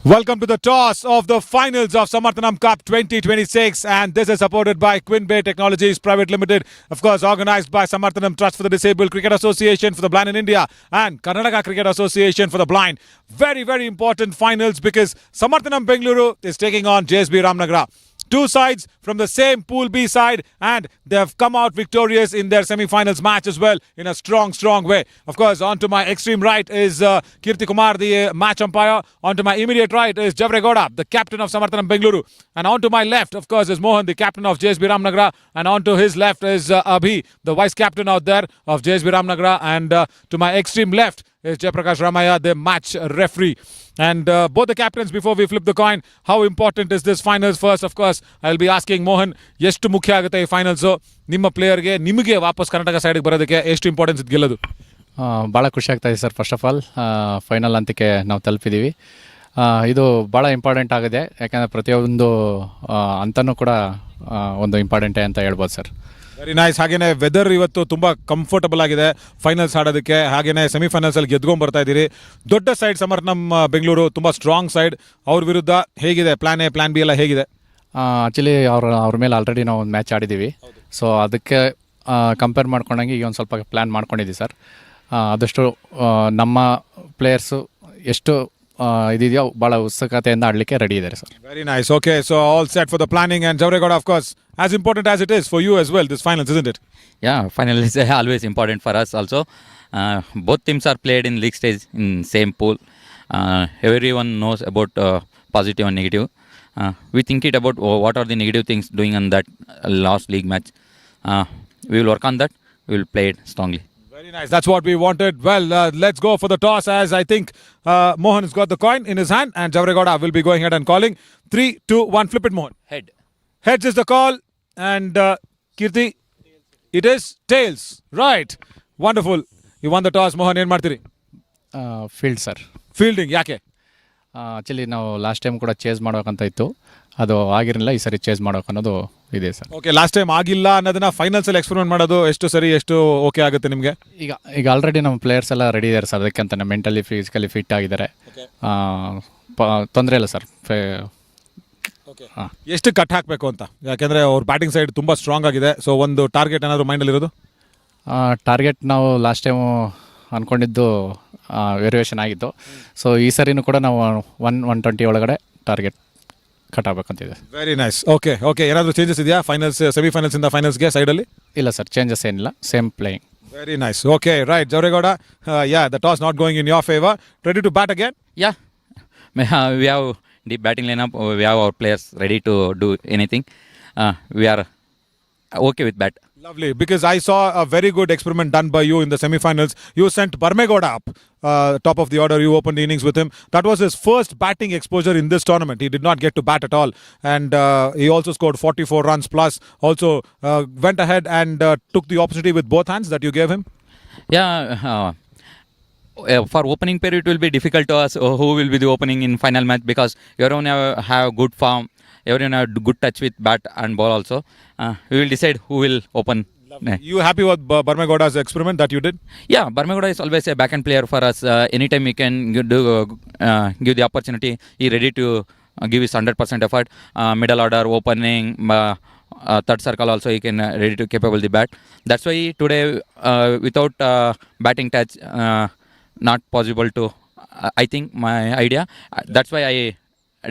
Welcome to the toss of the finals of Samarthanam CUP 2026, and this is supported by QUIN Technologies Private Limited, of course organized by Samarthanam Trust for the Disabled, Cricket Association for the Blind in India, and Karnataka Cricket Association for the Blind. Very, very important finals because Samarthanam Bengaluru is taking on JSB Ramanagara. Two sides from the same Pool B side, and they have come out victorious in their semi-finals match as well in a strong way. Of course, on to my extreme right is Kirti Kumar, the match umpire. On to my immediate right is Javregoda, the captain of Samarthanam Bengaluru. And on to my left, of course, is Mohan, the captain of JSB Ramanagara. And on to his left is Abhi, the vice captain out there of JSB Ramanagara. And to my extreme left is Jayaprakash Ramaya, the match referee. And both the captains, before we flip the coin, how important is this finals? First, of course, I'll be asking Mohan, ಎಷ್ಟು ಮುಖ್ಯ ಆಗುತ್ತೆ ಈ finals ನಿಮ್ಮ ಪ್ಲೇಯರ್ಗೆ, ನಿಮಗೆ ವಾಪಸ್ ಕರ್ನಾಟಕ ಸೈಡ್ಗೆ ಬರೋದಕ್ಕೆ ಎಷ್ಟು ಇಂಪಾರ್ಟೆನ್ಸ್ ಇದು ಗೆಲ್ಲೋದು? ಭಾಳ ಖುಷಿ ಆಗ್ತಾಯಿದೆ sir. First of all final ಹಂತಕ್ಕೆ ನಾವು ತಲುಪಿದ್ದೀವಿ. ಇದು ಭಾಳ ಇಂಪಾರ್ಟೆಂಟ್ ಆಗಿದೆ, ಯಾಕೆಂದರೆ ಪ್ರತಿಯೊಂದು ಹಂತನೂ ಕೂಡ ಒಂದು ಇಂಪಾರ್ಟೆಂಟೇ ಅಂತ ಹೇಳ್ಬೋದು ಸರ್. Very nice. ಹಾಗೇನೆ ವೆದರ್ ಇವತ್ತು ತುಂಬ ಕಂಫರ್ಟಬಲ್ ಆಗಿದೆ ಫೈನಲ್ಸ್ ಆಡೋದಕ್ಕೆ. ಹಾಗೇನೆ ಸೆಮಿಫೈನಲ್ಸಲ್ಲಿ ಗೆದ್ಕೊಂಡು ಬರ್ತಾ ಇದ್ದೀರಿ. ದೊಡ್ಡ ಸೈಡ್ ಸಮರ್ಥನಮ್ ಬೆಂಗಳೂರು, ತುಂಬ ಸ್ಟ್ರಾಂಗ್ ಸೈಡ್. ಅವ್ರ ವಿರುದ್ಧ ಹೇಗಿದೆ ಪ್ಲಾನ್ ಎ, ಪ್ಲಾನ್ ಬಿ ಎಲ್ಲ ಹೇಗಿದೆ? ಆ್ಯಕ್ಚುಲಿ ಅವ್ರ ಮೇಲೆ ಆಲ್ರೆಡಿ ನಾವು ಒಂದು ಮ್ಯಾಚ್ ಆಡಿದ್ದೀವಿ. ಸೊ ಅದಕ್ಕೆ ಕಂಪೇರ್ ಮಾಡ್ಕೊಂಡಂಗೆ ಈಗ ಒಂದು ಸ್ವಲ್ಪ ಪ್ಲ್ಯಾನ್ ಮಾಡ್ಕೊಂಡಿದ್ದೀವಿ ಸರ್. ಆದಷ್ಟು ನಮ್ಮ ಪ್ಲೇಯರ್ಸು ಎಷ್ಟು ಇದೆಯೋ ಭಾಳ ಉತ್ಸುಕತೆಯಿಂದ ಆಡಲಿಕ್ಕೆ ರೆಡಿ ಇದ್ದಾರೆ sir. Very nice. Okay, so all set for the planning. And Javregoda, of course, as important as it is for you as well, this finals, isn't it? Yeah, final is always important for us also. Both teams are played in league stage in same pool. Everyone knows about positive and negative. We think it about what are the negative things doing on that last league match. We will work on that. We will play it strongly. Very nice. That's what we wanted. Well, let's go for the toss, as I think Mohan has got the coin in his hand and Javregoda will be going ahead and calling. 3, 2, 1, flip it, Mohan. Head. Heads is the call, and Kirti, it is tails. Right. Wonderful. You won the toss, Mohan. ಏನು ಮಾಡ್ತೀರಿ? Field sir. Fielding ಯಾಕೆ? Actually ನಾವು last time ಕೂಡ chase ಮಾಡೋಕ್ಕಂತ ಇತ್ತು, ಅದು ಆಗಿರಲಿಲ್ಲ. ಈ ಸರಿ ಚೇಸ್ ಮಾಡೋಕೆ ಅನ್ನೋದು ಇದೆ ಸರ್. ಓಕೆ, ಲಾಸ್ಟ್ ಟೈಮ್ ಆಗಿಲ್ಲ ಅನ್ನೋದನ್ನ ಫೈನಲ್ಸಲ್ಲಿ ಎಕ್ಸ್ಪೆರಿಮೆಂಟ್ ಮಾಡೋದು ಎಷ್ಟು ಸರಿ, ಎಷ್ಟು ಓಕೆ ಆಗುತ್ತೆ ನಿಮಗೆ? ಈಗ ಆಲ್ರೆಡಿ ನಮ್ಮ ಪ್ಲೇಯರ್ಸ್ ಎಲ್ಲ ರೆಡಿ ಇದ್ದಾರೆ ಸರ್. ಅದಕ್ಕೆ ಮೆಂಟಲಿ ಫಿಸಿಕಲಿ ಫಿಟ್ ಆಗಿದ್ದಾರೆ. ತೊಂದರೆ ಇಲ್ಲ ಸರ್. ಎಷ್ಟು ಕಟ್ ಹಾಕಬೇಕು ಅಂತ, ಯಾಕೆಂದರೆ ಅವ್ರ ಬ್ಯಾಟಿಂಗ್ ಸೈಡ್ ತುಂಬ ಸ್ಟ್ರಾಂಗ್ ಆಗಿದೆ. ಸೊ ಒಂದು ಟಾರ್ಗೆಟ್ ಏನಾದರೂ ಮೈಂಡಲ್ಲಿರೋದು? ಟಾರ್ಗೆಟ್ ನಾವು ಲಾಸ್ಟ್ ಟೈಮು ಅಂದ್ಕೊಂಡಿದ್ದು ವೇರಿಯೇಷನ್ ಆಗಿತ್ತು. ಸೊ ಈ ಸರಿನೂ ಕೂಡ ನಾವು 120 ಒಳಗಡೆ ಟಾರ್ಗೆಟ್ ಕಟ್ ಆಗಬೇಕಂತಿದೆ. Very nice. ಓಕೆ, ಏನಾದರೂ ಚೇಂಜಸ್ ಇದೆಯಾ ಫೈನಲ್ಸ್, ಸೆಮಿಫೈನಲ್ಸಿಂದ ಫೈನಲ್ಸ್ಗೆ ಸೈಡಲ್ಲಿ? ಇಲ್ಲ ಸರ್, ಚೇಂಜಸ್ ಏನಿಲ್ಲ, same playing. Very nice. Okay, right. Javregoda, the toss not going in your favor. Ready to bat again? Yeah. We have deep batting lineup. We have our players ready to do anything. We are okay with bat. Lovely, because I saw a very good experiment done by you in the semi-finals. You sent Barmegoda up, top of the order. You opened the innings with him. That was his first batting exposure in this tournament. He did not get to bat at all. And he also scored 44 runs plus. Also went ahead and took the opportunity with both hands that you gave him. Yeah. For opening period, it will be difficult to us who will be the opening in final match, because everyone have good form. Everyone have good touch with bat and ball also. We will decide who will open. You happy with Barmegoda's experiment that you did? Yeah, Barmegoda is always a backhand player for us. Anytime we can give the opportunity, he ready to give his 100% effort. Middle order, opening, third circle also he can ready to capable the bat. That's why today without batting touch, not possible to. I think my idea. That's why I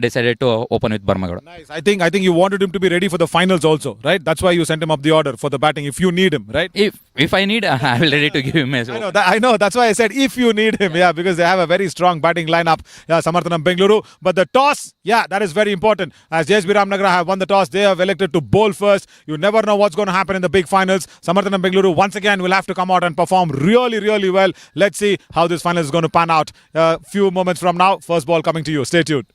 decided to open with Barmegoda. Nice. I think you wanted him to be ready for the finals also, right? That's why you sent him up the order for the batting if you need him, right? If I need, I will ready to give him as well. I know. That's why I said if you need him, yeah, because they have a very strong batting lineup, Samarthanam Bengaluru. But the toss, yeah, that is very important. As JSB Ramanagara have won the toss, they have elected to bowl first. You never know what's going to happen in the big finals. Samarthanam Bengaluru once again will have to come out and perform really, really well. Let's see how this final is going to pan out. Few moments from now, first ball coming to you. Stay tuned.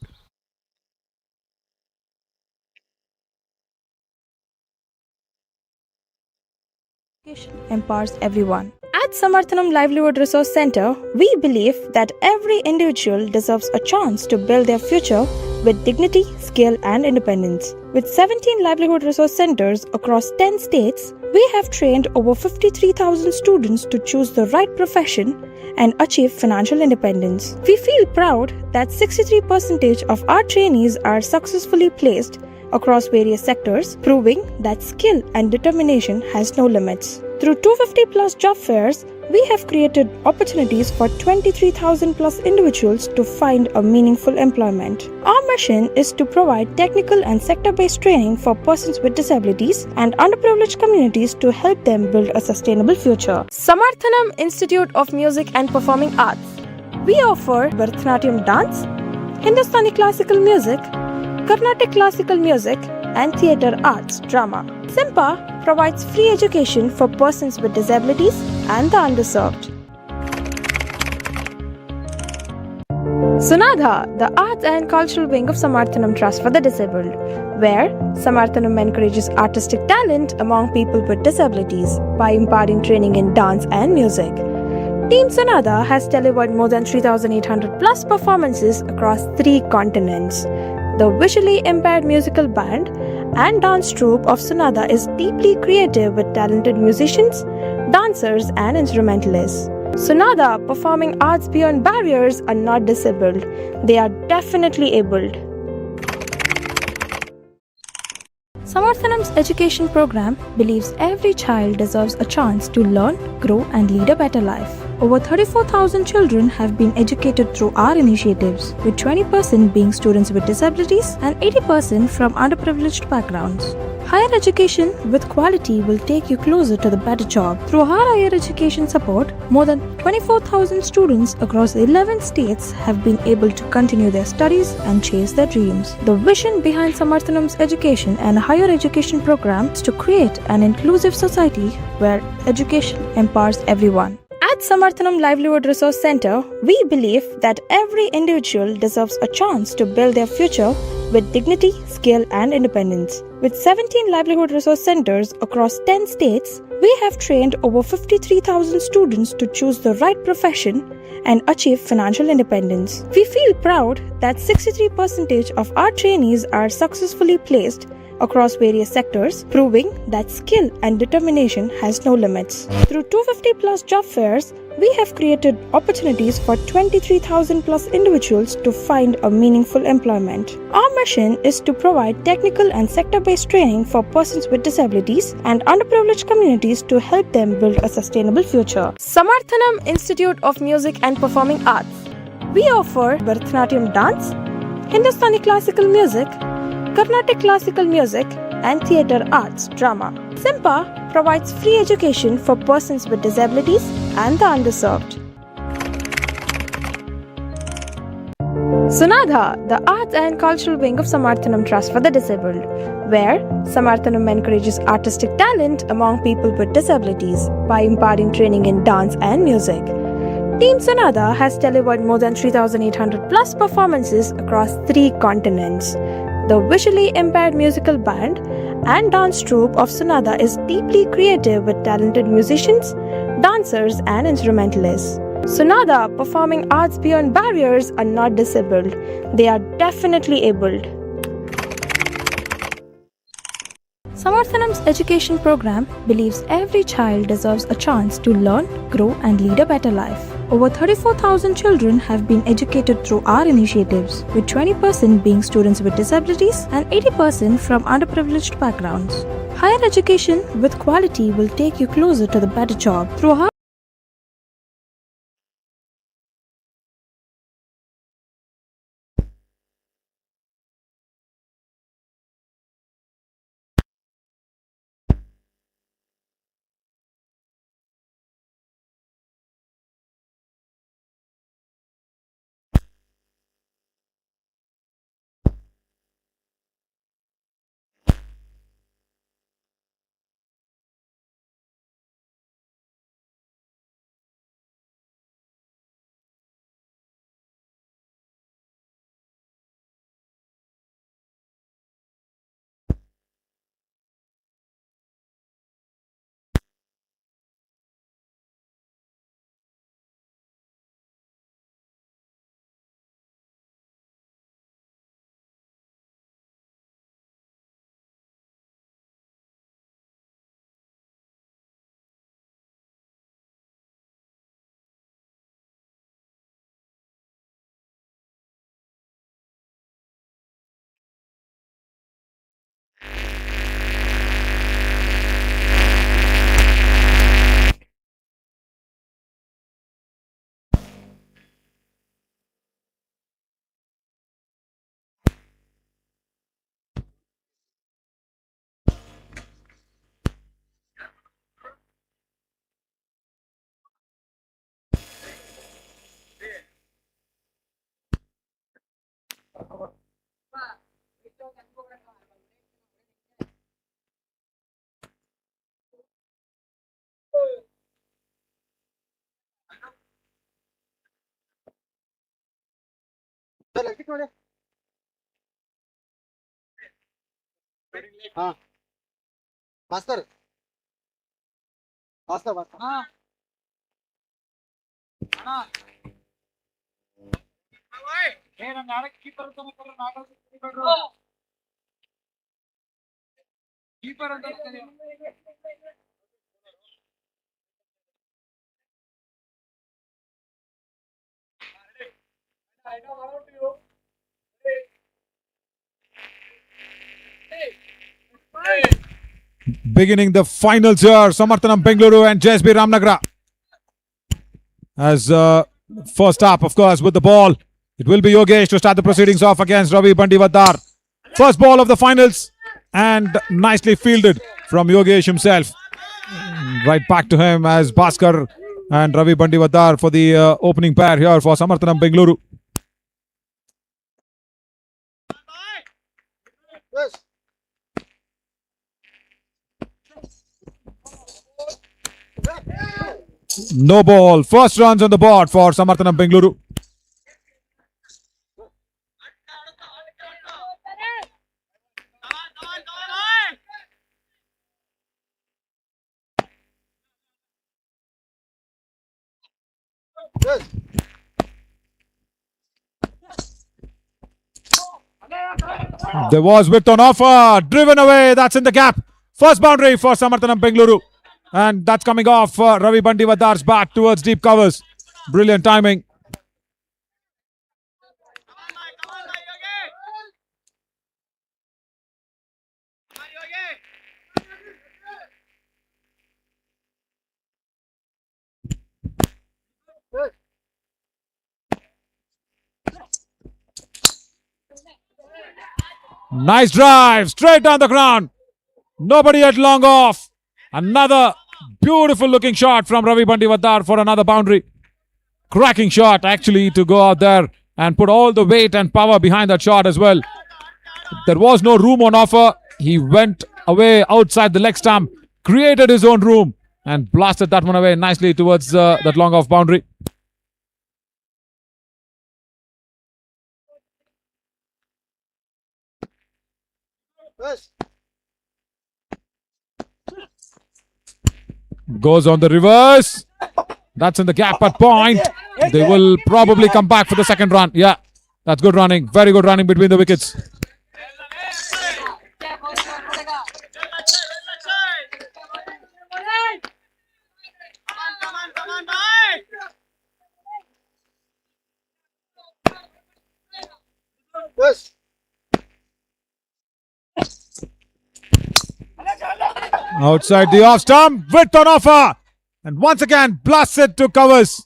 Empowers everyone. At Samarthanam Livelihood Resource Center, we believe that every individual deserves a chance to build their future with dignity, skill, and independence. With 17 livelihood resource centers across 10 states, we have trained over 53,000 students to choose the right profession and achieve financial independence. We feel proud that 63% of our trainees are successfully placed across various sectors, proving that skill and determination has no limits. Through 250 plus job fairs, we have created opportunities for 23,000 plus individuals to find a meaningful employment. Our mission is to provide technical and sector-based training for persons with disabilities and underprivileged communities to help them build a sustainable future. Samarthanam Institute of Music and Performing Arts. We offer Bharatanatyam dance, Hindustani classical music, Carnatic classical music, and theatre arts drama. SIMPA provides free education for persons with disabilities and the underserved. Sunadha, the arts and cultural wing of Samarthanam Trust for the Disabled, where Samarthanam encourages artistic talent among people with disabilities by imparting training in dance and music. Team Sunadha has delivered more than 3,800 plus performances across 3 continents. The visually impaired musical band and dance troupe of Sunadha is deeply creative with talented musicians, dancers, and instrumentalists. Sunadha performing arts beyond barriers are not disabled, they are definitely abled. Samarthanam's education program believes every child deserves a chance to learn, grow, and lead a better life. Over 34,000 children have been educated through our initiatives, with 20% being students with disabilities and 80% from underprivileged backgrounds. Higher education with quality will take you closer to the better job. Through our higher education support, more than 24,000 students across 11 states have been able to continue their studies and chase their dreams. The vision behind Samarthanam's education and higher education program is to create an inclusive society where education empowers everyone. At Samarthanam Livelihood Resource Center, we believe that every individual deserves a chance to build their future with dignity, skill, and independence. With 17 livelihood resource centers across 10 states, we have trained over 53,000 students to choose the right profession and achieve financial independence. We feel proud that 63% of our trainees are successfully placed across various sectors, proving that skill and determination has no limits. Through 250 plus job fairs, we have created opportunities for 23,000 plus individuals to find a meaningful employment. Our mission is to provide technical and sector-based training for persons with disabilities and underprivileged communities to help them build a sustainable future. Samarthanam Institute of Music and Performing Arts. We offer Bharatanatyam dance, Hindustani classical music, Carnatic classical music, and theatre arts drama. SIMPA provides free education for persons with disabilities and the underserved. Sunadha, the arts and cultural wing of Samarthanam Trust for the Disabled, where Samarthanam encourages artistic talent among people with disabilities by imparting training in dance and music. Team Sunadha has delivered more than 3,800 plus performances across 3 continents. The visually impaired musical band and dance troupe of Sunadha is deeply creative with talented musicians, dancers, and instrumentalists. Sunadha performing arts beyond barriers are not disabled, they are definitely abled. Samarthanam's education program believes every child deserves a chance to learn, grow, and lead a better life. Over 34,000 children have been educated through our initiatives, with 20% being students with disabilities and 80% from underprivileged backgrounds. Higher education with quality will take you closer to the better job. Through our हाँ भास्कर भास्कर भास्कर हाँ Beginning the finals here, Samarthanam Bengaluru and JSB Ramanagara. As first up, of course, with the ball, it will be Yogesh to start the proceedings off against Ravi Bandivadar. First ball of the finals, and nicely fielded from Yogesh himself. Right back to him as Bhaskar and Ravi Bandivadar for the opening pair here for Samarthanam Bengaluru. yes. No ball. First runs on the board for Samarthanam Bengaluru. Yes. There was width on offer. Driven away. That's in the gap. First boundary for Samarthanam Bengaluru. And that's coming off Ravi Bandivadar's bat towards deep covers. Brilliant timing. Nice drive. Straight down the ground. Nobody had long off. Another beautiful looking shot from Ravi Bandivadar for another boundary. Cracking shot actually to go out there and put all the weight and power behind that shot as well. There was no room on offer. He went away outside the leg stump, created his own room and blasted that one away nicely towards that long off boundary. Yes. Goes on the reverse. That's in the gap at point. They will probably come back for the second run. Yeah, that's good running. Very good running between the wickets. Yes. Outside the off stump, width on offer. And once again, blasts it to covers.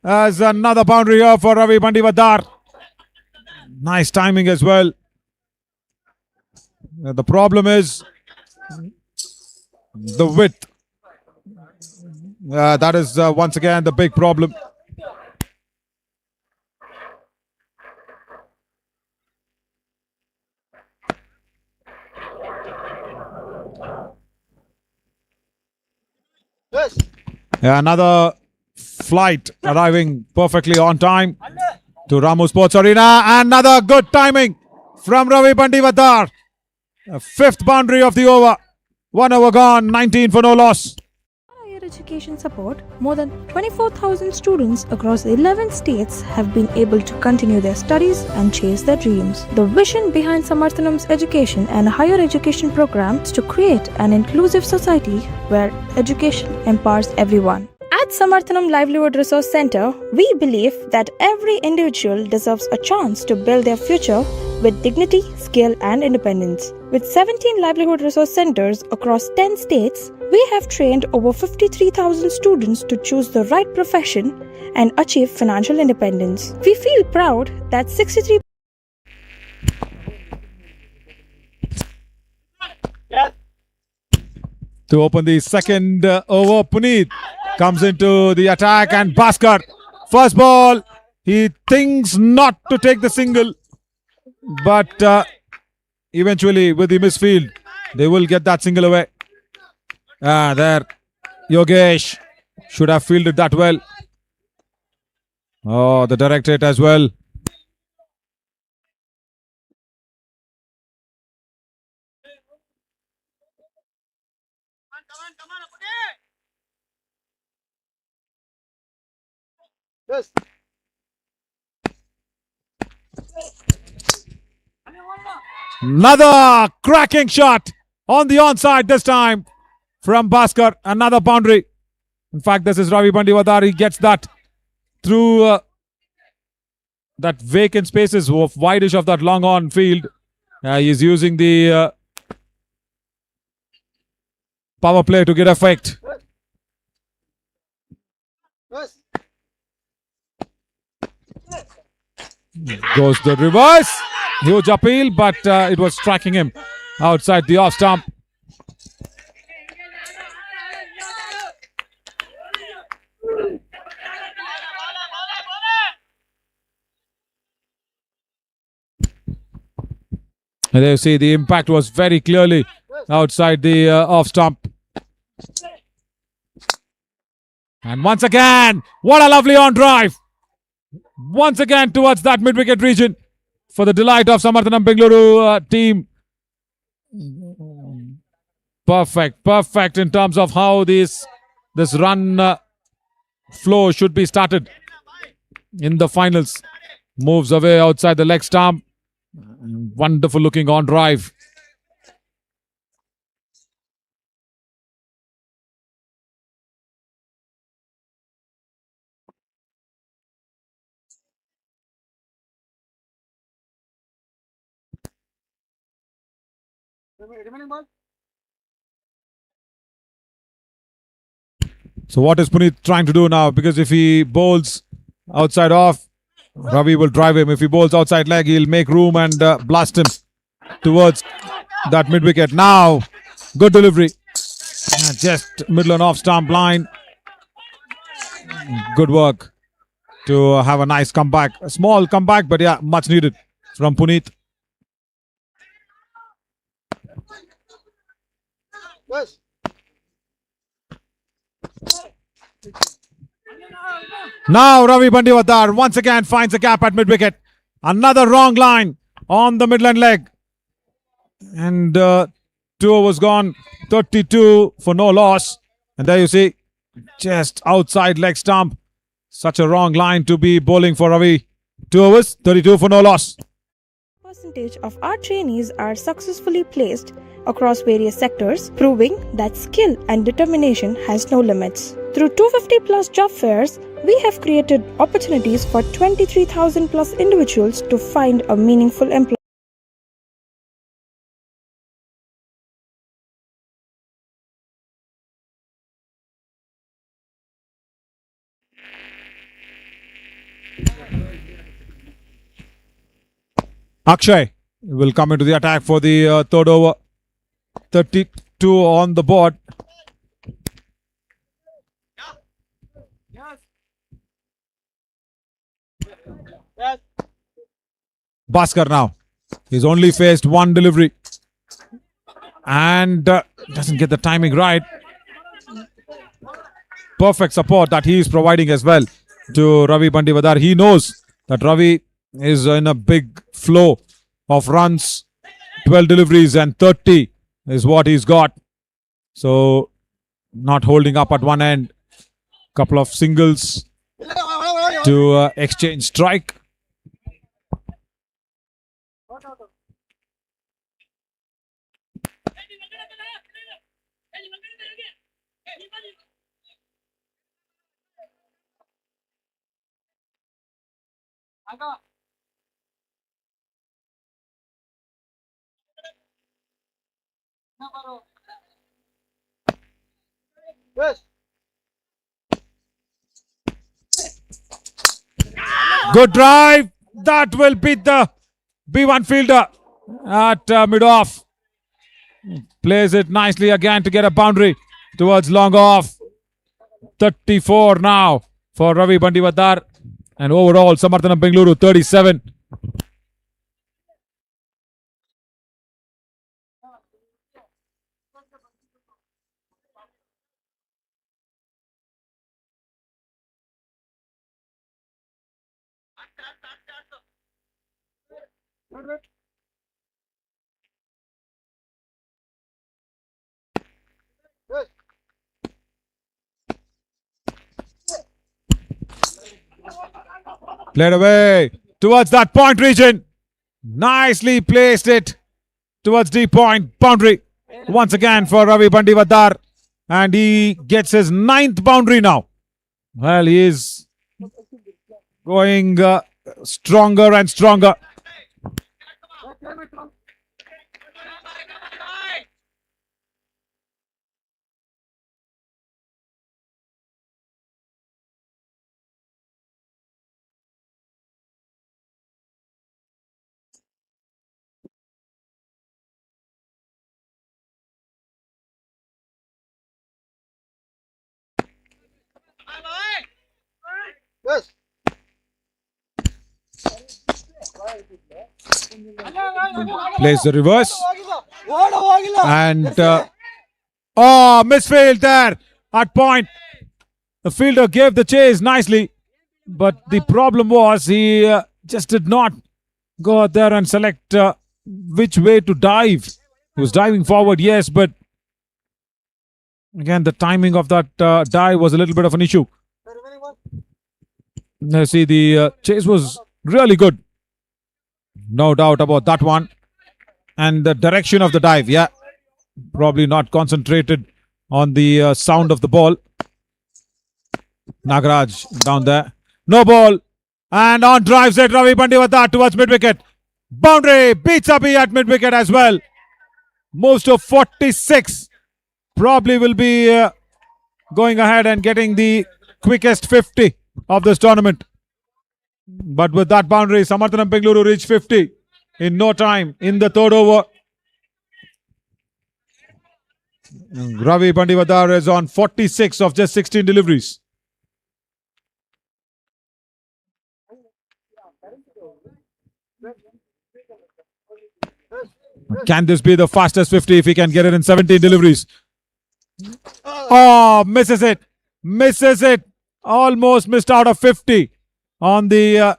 As another boundary here for Ravi Bandivadar. Nice timing as well. The problem is the width. That is once again the big problem. Yes. Yeah, another flight arriving perfectly on time to Ramu Sports Arena. Another good timing from Ravi Bandivadar. Fifth boundary of the over. 1 over gone, 19 for no loss. Higher education support, more than 24,000 students across 11 states have been able to continue their studies and chase their dreams. The vision behind Samarthanam's education and higher education program is to create an inclusive society where education empowers everyone. At Samarthanam Livelihood Resource Center, we believe that every individual deserves a chance to build their future with dignity, skill, and independence. With 17 livelihood resource centers across 10 states, we have trained over 53,000 students to choose the right profession and achieve financial independence. We feel proud that 63 To open the second over, Puneet comes into the attack and Bhaskar. First ball, he thinks not to take the single. But eventually with the misfield, they will get that single away. There, Yogesh should have fielded that well. Oh, the direct hit as well. Yes. Another cracking shot on the onside this time from Bhaskar. Another boundary. In fact, this is Ravi Bandiwadar. He gets that through that vacant spaces of wideish of that long on field. He's using the power play to get effect. Yes. Goes the reverse. Huge appeal, but it was striking him outside the off stump. And there you see the impact was very clearly outside the off stump. And once again, what a lovely on drive. Once again towards that mid-wicket region for the delight of Samarthanam Bengaluru team. Perfect in terms of how this run flow should be started in the finals. Moves away outside the leg stump. Wonderful looking on drive. Remaining ball. So what is Puneet trying to do now? Because if he bowls outside off, Ravi will drive him. If he bowls outside leg, he'll make room and blast him towards that mid-wicket. Now, good delivery. Just middle and off stump line. Good work to have a nice comeback. A small comeback, but yeah, much needed from Puneet. Yes. Now Ravi Bandiwadar once again finds a gap at mid-wicket. Another wrong line on the midland leg. And 2 overs gone. 32 for no loss. And there you see, just outside leg stump. Such a wrong line to be bowling for Ravi. 2 overs, 32 for no loss. Percentage of our trainees are successfully placed across various sectors, proving that skill and determination has no limits. Through 250 plus job fairs, we have created opportunities for 23,000 plus individuals to find a meaningful employment. Akshay will come into the attack for the third over. 32 on the board. Yes. Bhaskar now. He's only faced one delivery. And doesn't get the timing right. Perfect support that he is providing as well to Ravi Bandiwadar. He knows that Ravi is in a big flow of runs. 12 deliveries and 30 is what he's got. So not holding up at one end. Couple of singles to exchange strike. Yes. Good drive. That will beat the B1 fielder at mid-off. Plays it nicely again to get a boundary towards long off. 34 now for Ravi Bandiwadar. And overall, Samarthanam Bengaluru 37. Yes. Played away towards that point region. Nicely placed it towards deep point boundary. Once again for Ravi Bandivadar. And he gets his 9th boundary now. Well, he is going stronger and stronger. Yes. Plays the reverse. ಹೋಗಿಲ್ಲ. And misfield there at point. The fielder gave the chase nicely, but the problem was he just did not go out there and select which way to dive. He was diving forward, yes, but again the timing of that dive was a little bit of an issue. See, the chase was really good, no doubt about that one, and the direction of the dive, yeah, probably not concentrated on the sound of the ball. Nagaraj down there, no ball, and on drives it Ravi Bandivadar towards mid wicket. Boundary beats Abhi at mid wicket as well. Moves to 46. Probably will be going ahead and getting the quickest 50 of this tournament. But with that boundary, Samarthanam Bengaluru reached 50 in no time in the third over. Ravi Bandivadar is on 46 of just 16 deliveries. Can this be the fastest 50 if he can get it in 17 deliveries? Oh, misses it. Misses it. Almost missed out of 50 on the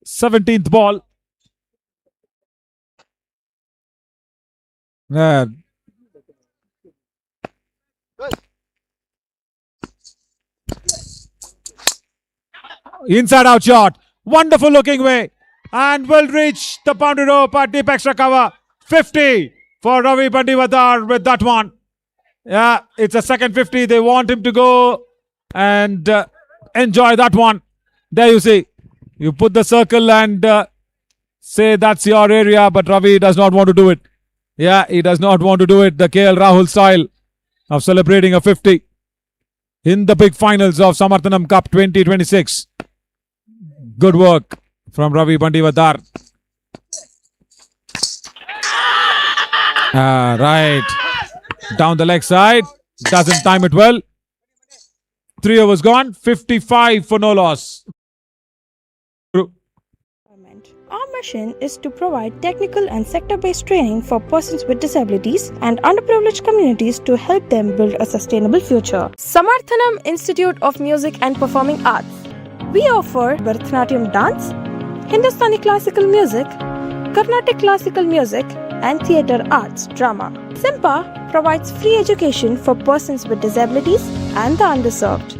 17th ball. Inside out shot. Wonderful looking way. And will reach the boundary rope at deep extra cover. 50 for Ravi Bandivadar with that one. Yeah, it's a second 50. They want him to go and enjoy that one. There you see. You put the circle and say that's your area, but Ravi does not want to do it. Yeah, he does not want to do it. The KL Rahul style of celebrating a 50 in the big finals of Samarthanam Cup 2026. Good work from Ravi Bandivadar. Right. Down the leg side. Doesn't time it well. 3 overs gone. 55 for no loss. Our mission is to provide technical and sector-based training for persons with disabilities and underprivileged communities to help them build a sustainable future. Samarthanam Institute of Music and Performing Arts. We offer Bharatanatyam dance, Hindustani classical music, Carnatic classical music, and theatre arts drama. SIMPA provides free education for persons with disabilities and the underserved.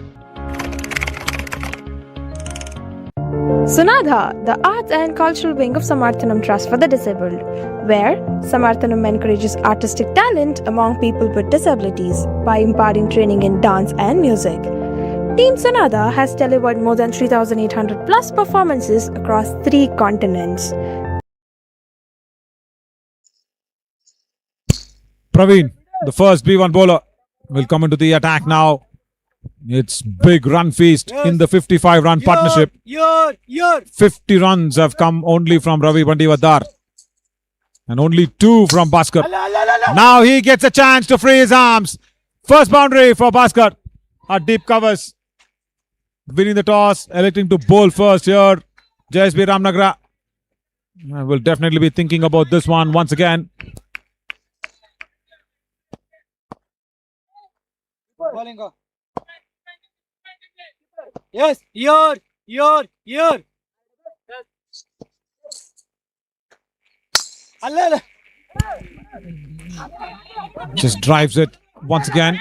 Sunadha, the arts and cultural wing of Samarthanam Trust for the Disabled, where Samarthanam encourages artistic talent among people with disabilities by imparting training in dance and music. Team Sunadha has delivered more than 3,800 plus performances across 3 continents. Praveen, the first B1 bowler, will come into the attack now. It's big run feast in the 55-run partnership. 50 runs have come only from Ravi Bandivadar and only 2 from Bhaskar. Now he gets a chance to free his arms. First boundary for Bhaskar at deep covers. Winning the toss, electing to bowl first here. JSB Ramanagara will definitely be thinking about this one once again. Yes, here. Just drives it once again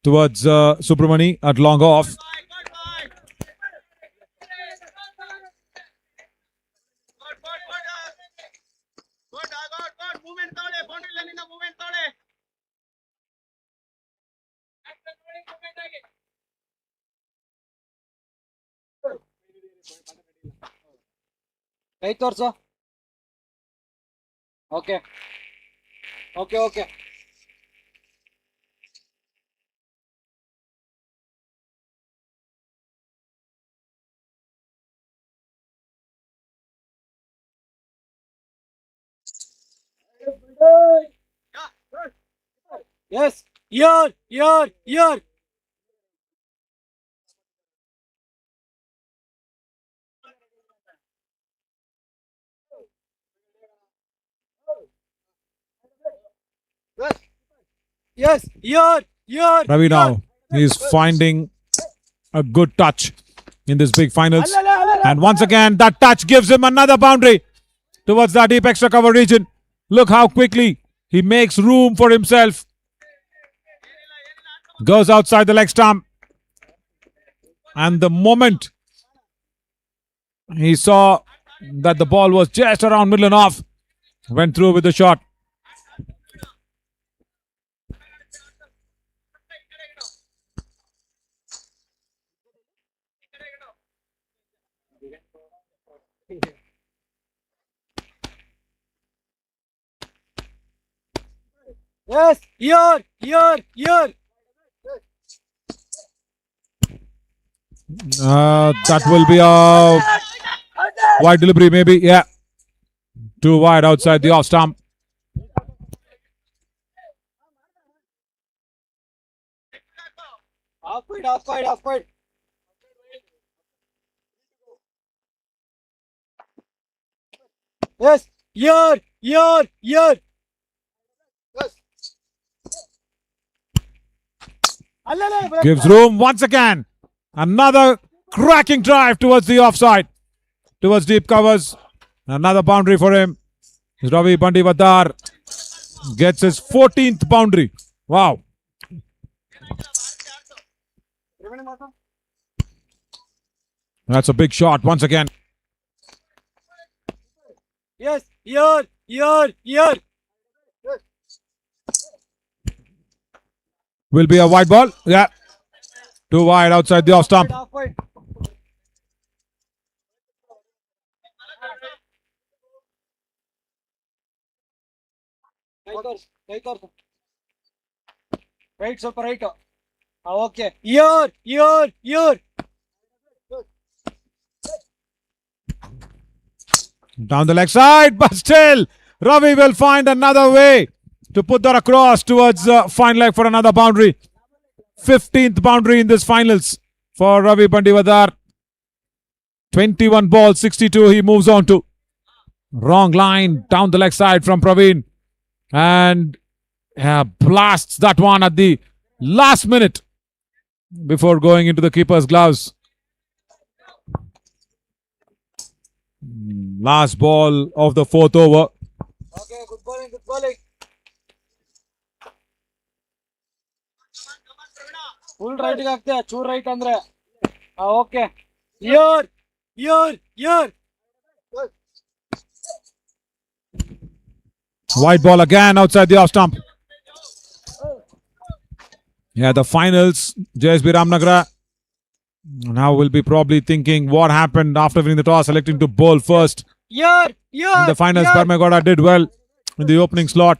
towards Subramani at long off. ಕೈ ತೋರ್ಸು. Okay okay okay. Yes, here. Yes, here. Ravi now is finding a good touch in this big finals. And once again, that touch gives him another boundary towards the deep extra cover region. Look how quickly he makes room for himself. Goes outside the leg stump. And the moment he saw that the ball was just around middle and off, went through with the shot. Yes, here. That will be a wide delivery, maybe. Yeah. Too wide outside the off stump. Off point. Yes, here. Yes. Gives room once again. Another cracking drive towards the offside. Towards deep covers. Another boundary for him. Ravi Bandivadar gets his 14th boundary. Wow. That's a big shot once again. Yes, here. Will be a wide ball. Yeah. Too wide outside the off stump. Off point. ಕೈ ತೋರ್ಸು. Right ಸ್ವಲ್ಪ right. Okay. Here. Down the leg side, but still Ravi will find another way to put that across towards fine leg for another boundary. 15th boundary in this finals for Ravi Bandivadar. 21 balls, 62 he moves on to. Wrong line down the leg side from Praveen. And blasts that one at the last minute before going into the keeper's gloves. Last ball of the fourth over. Okay, good bowling. Full right ಆಗ್ತದೆ, ಚೂರ್ right ಅಂದ್ರೆ. Okay. Here. Wide ball again outside the off stump. Yeah, the finals, JSB Ramanagara now will be probably thinking what happened after winning the toss, selecting to bowl first. Here. In the finals, Parmegoda did well in the opening slot.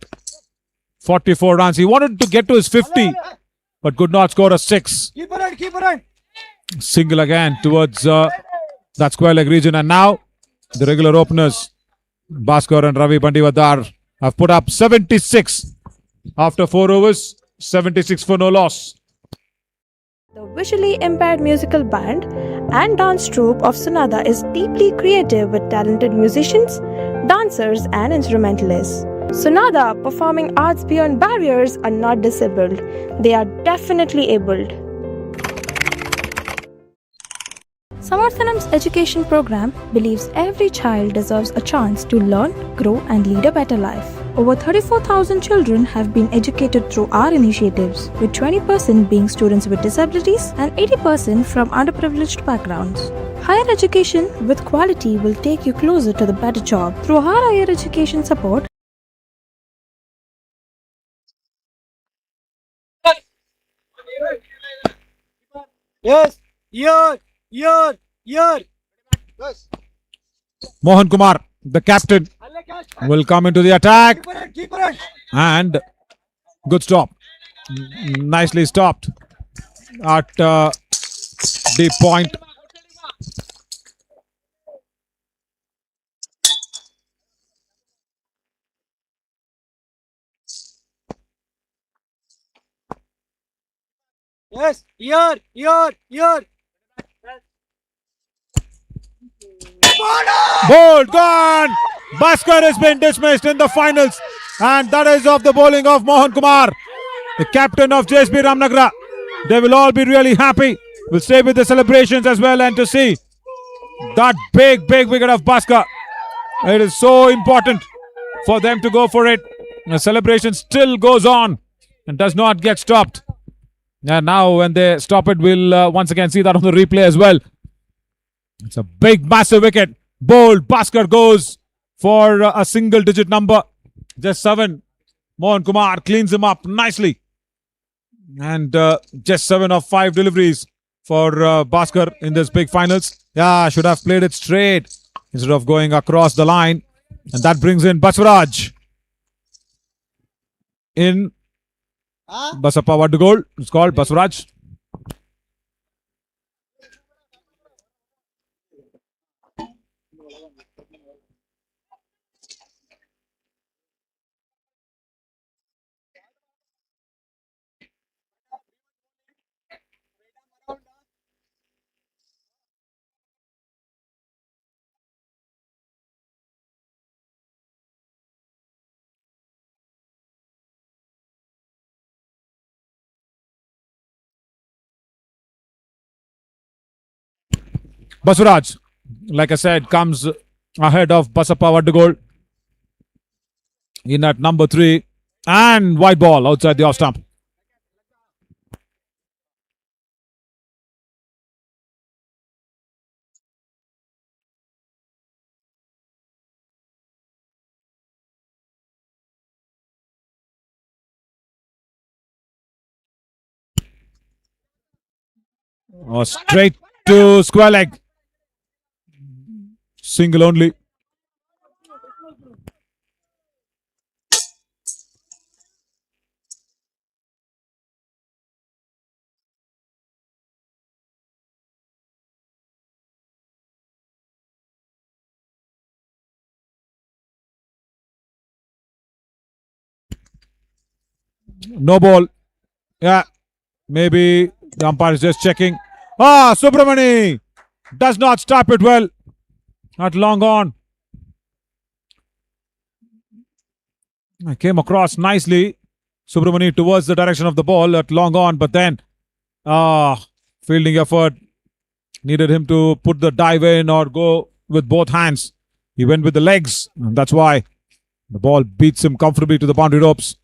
44 runs. He wanted to get to his 50, but could not score a 6. Keep it on. Single again towards that square leg region. And now the regular openers, Bhaskar and Ravi Bandivadar, have put up 76 after 4 overs. 76 for no loss. The visually impaired musical band and dance troupe of Sonada is deeply creative with talented musicians, dancers, and instrumentalists. Sonada, performing arts beyond barriers, are not disabled. They are definitely abled. Samarthanam's education program believes every child deserves a chance to learn, grow, and lead a better life. Over 34,000 children have been educated through our initiatives, with 20% being students with disabilities and 80% from underprivileged backgrounds. Higher education with quality will take you closer to the better job. Through our higher education support, Yes, here. Yes. Mohan Kumar, the captain, will come into the attack. And good stop. Nicely stopped at the point. Yes, here. Bowled, gone. Bhaskar has been dismissed in the finals, and that is of the bowling of Mohan Kumar, the captain of JSB Ramanagara. They will all be really happy. We'll stay with the celebrations as well, and to see that big wicket of Bhaskar. It is so important for them to go for it. The celebration still goes on and does not get stopped. And now when they stop it, we'll once again see that on the replay as well. It's a big, massive wicket. Bowled. Bhaskar goes for a single digit number. Just 7. Mohan Kumar cleans him up nicely. And just 7 of 5 deliveries for Bhaskar in this big finals. Yeah, should have played it straight instead of going across the line. And that brings in Baswaraj. In Basappa, what the goal? It's called Baswaraj. Baswaraj, like I said, comes ahead of Basappa Vadugol in at number 3. And white ball outside the off stump. Oh, straight to square leg. Single only. No ball. Yeah, maybe the umpire is just checking. Ah, Subramani does not stop it well. Not long on. I came across nicely. Subramani towards the direction of the ball at long on, but then fielding effort needed him to put the dive in or go with both hands. He went with the legs, and that's why the ball beats him comfortably to the boundary ropes.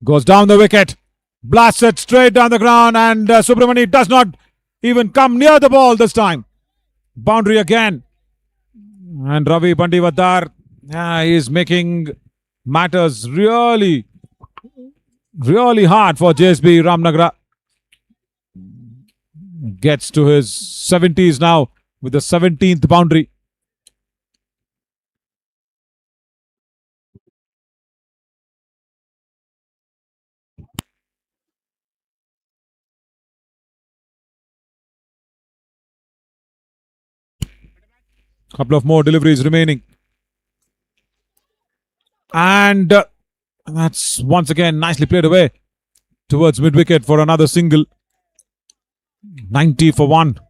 Goes down the wicket, blasts it straight down the ground, and Subramani does not even come near the ball this time. Boundary again. And Ravi Bandivadar is making matters really hard for JSB Ramanagara. Gets to his 70s now with the 17th boundary. Couple of more deliveries remaining. And that's once again nicely played away towards mid-wicket for another single. 90 for 1.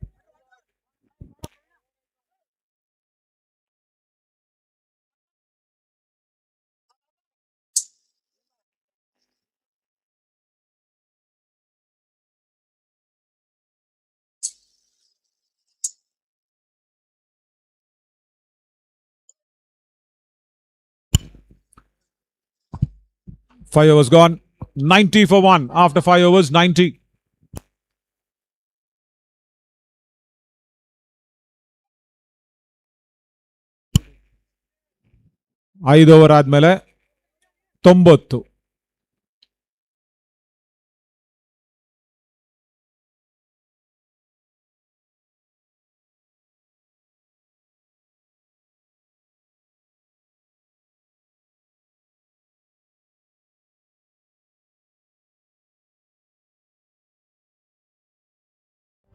Five overs gone. 90 for 1 after 5 overs. 90. ಐದು over ಆದ್ಮೇಲೆ 90.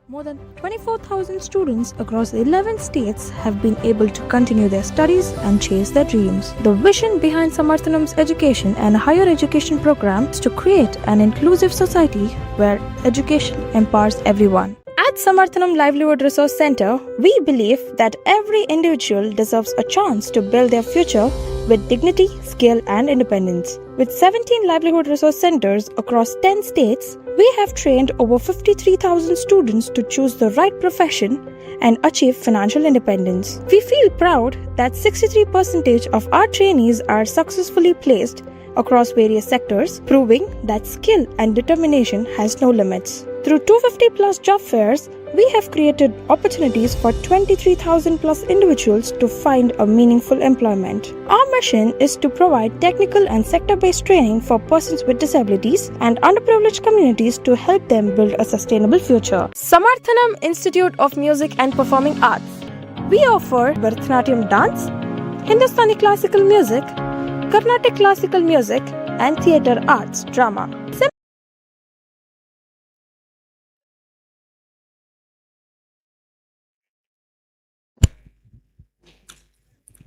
More than 24,000 students across 11 states have been able to continue their studies and chase their dreams. The vision behind Samarthanam's education and higher education program is to create an inclusive society where education empowers everyone. At Samarthanam Livelihood Resource Center, we believe that every individual deserves a chance to build their future with dignity, skill, and independence. With 17 livelihood resource centers across 10 states, we have trained over 53,000 students to choose the right profession and achieve financial independence. We feel proud that 63% of our trainees are successfully placed across various sectors, proving that skill and determination has no limits. Through 250 plus job fairs, we have created opportunities for 23,000 plus individuals to find a meaningful employment. Our mission is to provide technical and sector-based training for persons with disabilities and underprivileged communities to help them build a sustainable future. Samarthanam Institute of Music and Performing Arts. We offer Bharatanatyam dance, Hindustani classical music, Carnatic classical music, and theatre arts drama.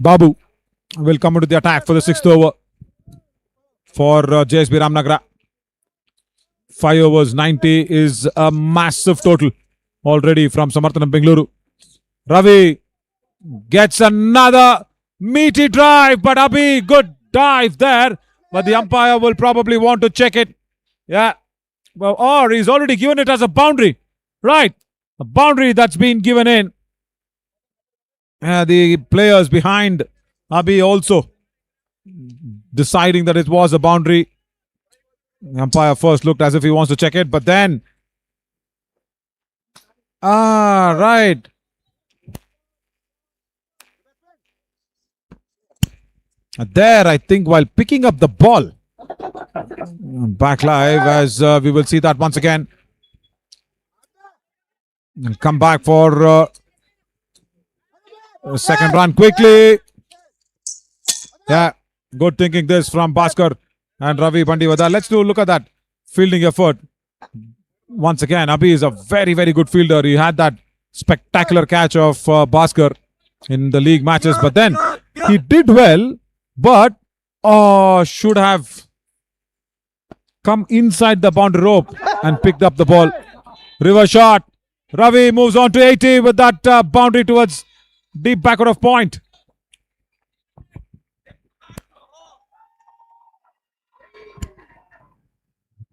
Babu will come into the attack for the 6th over for JSB Ramanagara. 5 overs, 90 is a massive total already from Samarthanam Bengaluru. Ravi gets another meaty drive, but Abhi, good dive there. But the umpire will probably want to check it. Yeah. Well, or he's already given it as a boundary. Right. A boundary that's been given in. The players behind Abhi also deciding that it was a boundary. The umpire first looked as if he wants to check it, but then right. There, I think, while picking up the ball. Back live as we will see that once again. And come back for a second run quickly. Yeah, good thinking this from Bhaskar and Ravi Bandivada. Let's look at that fielding effort. Once again, Abhi is a very, very good fielder. He had that spectacular catch of Bhaskar in the league matches. But then he did well, but should have come inside the boundary rope and picked up the ball. River shot. Ravi moves on to 80 with that boundary towards deep backward of point.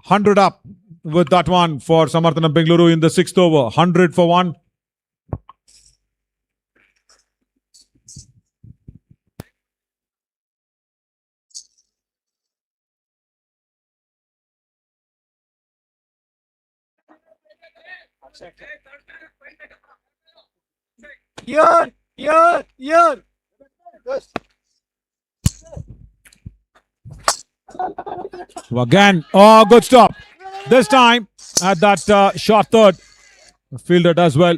$100 up with that one for Samarthanam Bengaluru in the 6th over. 100 for one. Here. Again, good stop. This time at that short third. The fielder does well.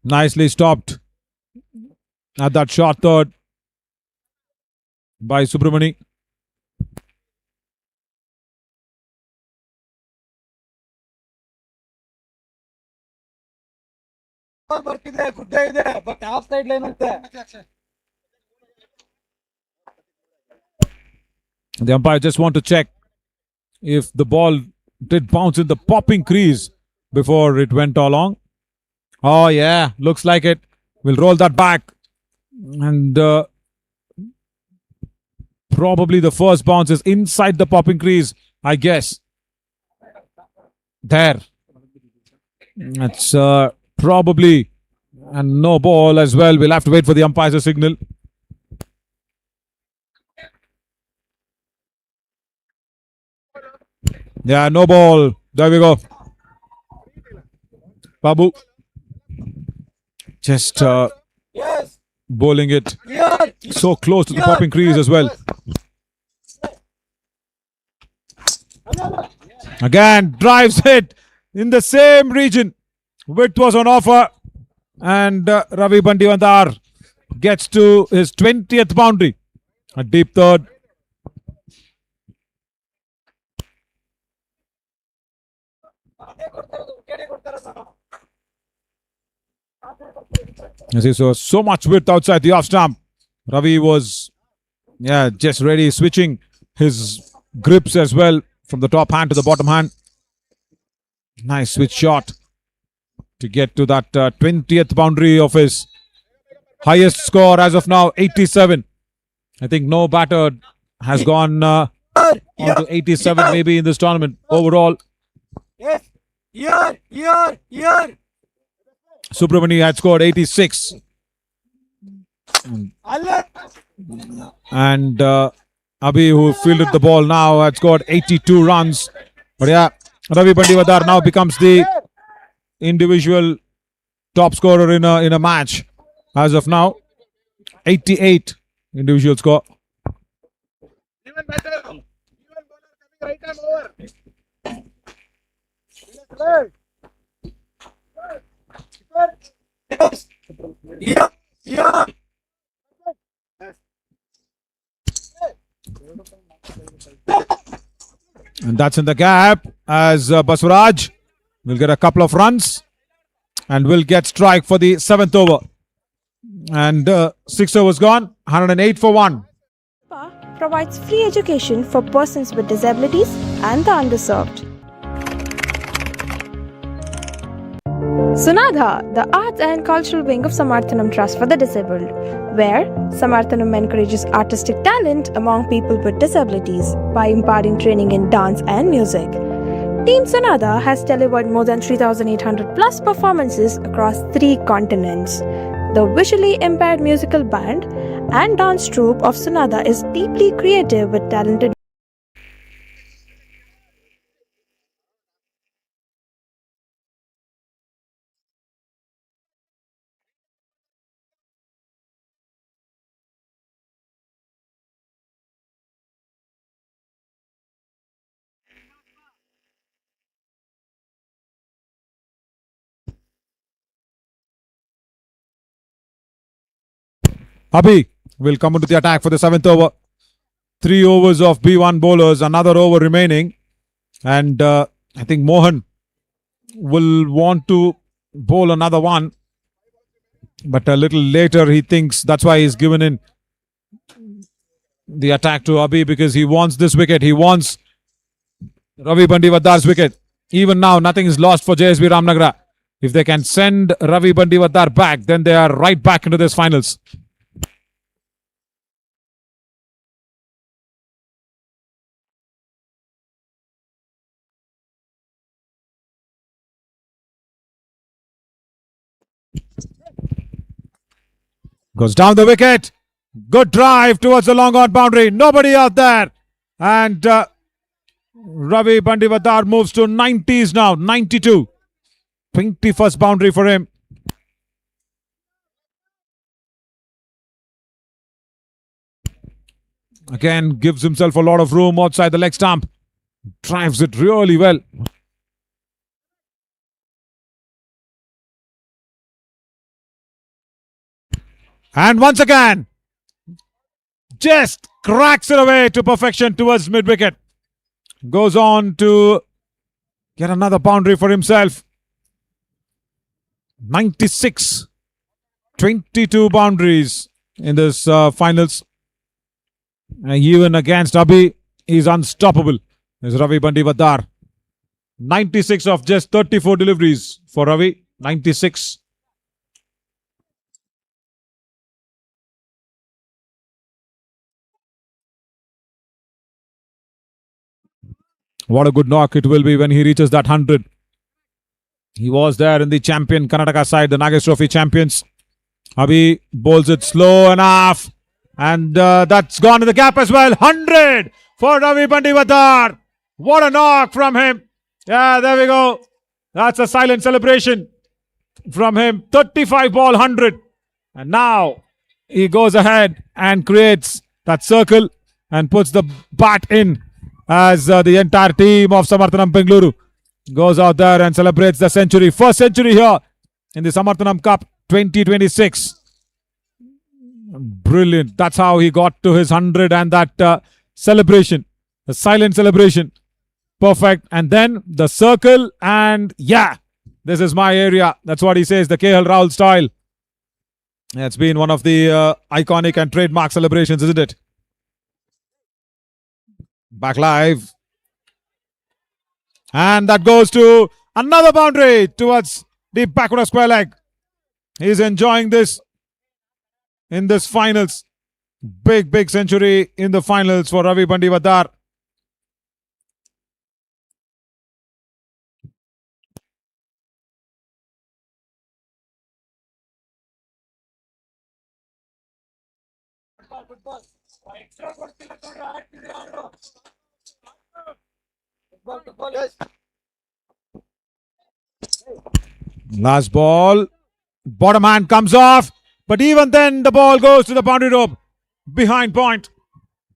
Nicely stopped at that short third by Subramani. ಬರ್ತಿದೆ ಗುಡ್ಡ ಇದೆ but of side line ಅಂತೆ. The umpire just want to check if the ball did bounce in the popping crease before it went along. Oh yeah, looks like it. We'll roll that back. And probably the first bounce is inside the popping crease, I guess. There. That's probably and no ball as well. We'll have to wait for the umpire's signal. Yeah, no ball There we go. Babu just bowling it so close to the popping crease as well. Again, drives it in the same region. Width was on offer, and Ravi Bandiwadar gets to his 20th boundary. A deep third. As he saw so much width outside the off stump. Ravi was just ready, switching his grips as well from the top hand to the bottom hand. Nice switch shot to get to that 20th boundary of his. Highest score as of now, 87. I think no batter has gone on to 87 maybe in this tournament overall. Subramani had scored 86. And Abhi, who fielded the ball now, had scored 82 runs. But yeah, Ravi Bandiwadar now becomes the individual top scorer in a match. As of now, 88 individual score. Even better. Even bowler coming right hand over. Yeah. And that's in the gap as Baswaraj will get a couple of runs and will get strike for the 7th over. And 6 overs gone, 108 for 1. Provides free education for persons with disabilities and the underserved. Sunadha, the arts and cultural wing of Samarthanam Trust for the Disabled, where Samarthanam encourages artistic talent among people with disabilities by imparting training in dance and music. Team Sunadha has delivered more than 3,800 plus performances across 3 continents. The visually impaired musical band and dance troupe of Sunadha is deeply creative with talented Abhi will come into the attack for the 7th over. 3 overs of B1 bowlers, another over remaining. And I think Mohan will want to bowl another one. But a little later he thinks that's why he's given in the attack to Abhi, because he wants this wicket. He wants Ravi Bandiwadar's wicket. Even now, nothing is lost for JSB Ramanagara. If they can send Ravi Bandiwadar back, then they are right back into this finals. Goes down the wicket. Good drive towards the long on boundary. Nobody out there. And Ravi Bandiwadar moves to 90s now. 92. 21st boundary for him. Again, gives himself a lot of room outside the leg stump. Drives it really well. And once again, just cracks it away to perfection towards mid-wicket. Goes on to get another boundary for himself. 96. 22 boundaries in this finals. Even against Abhi, he's unstoppable. There's Ravi Bandiwadar. 96 of just 34 deliveries for Ravi. 96. What a good knock it will be when he reaches that 100. He was there in the champion Karnataka side, the Nagesh Trophy champions. Abhi bowls it slow enough. And that's gone in the gap as well. 100 for Ravi Bandiwadar. What a knock from him. Yeah, there we go. That's a silent celebration from him. 35 ball 100. And now he goes ahead and creates that circle and puts the bat in as the entire team of Samarthanam Bengaluru goes out there and celebrates the century. First century here in the Samarthanam Cup 2026. Brilliant. That's how he got to his 100 and that celebration, the silent celebration. Perfect. And then the circle and yeah, this is my area. That's what he says, the KL Rahul style. It's been one of the iconic and trademark celebrations, isn't it? Back live. And that goes to another boundary towards the backward of square leg. He's enjoying this in this finals. Big century in the finals for Ravi Bandivadar. Last ball. Bottom hand comes off. But even then, the ball goes to the boundary rope. Behind point.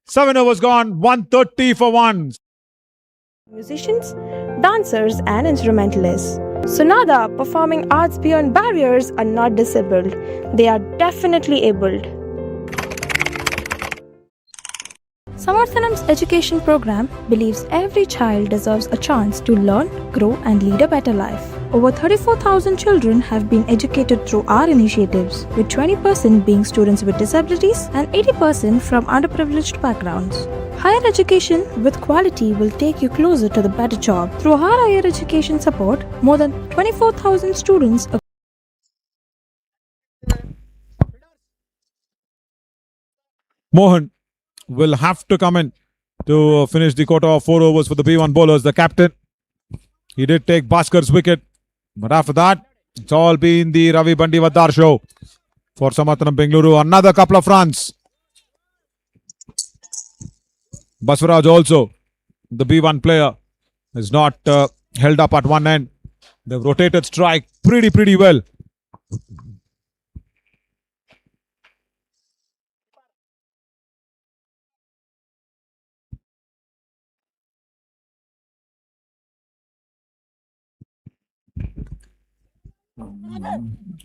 7 overs gone. 130 for 1. Musicians, dancers, and instrumentalists. Sonada performing arts beyond barriers are not disabled. They are definitely abled. Samarthanam's education program believes every child deserves a chance to learn, grow, and lead a better life. Over 34,000 children have been educated through our initiatives, with 20% being students with disabilities and 80% from underprivileged backgrounds. Higher education with quality will take you closer to the better job. Through our higher education support, more than 24,000 students Mohan will have to come in to finish the quota of 4 overs for the B1 bowlers. The captain, he did take Bhaskar's wicket. But after that, it's all been the Ravi Bandivadar show for Samarthanam Bengaluru. Another couple of runs. Baswaraj also, the B1 player, is not held up at one end. They've rotated strike pretty well.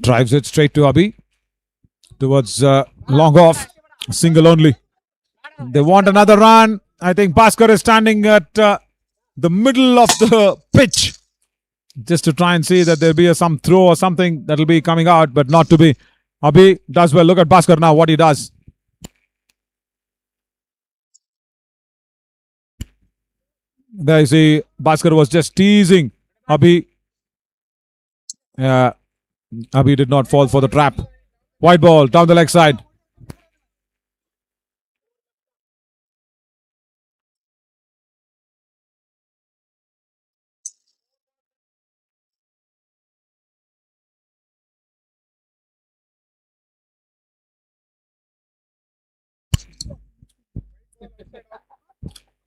Drives it straight to Abhi. Towards long off. Single only. They want another run. I think Bhaskar is standing at the middle of the pitch. Just to try and see that there'll be some throw or something that'll be coming out, but not to be. Abhi does well. Look at Bhaskar now, what he does. There you see, Bhaskar was just teasing Abhi. Abhi did not fall for the trap. White ball down the leg side.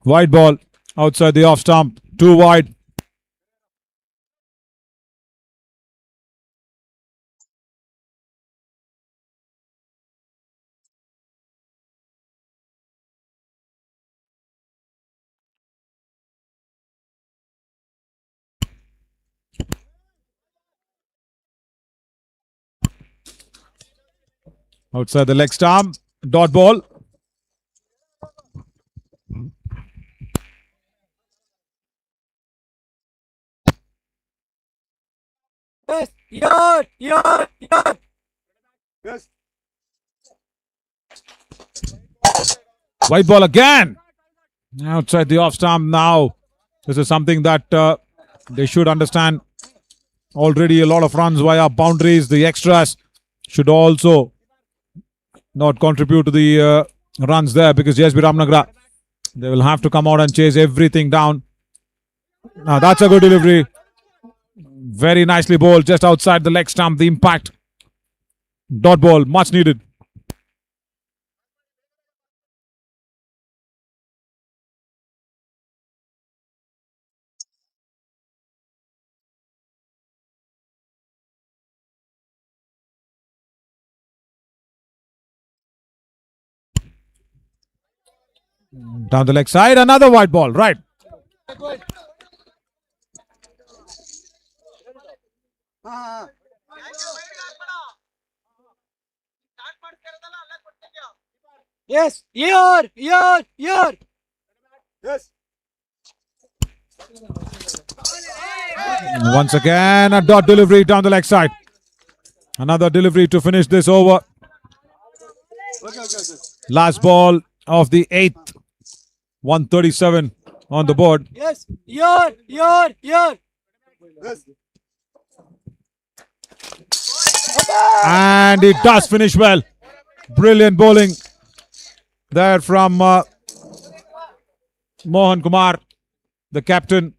Wide ball outside the off stump. Too wide. Outside the leg stump. Dot ball. Yes. White ball again. Outside the off stump now. This is something that they should understand. Already a lot of runs via boundaries. The extras should also not contribute to the runs there because JSB Ramanagara, they will have to come out and chase everything down. Now that's a good delivery. Very nicely bowled just outside the leg stump. The impact. Dot ball, much needed. Down the leg side, another white ball. Right. Yes, here. Yes. Once again, a dot delivery down the leg side. Another delivery to finish this over. Last ball of the 8th. 137 on the board. Yes, here. Yes. And it does finish well. Brilliant bowling there from Mohan Kumar, the captain.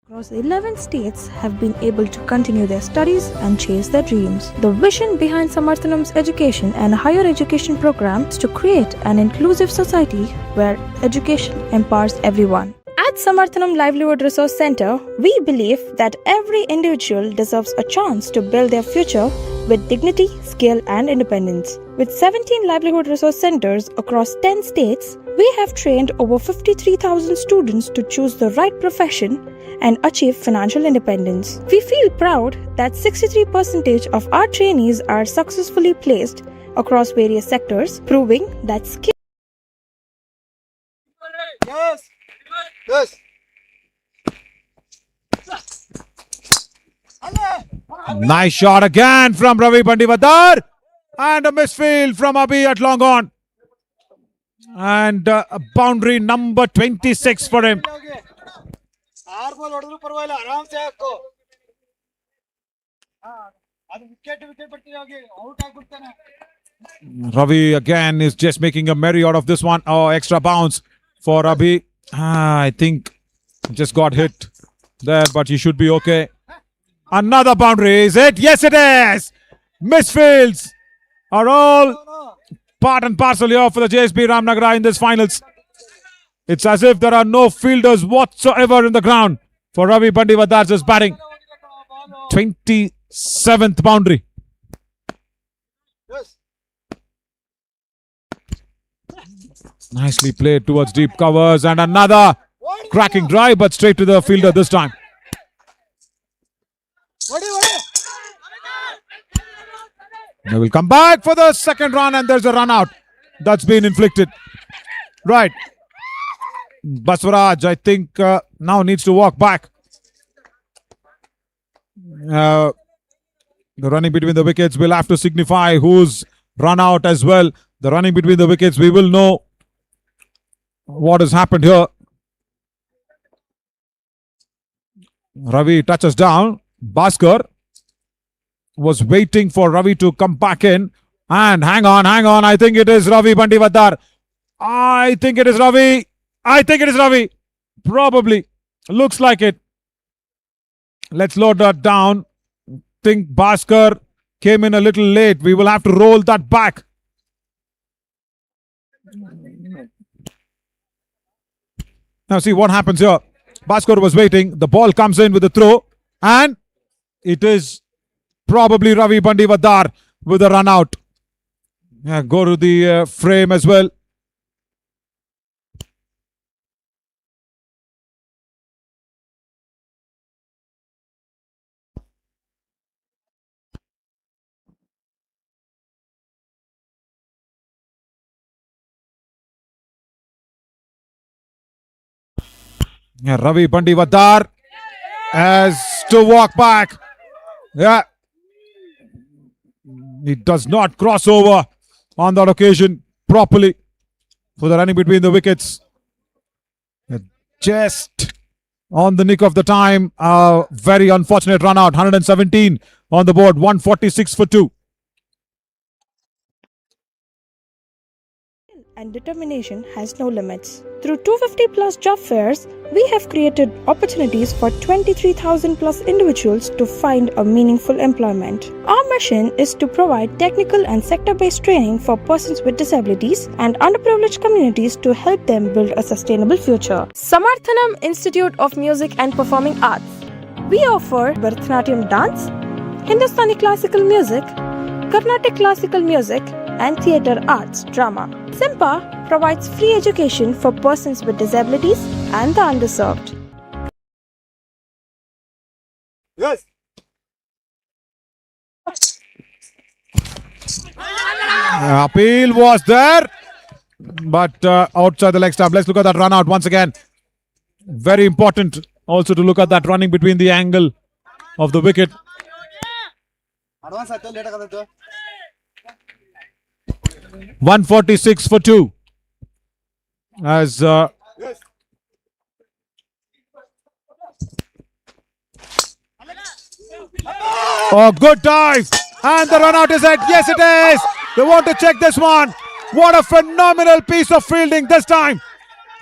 Across 11 states have been able to continue their studies and chase their dreams. The vision behind Samarthanam's education and higher education program is to create an inclusive society where education empowers everyone. At Samarthanam Livelihood Resource Center, we believe that every individual deserves a chance to build their future with dignity, skill, and independence. With 17 livelihood resource centers across 10 states, we have trained over 53,000 students to choose the right profession and achieve financial independence. We feel proud that 63% of our trainees are successfully placed across various sectors, proving that skill. Yes. Nice shot again from Ravi Bandivadar. And a misfield from Abhi at long on. And a boundary number 26 for him. 6 ball ಹೊಡೆದ್ರು ಪರವಾಗಿಲ್ಲ ಆರಾಮ್ಸೆ ಹಾಕು ಅದು wicket ಬಿಡ್ತೀವಿ ಹೋಗಿ out ಆಗ್ಬಿಡ್ತಾನೆ. Ravi again is just making a merry out of this one. Oh, extra bounce for Abhi. I think just got hit there, but he should be okay. Another boundary, is it? Yes, it is. Misfields are all part and parcel here for the JSB Ramanagara in this finals. It's as if there are no fielders whatsoever in the ground for Ravi Bandivadar's batting. 27th boundary. Yes. Nicely played towards deep covers and another cracking drive, but straight to the fielder this time. They will come back for the second run and there's a run out that's been inflicted. Right. Baswaraj, I think now needs to walk back. The running between the wickets will have to signify who's run out as well. The running between the wickets, we will know what has happened here. Ravi touches down. Bhaskar was waiting for Ravi to come back in. And hang on. I think it is Ravi Bandivadar. I think it is Ravi. Probably. Looks like it. Let's load that down. Think Bhaskar came in a little late. We will have to roll that back. Now see what happens here. Bhaskar was waiting. The ball comes in with a throw. And it is probably Ravi Bandivadar with a run out. Yeah, go to the frame as well. Yeah, Ravi Bandivadar has to walk back. Yeah. He does not cross over on that occasion properly for the running between the wickets. Just on the nick of the time. Very unfortunate run out. 117 on the board. 146 for 2. and determination has no limits. Through 250 plus job fairs, we have created opportunities for 23,000 plus individuals to find a meaningful employment. Our mission is to provide technical and sector-based training for persons with disabilities and underprivileged communities to help them build a sustainable future. Samarthanam Institute of Music and Performing Arts. We offer Bharatanatyam dance, Hindustani classical music, Carnatic classical music, and theatre arts drama. SIMPA provides free education for persons with disabilities and the underserved. Yes. Appeal was there, but outside the leg stump. Let's look at that run out once again. Very important also to look at that running between the angle of the wicket. 146 for 2. As oh, good dive, and the run out is it. Yes, it is. They want to check this one. What a phenomenal piece of fielding this time.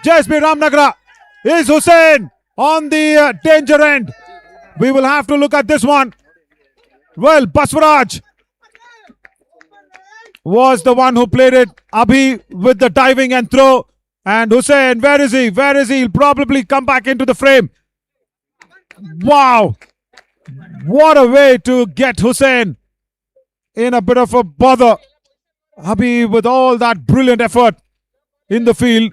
JSB Ramanagara. Is Hussain on the danger end? We will have to look at this one. Well, Baswaraj was the one who played it. Abhi with the diving and throw. And Hussain, where is he? Where is he? He'll probably come back into the frame. Wow. What a way to get Hussain in a bit of a bother. Abhi with all that brilliant effort in the field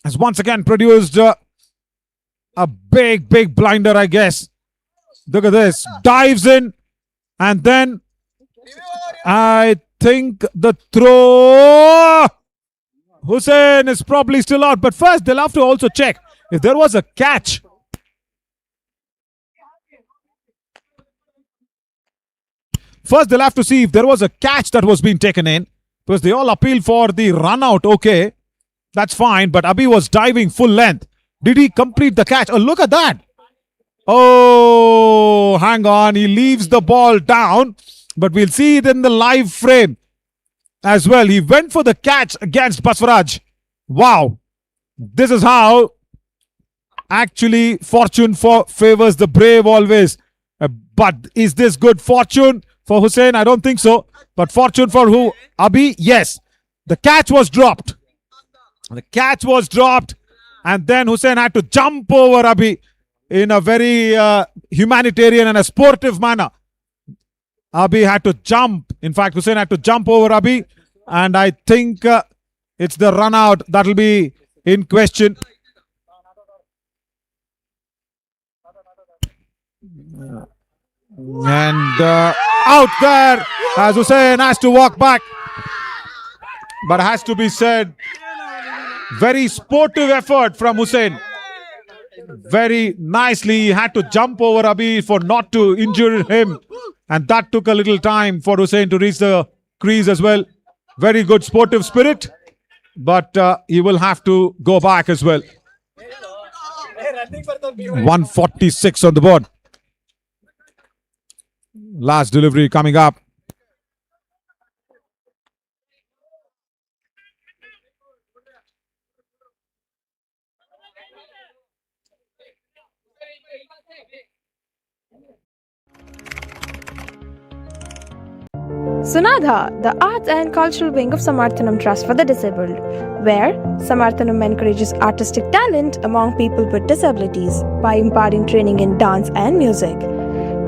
has once again produced a big blinder, I guess. Look at this. Dives in. And then I think the throw. Hussain is probably still out. But first they'll have to also check if there was a catch. First they'll have to see if there was a catch that was being taken in. Because they all appeal for the run out. Okay. That's fine. But Abhi was diving full length. Did he complete the catch? Oh, look at that. Oh, hang on. He leaves the ball down. But we'll see it in the live frame as well. He went for the catch against Baswaraj. Wow. This is how actually fortune favors the brave always. But is this good fortune for Hussain? I don't think so. But fortune for who? Abhi? Yes. The catch was dropped. The catch was dropped. And then Hussain had to jump over Abhi in a very humanitarian and a sportive manner. Abhi had to jump. In fact, Hussain had to jump over Abhi. And I think it's the run out that will be in question. And out there as Hussain has to walk back. But has to be said, very sportive effort from Hussain. Very nicely, he had to jump over Abhi for not to injure him. And that took a little time for Hussain to reach the crease as well. Very good sportive spirit. But he will have to go back as well. 146 on the board. Last delivery coming up. Sunadha, the arts and cultural wing of Samarthanam Trust for the Disabled, where Samarthanam encourages artistic talent among people with disabilities by imparting training in dance and music.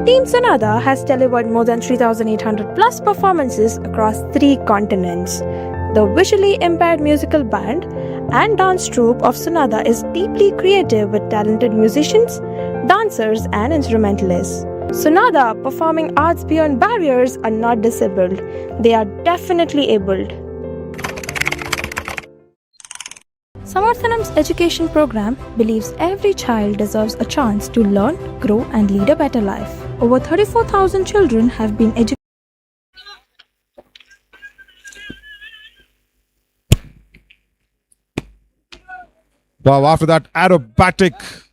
Team Sunadha has delivered more than 3,800 plus performances across 3 continents. The visually impaired musical band and dance troupe of Sunadha is deeply creative with talented musicians, dancers and instrumentalists. Sunadha performing arts beyond barriers are not disabled. They are definitely abled. Samarthanam's education program believes every child deserves a chance to learn, grow and lead a better life. Over 34,000 children have been educated. Wow, after that aerobatic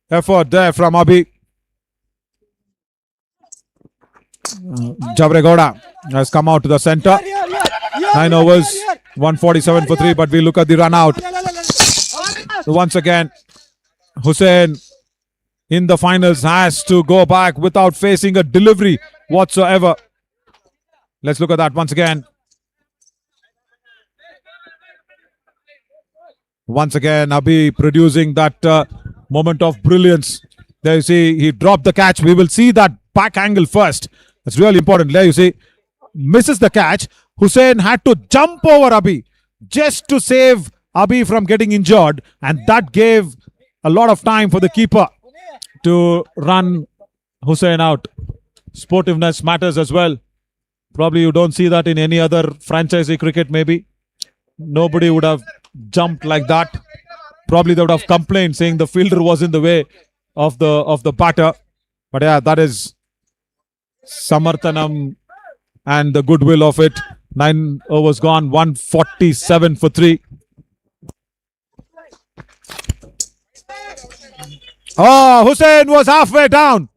effort there from Abhi. Javregowda has come out to the center. 9 overs, 147 for 3, but we look at the run out. So once again, Hussain in the finals has to go back without facing a delivery whatsoever. Let's look at that once again. Once again, Abhi producing that moment of brilliance. There you see, he dropped the catch. We will see that back angle first. That's really important. There you see, misses the catch. Hussain had to jump over Abhi just to save Abhi from getting injured, and that gave a lot of time for the keeper to run Hussain out. Sportiveness matters as well. Probably you don't see that in any other franchisee cricket, maybe. Nobody would have jumped like that. Probably they would have complained saying the fielder was in the way of the batter. But yeah, that is Samarthanam and the goodwill of it. 9 overs gone, 147 for 3. Oh, Hussain was halfway down.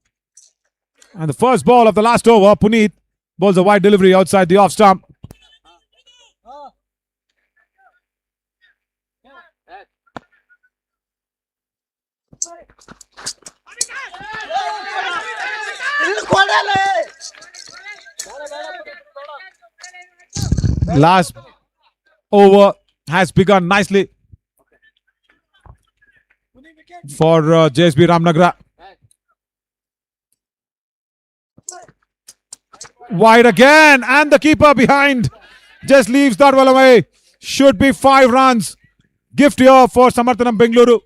And the first ball of the last over, Puneet bowls a wide delivery outside the off stump. Last over has begun nicely for JSB Ramanagara. Wide again, and the keeper behind just leaves that well away. Should be 5 runs. Gift here for Samarthanam Bengaluru.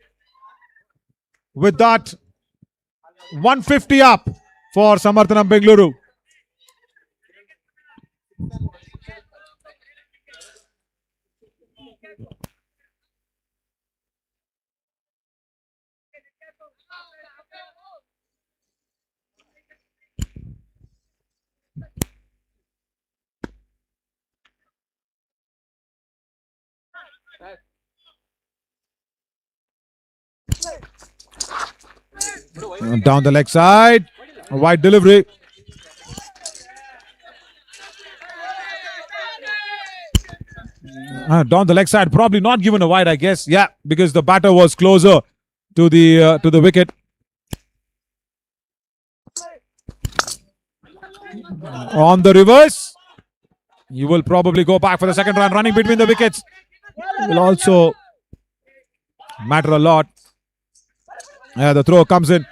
With that, 150 up for Samarthanam Bengaluru. Down the leg side, a wide delivery. Down the leg side, probably not given a wide, I guess. Yeah, because the batter was closer to the wicket. On the reverse, you will probably go back for the second run. Running between the wickets will also matter a lot. Yeah, the throw comes in.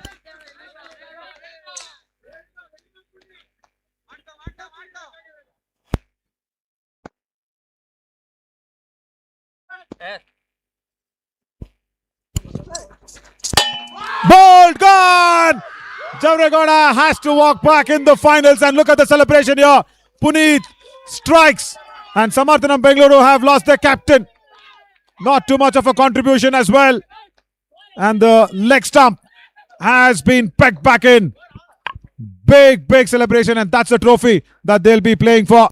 Ball gone! Javragoda has to walk back in the finals, and look at the celebration here. Puneet strikes, and Samarthanam Bengaluru have lost their captain. Not too much of a contribution as well. And the leg stump has been pegged back in. Big celebration, and that's the trophy that they'll be playing for.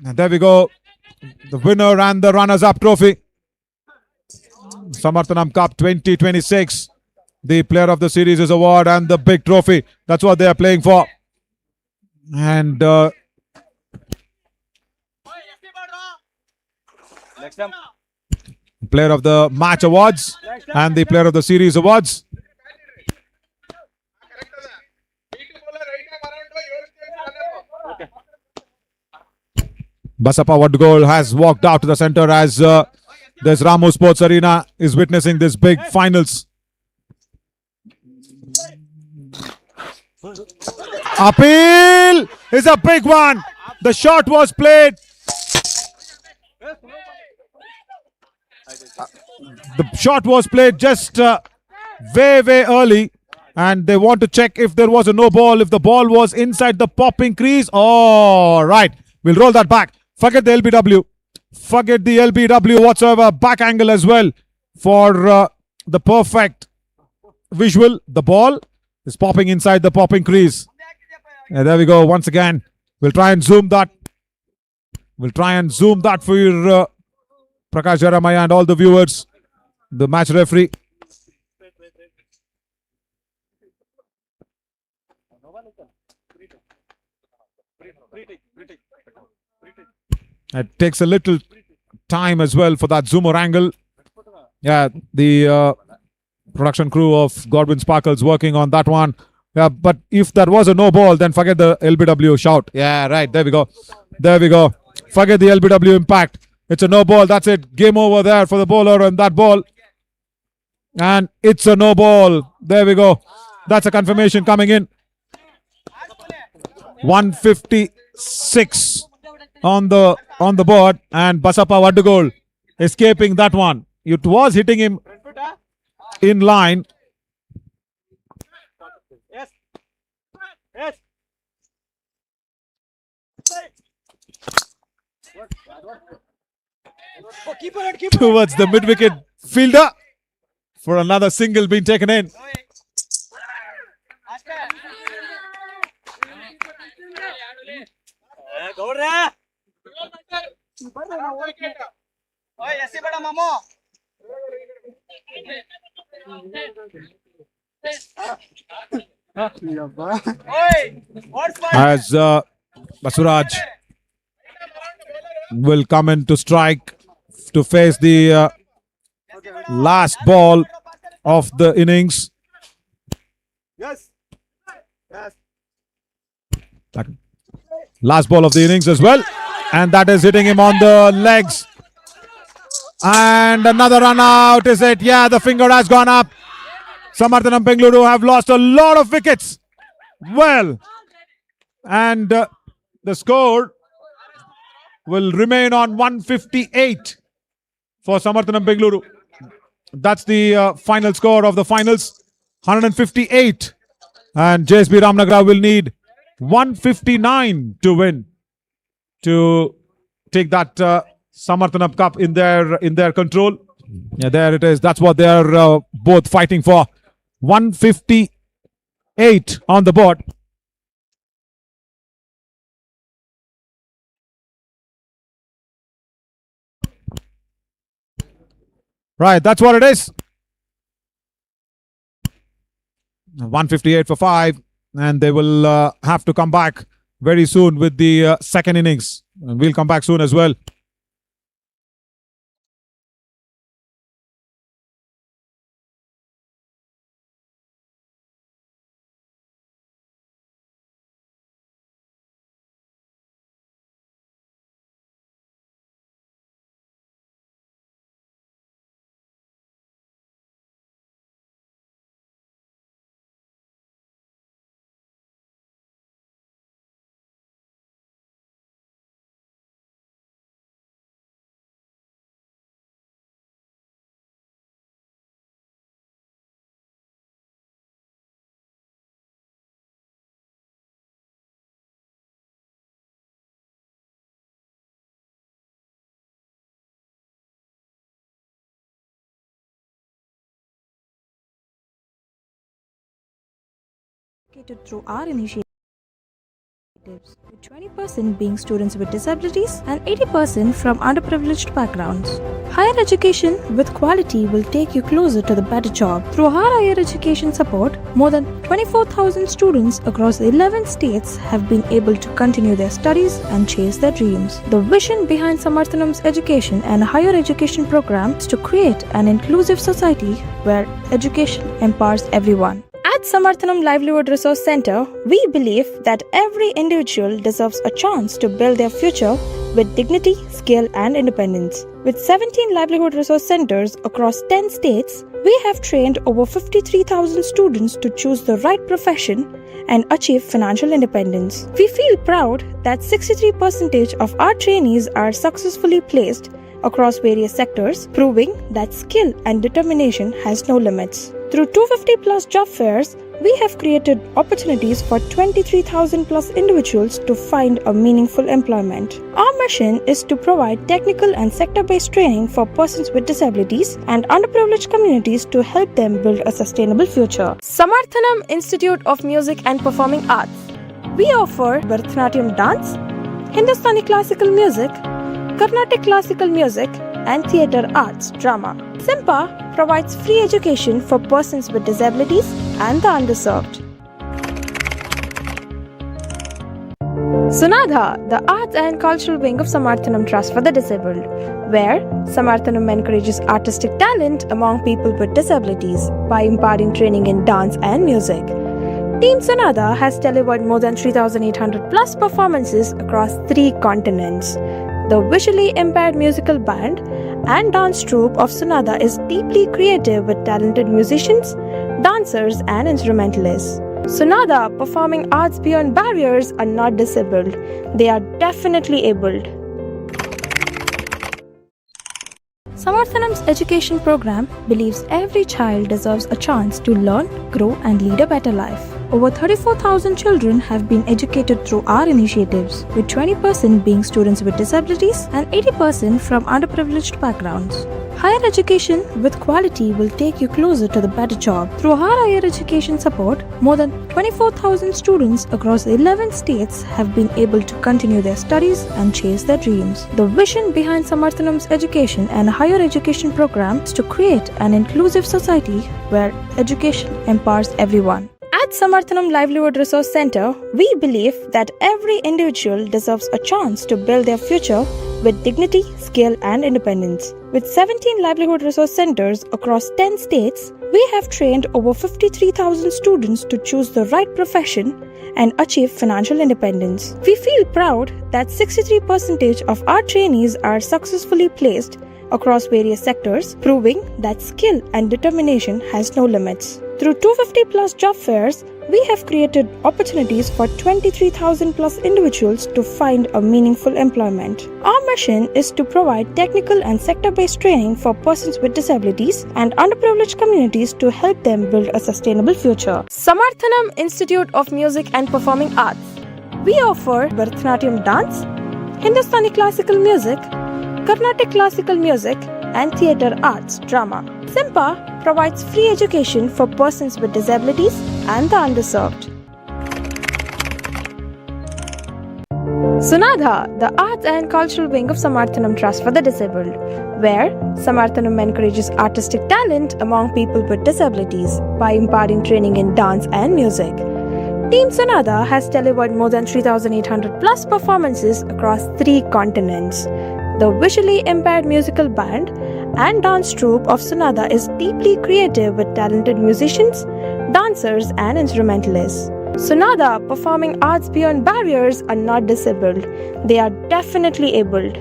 And there we go. The winner and the runners-up trophy. Samarthanam Cup 2026. The Player of the Series award and the big trophy. That's what they are playing for. And Player of the Match awards and the Player of the Series awards. Basappa Vadgol has walked out to the center as this Ramu Sports Arena is witnessing this big finals. Appeal is a big one. The shot was played. The shot was played just way early, and they want to check if there was a no ball, if the ball was inside the popping crease. All right, we'll roll that back. Forget the LBW. Forget the LBW whatsoever. Back angle as well for the perfect visual. The ball is popping inside the popping crease. And there we go. Once again, we'll try and zoom that. We'll try and zoom that for your Prakash Jaramaya and all the viewers. The match referee. It takes a little time as well for that zoomer angle. Yeah, the production crew of Godwin Sparkles working on that one. Yeah, but if that was a no ball, then forget the LBW shout. Yeah, right. There we go. There we go. Forget the LBW impact. It's a no ball. That's it. Game over there for the bowler and that ball. And it's a no ball. There we go. That's a confirmation coming in. 156 on the board, and Basappa Vaddugol escaping that one. It was hitting him in line. Towards the mid-wicket fielder for another single being taken in. As Basuraj will come in to strike to face the last ball of the innings. Last ball of the innings as well, and that is hitting him on the legs. And another run out, is it? Yeah, the finger has gone up. Samarthanam Bengaluru have lost a lot of wickets. Well, and the score will remain on 158 for Samarthanam Bengaluru. That's the final score of the finals, 158. And JSB Ramanagara will need 159 to win to take that Samarthanam Cup in their control. Yeah, there it is. That's what they are both fighting for. 158 on the board. Right, that's what it is. 158 for 5, and they will have to come back very soon with the second innings. And we'll come back soon as well. Through our initiatives, with 20% being students with disabilities and 80% from underprivileged backgrounds. Higher education with quality will take you closer to the better job. Through our higher education support, more than 24,000 students across 11 states have been able to continue their studies and chase their dreams. The vision behind Samarthanam's education and higher education program is to create an inclusive society where education empowers everyone. At Samarthanam Livelihood Resource Center, we believe that every individual deserves a chance to build their future with dignity, skill, and independence. With 17 livelihood resource centers across 10 states, we have trained over 53,000 students to choose the right profession and achieve financial independence. We feel proud that 63% of our trainees are successfully placed across various sectors, proving that skill and determination has no limits. Through 250 plus job fairs, we have created opportunities for 23,000 plus individuals to find a meaningful employment. Our mission is to provide technical and sector-based training for persons with disabilities and underprivileged communities to help them build a sustainable future. Samarthanam Institute of Music and Performing Arts. We offer Bharatanatyam dance, Hindustani classical music, Carnatic classical music, and theatre arts drama. SIMPA provides free education for persons with disabilities and the underserved. Sunadha, the arts and cultural wing of Samarthanam Trust for the Disabled, where Samarthanam encourages artistic talent among people with disabilities by imparting training in dance and music. Team Sunadha has delivered more than 3,800 plus performances across 3 continents. The visually impaired musical band and dance troupe of Sunadha is deeply creative with talented musicians, dancers, and instrumentalists. Sunadha performing arts beyond barriers are not disabled, they are definitely abled. Samarthanam's education program believes every child deserves a chance to learn, grow, and lead a better life. Over 34,000 children have been educated through our initiatives, with 20% being students with disabilities and 80% from underprivileged backgrounds. Higher education with quality will take you closer to the better job. Through our higher education support, more than 24,000 students across 11 states have been able to continue their studies and chase their dreams. The vision behind Samarthanam's education and higher education program is to create an inclusive society where education empowers everyone. At Samarthanam Livelihood Resource Center, we believe that every individual deserves a chance to build their future with dignity, skill, and independence. With 17 livelihood resource centers across 10 states, we have trained over 53,000 students to choose the right profession and achieve financial independence. We feel proud that 63% of our trainees are successfully placed across various sectors, proving that skill and determination has no limits. Through 250 plus job fairs, we have created opportunities for 23,000 plus individuals to find a meaningful employment. Our mission is to provide technical and sector-based training for persons with disabilities and underprivileged communities to help them build a sustainable future. Samarthanam Institute of Music and Performing Arts. We offer Bharatanatyam dance, Hindustani classical music, Carnatic classical music, and theatre arts drama. SIMPA provides free education for persons with disabilities and the underserved. Sunadha, the arts and cultural wing of Samarthanam Trust for the Disabled, where Samarthanam encourages artistic talent among people with disabilities by imparting training in dance and music. Team Sunadha has delivered more than 3,800 plus performances across 3 continents. The visually impaired musical band and dance troupe of Sunadha is deeply creative with talented musicians, dancers, and instrumentalists. Sunadha performing arts beyond barriers are not disabled, they are definitely abled.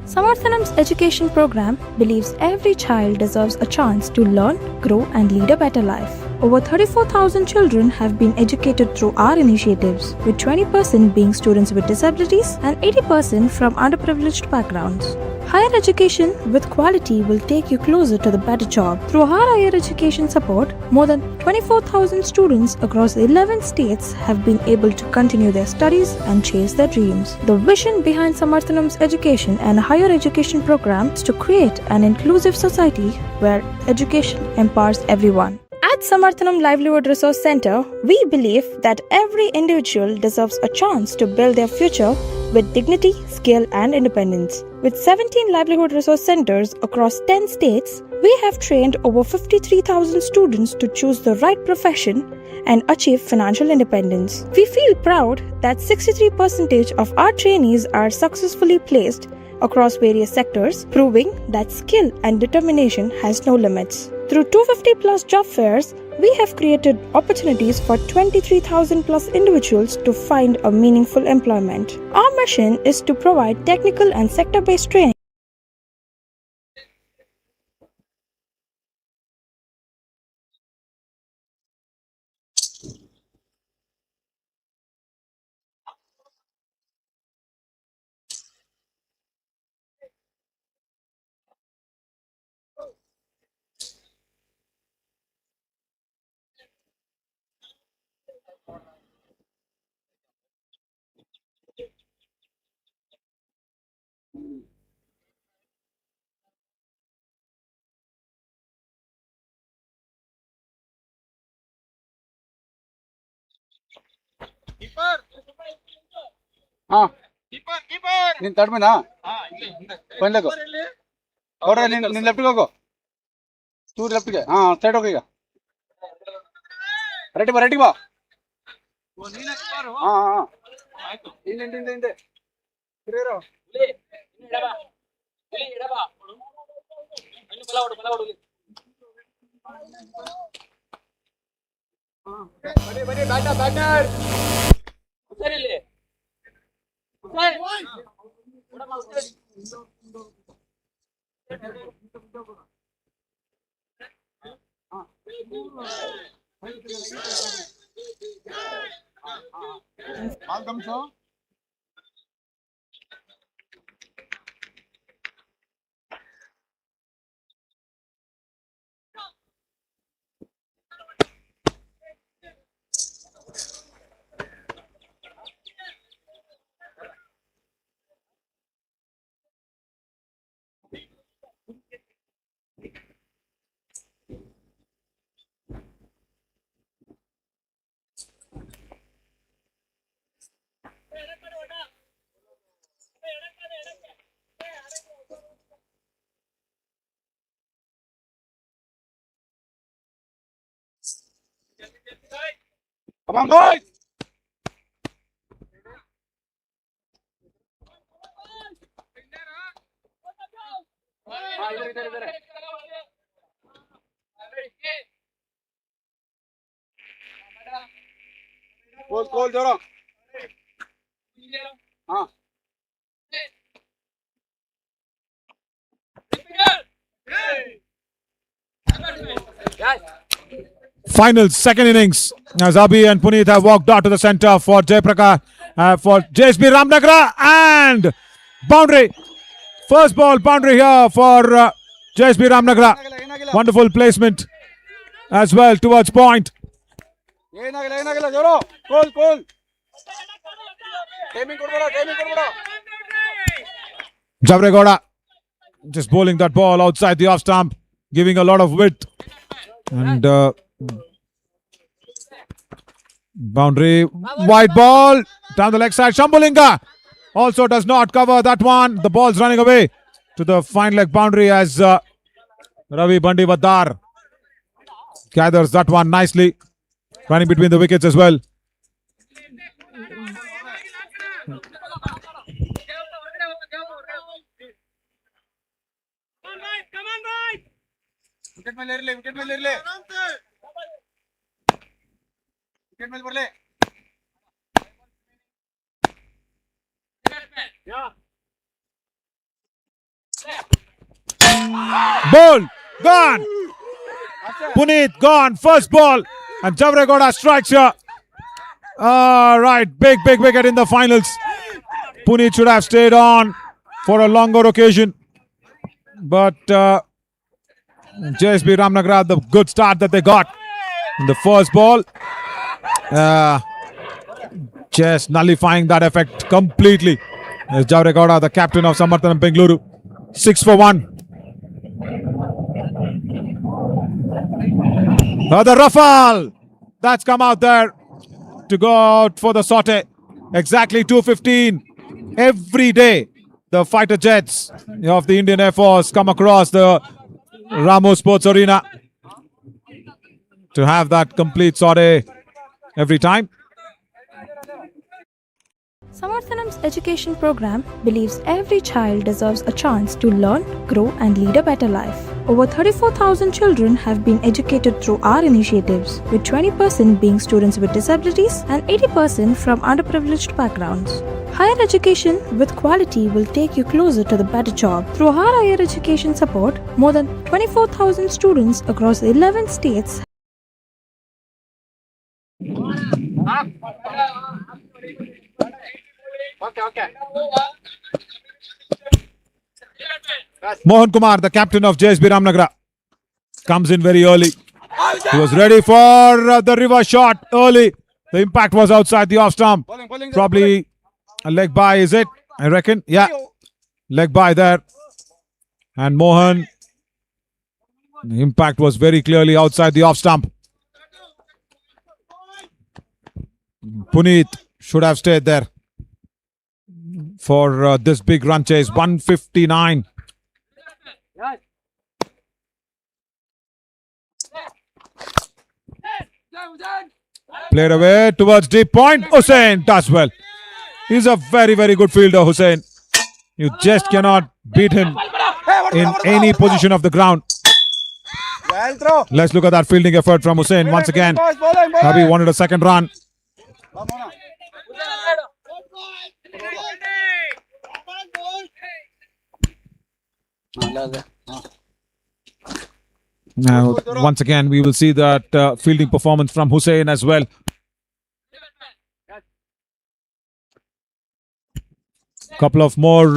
Samarthanam's education program believes every child deserves a chance to learn, grow, and lead a better life. Over 34,000 children have been educated through our initiatives, with 20% being students with disabilities and 80% from underprivileged backgrounds. Higher education with quality will take you closer to the better job. Through our higher education support, more than 24,000 students across 11 states have been able to continue their studies and chase their dreams. The vision behind Samarthanam's education and higher education program is to create an inclusive society where education empowers everyone. At Samarthanam Livelihood Resource Center, we believe that every individual deserves a chance to build their future with dignity, skill, and independence. With 17 livelihood resource centers across 10 states, we have trained over 53,000 students to choose the right profession and achieve financial independence. We feel proud that 63% of our trainees are successfully placed across various sectors, proving that skill and determination has no limits. Through 250 plus job fairs, we have created opportunities for 23,000 plus individuals to find a meaningful employment. Our mission is to provide technical and sector-based training. ನೀನ್ ತಡ್ಮೇನಾ ಬಂದ್ಲೇಗೋ ಅವ್ರ ನಿನ್ ಲೆಫ್ಟ್ಗೆ ಹೋಗೋ tour ಲೆಫ್ಟ್ಗೆ side ಹೋಗಿ ಈಗ right ಬಾ ಹಿಂದೆ ಹಿರಿಯರು ಬನ್ನಿ batter Come on, boys! Call, Joro. Finals, second innings. As Abhi and Puneet have walked out to the centre for Jayaprakash, for JSB Ramanagara, and boundary. First ball boundary here for JSB Ramanagara. Wonderful placement as well towards point. ಏನಾಗಿಲ್ಲ ಜೋರು ಕೋಲ್ timing ಕೊಡ್ಬೇಡ Javregoda just bowling that ball outside the off stump, giving a lot of width. And boundary, wide ball down the leg side. Shambulinga also does not cover that one. The ball's running away to the fine leg boundary as Ravi Bandivadar gathers that one nicely, running between the wickets as well. Wicket ಮೇಲೆ ಇರಲಿ wicket ಮೇಲೆ ಬರಲಿ Ball gone. Puneet gone. First ball, and Javregoda strikes here. Right, big wicket in the finals. Puneet should have stayed on for a longer occasion, but JSB Ramanagara, the good start that they got in the first ball, just nullifying that effect completely. As Javregoda, the captain of Samarthanam Bengaluru, 6 for 1. The Rafale that's come out there to go out for the sortie. Exactly 2:15 every day. The fighter jets of the Indian Air Force come across the Ramo Sports Arena to have that complete sortie every time. Samarthanam's education program believes every child deserves a chance to learn, grow, and lead a better life. Over 34,000 children have been educated through our initiatives, with 20% being students with disabilities and 80% from underprivileged backgrounds. Higher education with quality will take you closer to the better job. Through our higher education support, more than 24,000 students across 11 states Okay. Mohan Kumar, the captain of JSB Ramanagara, comes in very early. He was ready for the reverse shot early. The impact was outside the off stump. Bowling, Probably a leg by, is it? I reckon. Yeah, leg by there. And Mohan, the impact was very clearly outside the off stump. Puneet should have stayed there for this big run chase. 159. Played away towards deep point. Hussain does well. He's a very, very good fielder, Hussain. You just cannot beat him in any position of the ground. Well throw. Let's look at that fielding effort from Hussain once again. Boys, bowling, bowling. Abhi wanted a second run. Now, once again, we will see that fielding performance from Hussain as well. Couple of more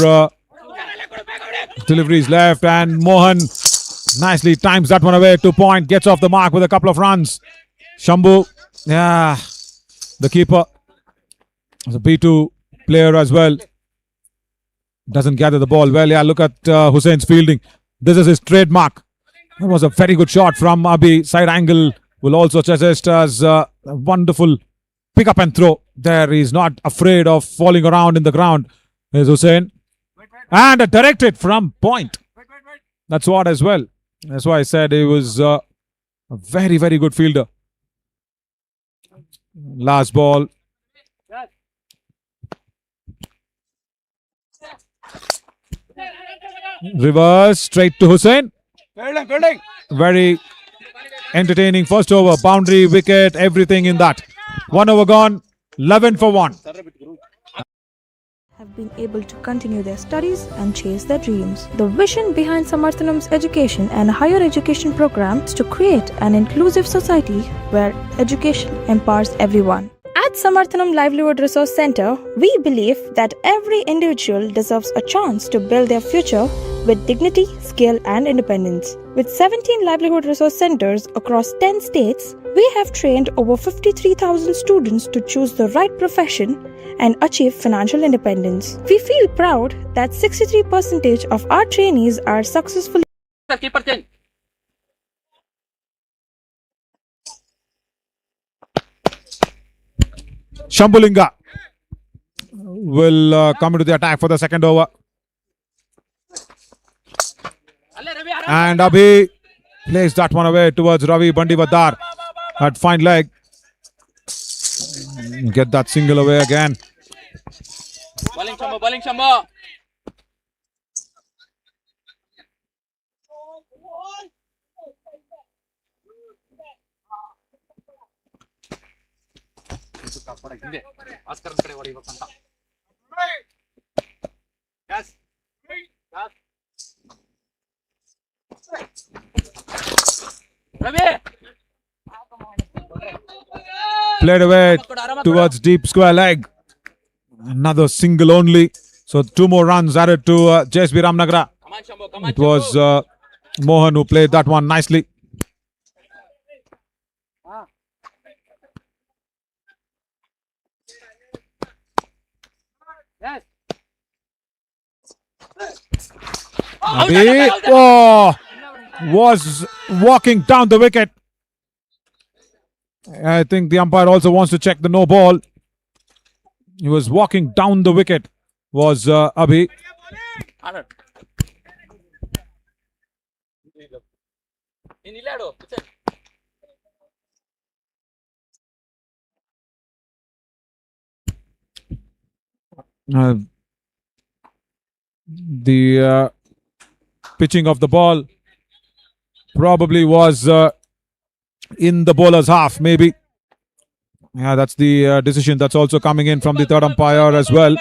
deliveries left, and Mohan nicely times that one away. 2 point, gets off the mark with a couple of runs. Shambhu, yeah, the keeper, is a B2 player as well. Doesn't gather the ball well. Yeah, look at Hussain's fielding. This is his trademark. That was a very good shot from Abhi. Side angle will also suggest as a wonderful pick up and throw. There, he's not afraid of falling around in the ground. There's Hussain. And a directed from point. That's what as well. That's why I said he was a very, very good fielder. Last ball. Reverse straight to Hussain. Fielding. Very entertaining first over. Boundary, wicket, everything in that. 1 over gone. 11 for 1. Have been able to continue their studies and chase their dreams. The vision behind Samarthanam's education and higher education program is to create an inclusive society where education empowers everyone. At Samarthanam Livelihood Resource Center, we believe that every individual deserves a chance to build their future with dignity, skill, and independence. With 17 livelihood resource centers across 10 states, we have trained over 53,000 students to choose the right profession and achieve financial independence. We feel proud that 63% of our trainees are successful. Keeper change. Shambhulinga will come into the attack for the second over. And Abhi plays that one away towards Ravi Bandivadar at fine leg. Get that single away again. Bowling Shambhu. Yes. Played away towards deep square leg. Another single only. So 2 more runs added to JSB Ramanagara. It was Mohan who played that one nicely. Yes. Abhi was walking down the wicket. I think the umpire also wants to check the no ball. He was walking down the wicket. Was Abhi. The pitching of the ball probably was in the bowler's half, maybe. Yeah, that's the decision that's also coming in from the third umpire as well.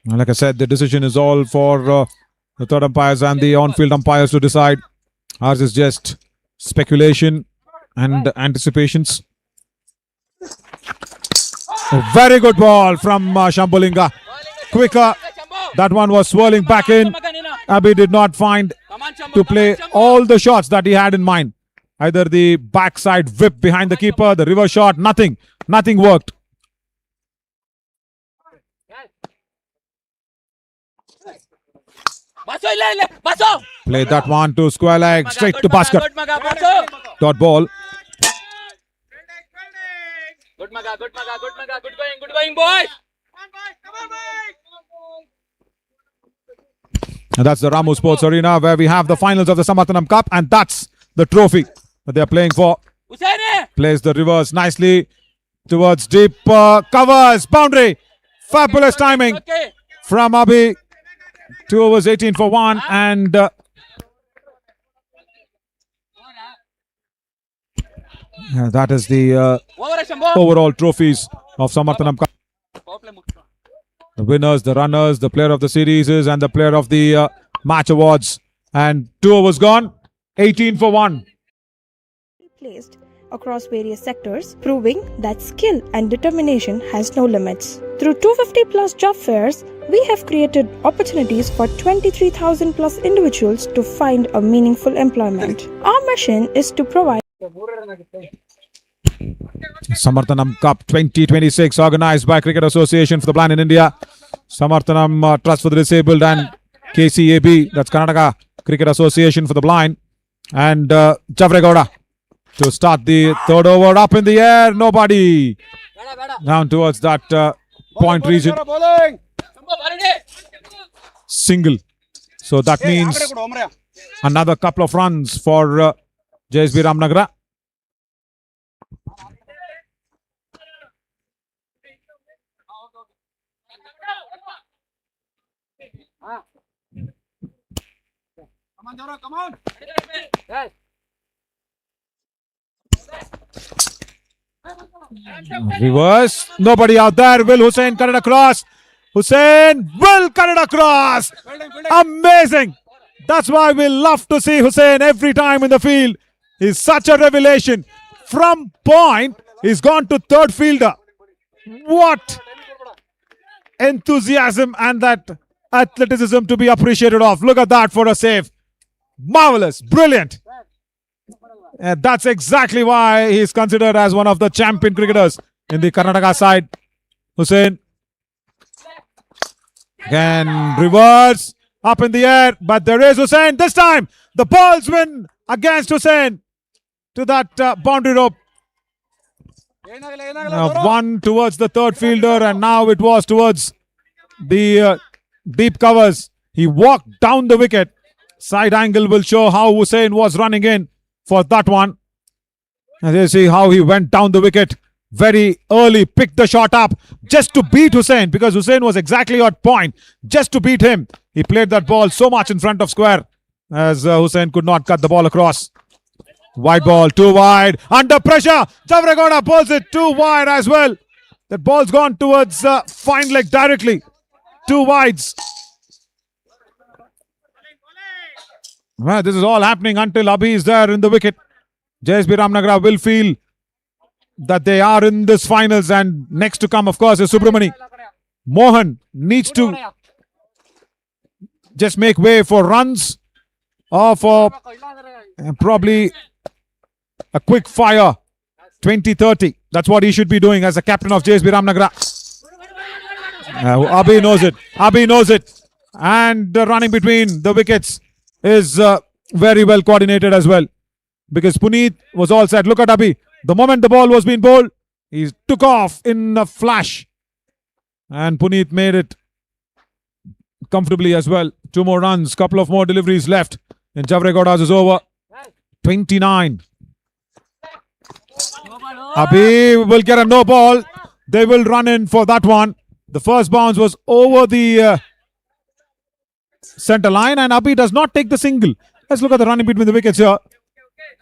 Like I said, the decision is all for the third umpires and the on-field umpires to decide. Ours is just speculation and anticipations. A very good ball from Shambhulinga. Quicker. That one was swirling back in. Abhi did not find to play all the shots that he had in mind. Either the backside whip behind the keeper, the reverse shot, nothing. Nothing worked. Played that one to square leg, straight to basket. Dot ball. Good going, boys. And that's the Ramu Sports Arena where we have the finals of the Samarthanam Cup, and that's the trophy that they are playing for. Plays the reverse nicely towards deep, covers, boundary. Fabulous timing from Abhi. 2 overs, 18 for 1, and that is the overall trophies of Samarthanam Cup. The winners, the runners, the player of the series and the player of the match awards. And 2 overs gone, 18 for 1. Placed across various sectors, proving that skill and determination has no limits. Through 250 plus job fairs, we have created opportunities for 23,000 plus individuals to find a meaningful employment. Our mission is to provide Samarthanam Cup 2026 organized by Cricket Association for the Blind in India, Samarthanam Trust for the Disabled and KCAB, that's Karnataka Cricket Association for the Blind, and Javregowda to start the third over. Up in the air, nobody. Down towards that point region. Single. So that means another couple of runs for JSB Ramanagara. Come on. Reverse. Nobody out there. Will Hussain cut it across? Hussain will cut it across. Amazing. That's why we love to see Hussain every time in the field. He's such a revelation. From point, he's gone to third fielder. What enthusiasm and that athleticism to be appreciated of. Look at that for a save. Marvelous. Brilliant. That's exactly why he's considered as one of the champion cricketers in the Karnataka side. Hussain. Again, reverse. Up in the air. But there is Hussain. This time, the balls win against Hussain to that boundary rope. One towards the third fielder, and now it was towards the deep covers. He walked down the wicket. Side angle will show how Hussain was running in for that one. And you see how he went down the wicket very early, picked the shot up just to beat Hussain, because Hussain was exactly at point, just to beat him. He played that ball so much in front of square as Hussain could not cut the ball across. Wide ball, too wide, under pressure. Javregowda bowls it too wide as well. That ball's gone towards fine leg directly. 2 wides. Well, this is all happening until Abhi is there in the wicket. JSB Ramanagara will feel that they are in this finals, and next to come, of course, is Subramani. Mohan needs to just make way for runs or for probably a quick fire 20-30. That's what he should be doing as a captain of JSB Ramanagara. Abhi knows it. Abhi knows it. And the running between the wickets is very well coordinated as well. Because Puneet was all set. Look at Abhi. The moment the ball was being bowled, he took off in a flash. And Puneet made it comfortably as well. 2 more runs, couple of more deliveries left. And Javregowda's is over. 29. Abhi will get a no ball. They will run in for that one. The first bounce was over the centre line, and Abhi does not take the single. Let's look at the running between the wickets here.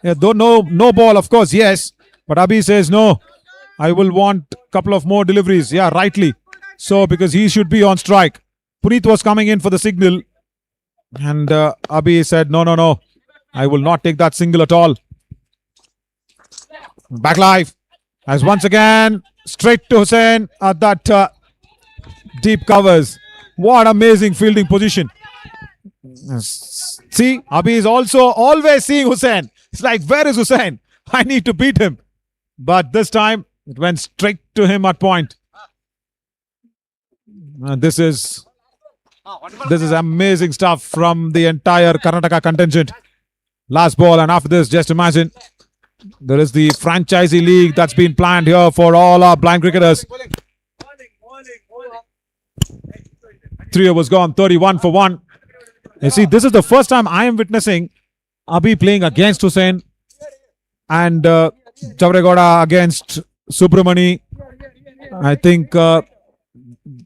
Yeah, though no ball, of course, yes. But Abhi says no. I will want a couple of more deliveries. Yeah, rightly. So, because he should be on strike. Puneet was coming in for the signal. And Abhi said, no. I will not take that single at all. Back live. As once again, straight to Hussain at that deep covers. What amazing fielding position. See, Abhi is also always seeing Hussain. It's like, where is Hussain? I need to beat him. But this time, it went straight to him at point. This is amazing stuff from the entire Karnataka contingent. Last ball, and after this, just imagine, there is the franchisee league that's been planned here for all our blind cricketers. 3 overs gone, 31 for 1. You see, this is the first time I am witnessing Abhi playing against Hussain. And Chavregoda against Subramani. I think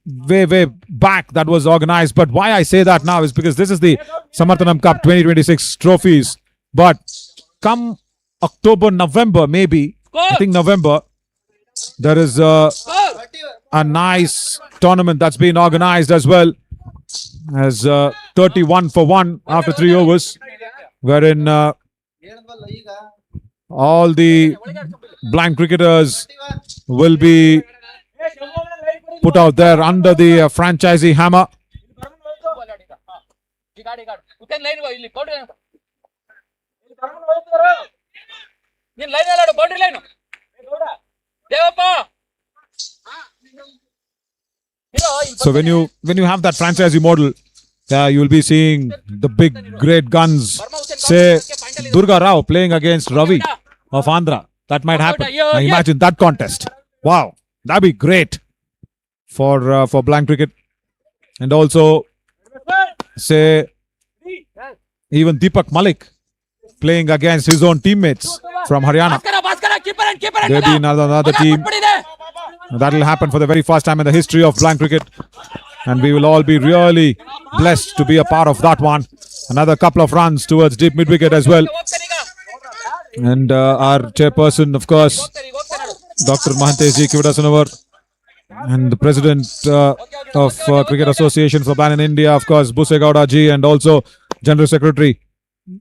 way back that was organized. But why I say that now is because this is the Samarthanam Cup 2026 trophies. But come October, November, maybe, I think November, there is a nice tournament that's been organized as well as 31 for 1 after 3 overs, wherein all the blind cricketers will be put out there under the franchisee hammer. So when you have that franchisee model, you will be seeing the big great guns. Say Durga Rao playing against Ravi of Andhra. That might happen. Now imagine that contest. Wow, that'd be great for blind cricket. And also say even Deepak Malik playing against his own teammates from Haryana. There'll be another team. That will happen for the very first time in the history of blind cricket. And we will all be really blessed to be a part of that one. Another couple of runs towards deep mid-wicket as well. And our chairperson, of course, Dr. Mahantesh Ji Kivadasanawar, and the president of Cricket Association for Ban in India, of course, Busegowda Ji, and also General Secretary,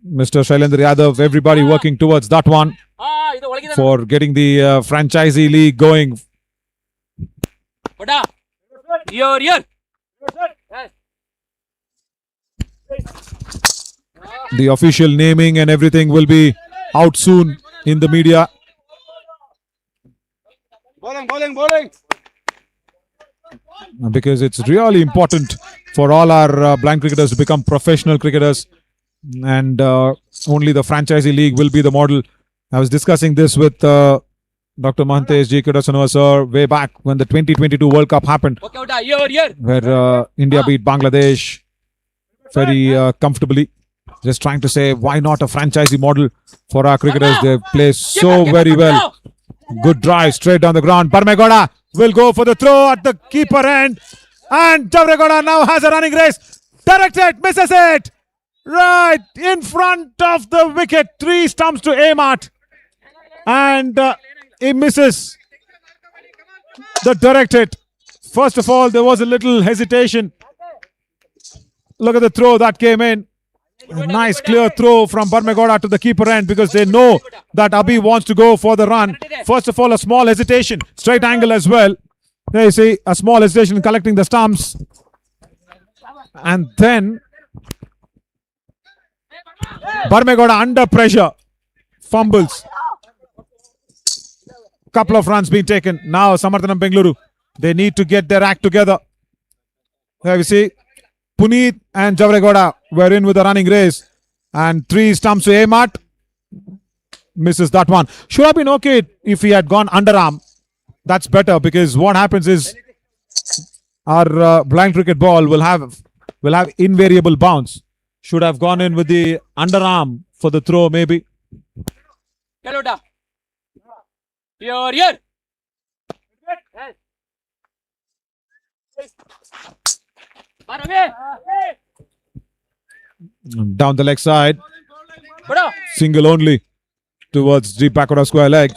Mr. Shailendra Yadav, everybody working towards that one for getting the franchisee league going. The official naming and everything will be out soon in the media. Bowling. Because it's really important for all our blind cricketers to become professional cricketers, and only the franchisee league will be the model. I was discussing this with Dr. Mahantesh Ji Kivadasanawar sir way back when the 2022 World Cup happened, where India beat Bangladesh very comfortably. Just trying to say, why not a franchisee model for our cricketers? They play so very well. Good drive straight down the ground. Parmegoda will go for the throw at the keeper end. And Javregoda now has a running race. Directed, misses it. Right in front of the wicket. 3 stumps to aim at. And he misses the direct hit. First of all, there was a little hesitation. Look at the throw that came in. A nice clear throw from Parmegoda to the keeper end, because they know that Abhi wants to go for the run. First of all, a small hesitation. Straight angle as well. There you see a small hesitation collecting the stumps. And then Parmegoda under pressure. Fumbles. Couple of runs being taken. Now Samarthanam Bengaluru, they need to get their act together. There we see Puneet and Javregoda were in with a running race. And 3 stumps to aim at. Misses that one. Should have been okay if he had gone underarm. That's better, because what happens is our blind cricket ball will have invariable bounce. Should have gone in with the underarm for the throw maybe. Down the leg side. Single only towards deep backward of square leg.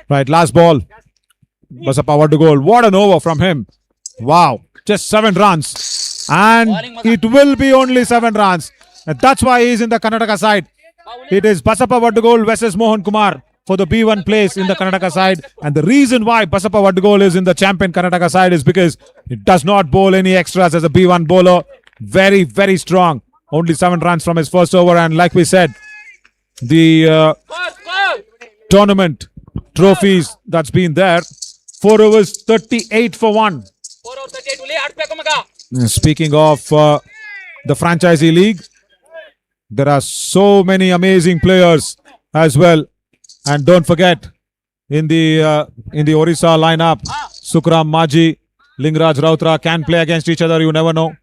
Right, last ball. Basappa what to goal. What an over from him. Wow, just 7 runs. And it will be only 7 runs. And that's why he's in the Karnataka side. It is Basappa Vaddugol versus Mohan Kumar for the B1 place in the Karnataka side. And the reason why Basappa Vaddugol is in the champion Karnataka side is because it does not bowl any extras as a B1 bowler. Very, very strong. Only 7 runs from his first over. And like we said, the tournament trophies that's been there. 4 overs, 38 for 1. Speaking of the franchisee league, There are so many amazing players as well. And don't forget, in the Orissa lineup, Sukram Maji, Lingraj Rautra can play against each other. You never know.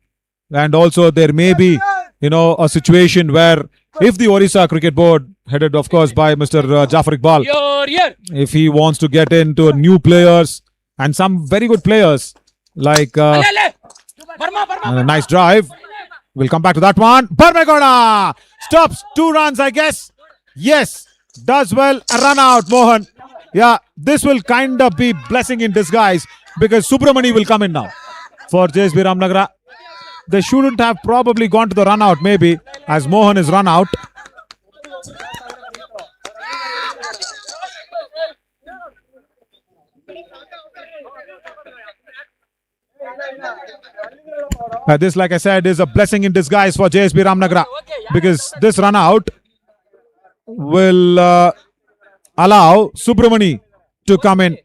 And also there may be, a situation where if the Orissa Cricket Board, headed of course by Mr. Jafar Iqbal, if he wants to get into new players and some very good players like a nice drive. We'll come back to that one. Barmegowda stops 2 runs, I guess. Yes, does well. A run out, Mohan. Yeah, this will kind of be blessing in disguise because Subramani will come in now for JSB Ramanagara. They shouldn't have probably gone to the run out maybe as Mohan is run out. This, like I said, is a blessing in disguise for JSB Ramanagara because this run out will allow Subramani to come in.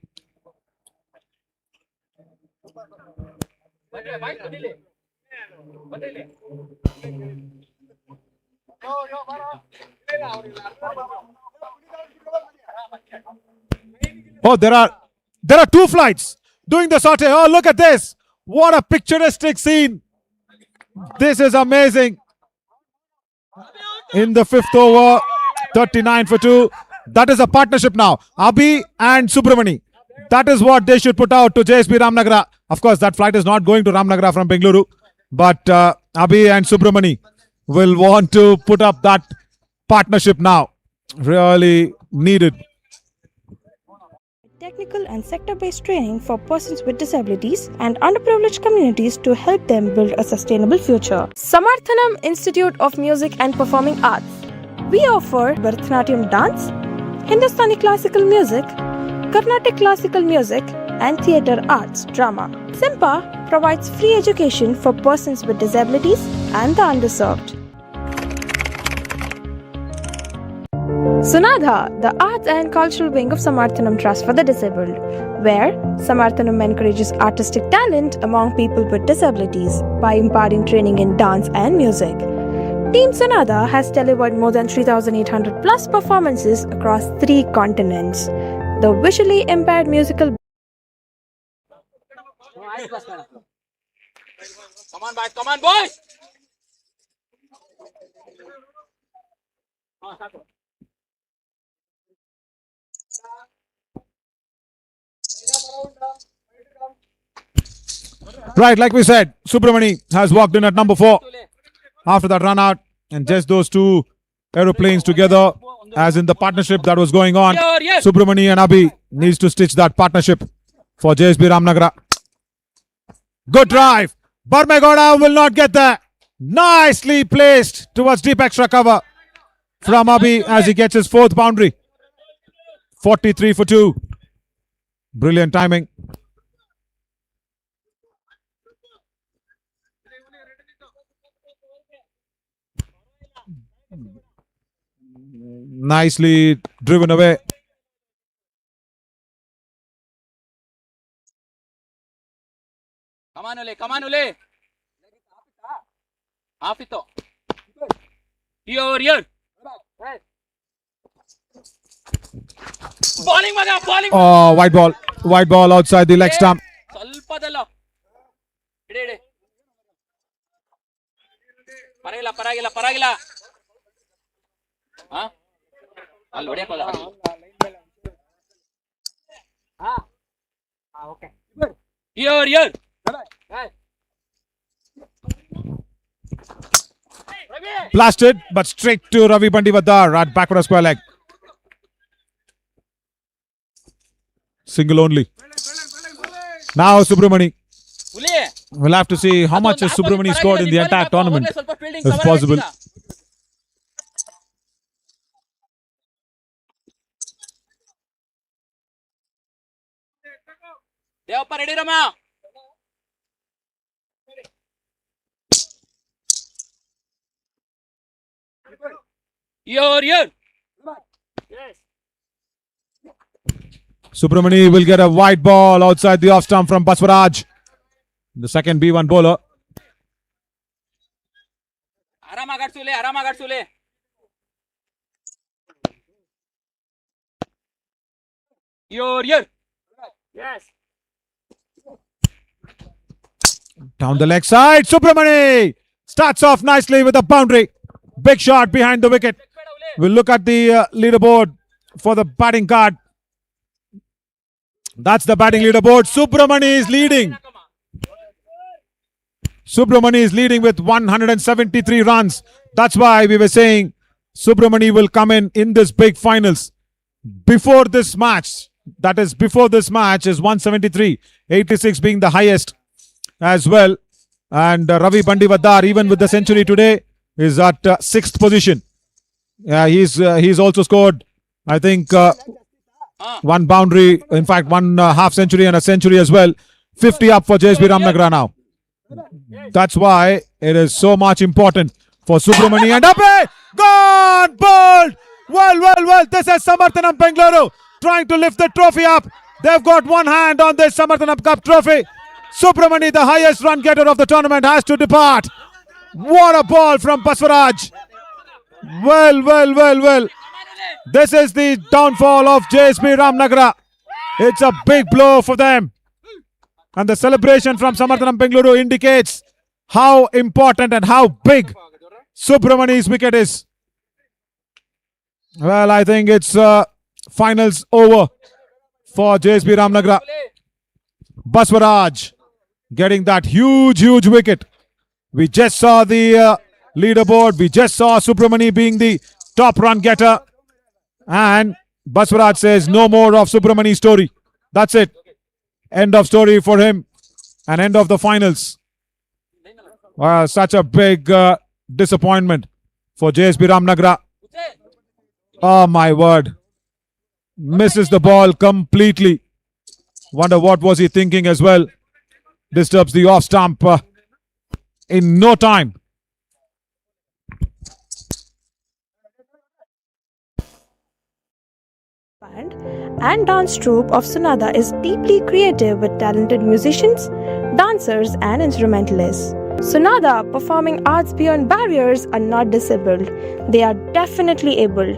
Oh, there are 2 flights doing the sortie. Oh, look at this. What a picturesque scene. This is amazing. In the 5th over, 39 for 2. That is a partnership now. Abhi and Subramani. That is what they should put out to JSB Ramanagara. Of course, that flight is not going to Ramanagara from Bengaluru. But Abhi and Subramani will want to put up that partnership now. Really needed. Technical and sector-based training for persons with disabilities and underprivileged communities to help them build a sustainable future. Samarthanam Institute of Music and Performing Arts. We offer Bharatanatyam dance, Hindustani classical music, Carnatic classical music, and theatre arts drama. SIMPA provides free education for persons with disabilities and the underserved. Sunadha, the arts and cultural wing of Samarthanam Trust for the Disabled, where Samarthanam encourages artistic talent among people with disabilities by imparting training in dance and music. Team Sunadha has delivered more than 3,800 plus performances across 3 continents. The visually impaired musical Come on, boys! Right, like we said, Subramani has walked in at number 4 after that run out, and just those 2 aeroplanes together, as in the partnership that was going on. Subramani and Abhi needs to stitch that partnership for JSB Ramanagara. Good drive. Barmegowda will not get there. Nicely placed towards deep extra cover from Abhi as he gets his 4th boundary. 43 for 2. Brilliant timing. Nicely driven away. Come on, Ule. Half it. Here. Bowling. Oh, white ball outside the leg stump. Paragila. Huh? Okay. Here. Blasted, but straight to Ravi Bandivadar at backward square leg. Single only. Now Subramani. We'll have to see how much has Subramani scored in the entire tournament, if possible. Ready, Rama. Here. Yes. Subramani will get a white ball outside the off stump from Baswaraj, the second B1 bowler. Arama Gatsule. Your ear. Down the leg side, Subramani starts off nicely with a boundary. Big shot behind the wicket. We'll look at the leaderboard for the batting card. That's the batting leaderboard. Subramani is leading. Subramani is leading with 173 runs. That's why we were saying Subramani will come in this big finals. Before this match, that is before this match, is 173, 86 being the highest as well. And Ravi Bandivadar, even with the century today, is at 6th position. He's also scored, I think, one boundary, in fact, one half century and a century as well. 50 up for JSB Ramanagara now. That's why it is so much important for Subramani. And up it! Gone! Bowled! Well. This is Samarthanam Bengaluru trying to lift the trophy up. They've got one hand on this Samarthanam Cup trophy. Subramani, the highest run getter of the tournament, has to depart. What a ball from Baswaraj. Well. This is the downfall of JSB Ramanagara. It's a big blow for them. And the celebration from Samarthanam Bengaluru indicates how important and how big Subramani's wicket is. Well, I think it's finals over for JSB Ramanagara. Baswaraj getting that huge wicket. We just saw the leaderboard. We just saw Subramani being the top run getter. And Baswaraj says no more of Subramani's story. That's it. End of story for him. And end of the finals. Such a big disappointment for JSB Ramanagara. Oh my word. Misses the ball completely. Wonder what was he thinking as well. Disturbs the off stump in no time. Band and dance troupe of Sunada is deeply creative with talented musicians, dancers and instrumentalists. Sunada, performing arts beyond barriers, are not disabled. They are definitely able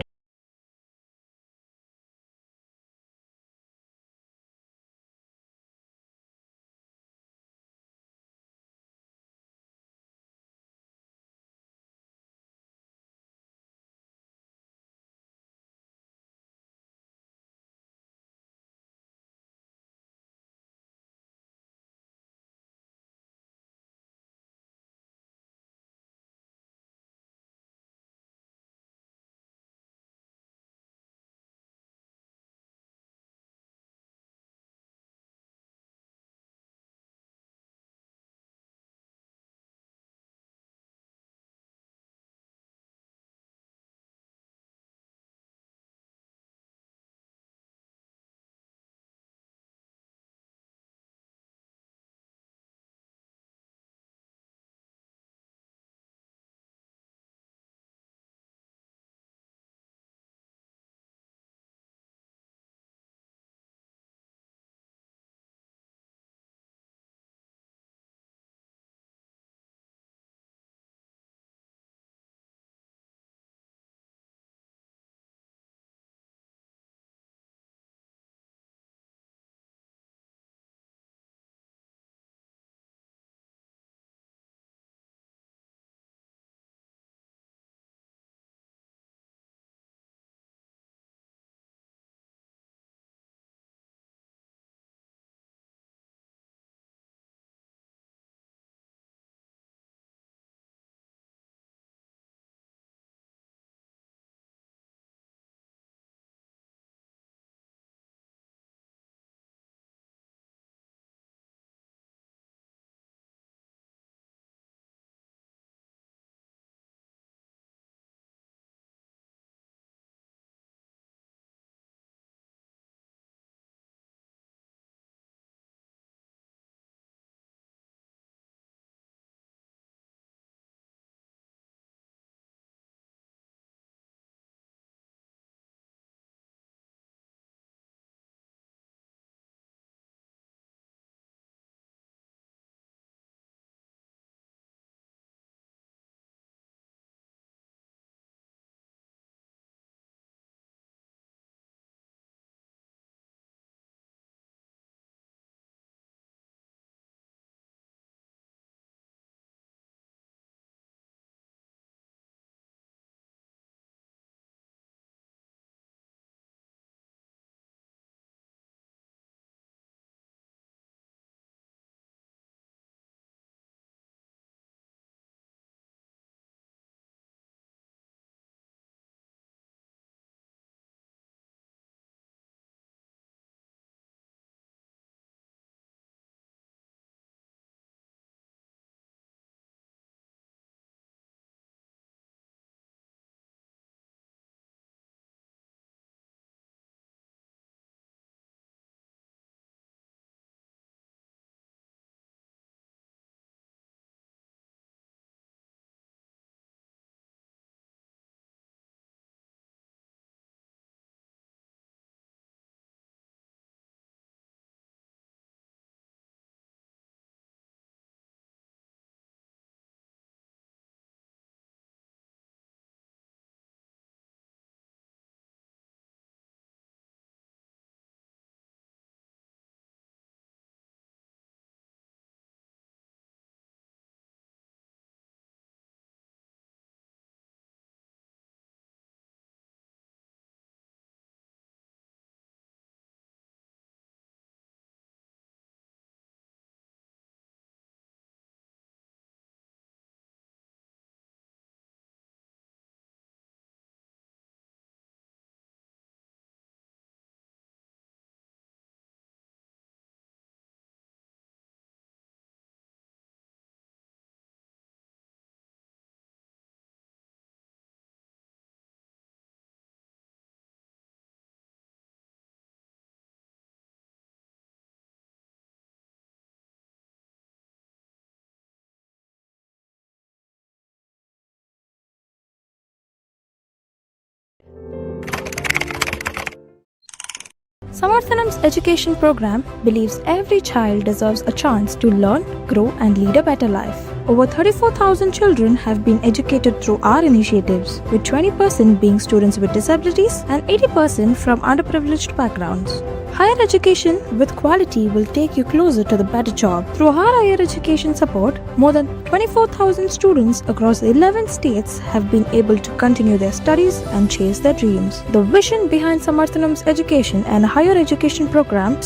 Samarthanam's education program believes every child deserves a chance to learn, grow, and lead a better life. Over 34,000 children have been educated through our initiatives, with 20% being students with disabilities and 80% from underprivileged backgrounds. Higher education with quality will take you closer to the better job. Through our higher education support, more than 24,000 students across 11 states have been able to continue their studies and chase their dreams. The vision behind Samarthanam's education and higher education program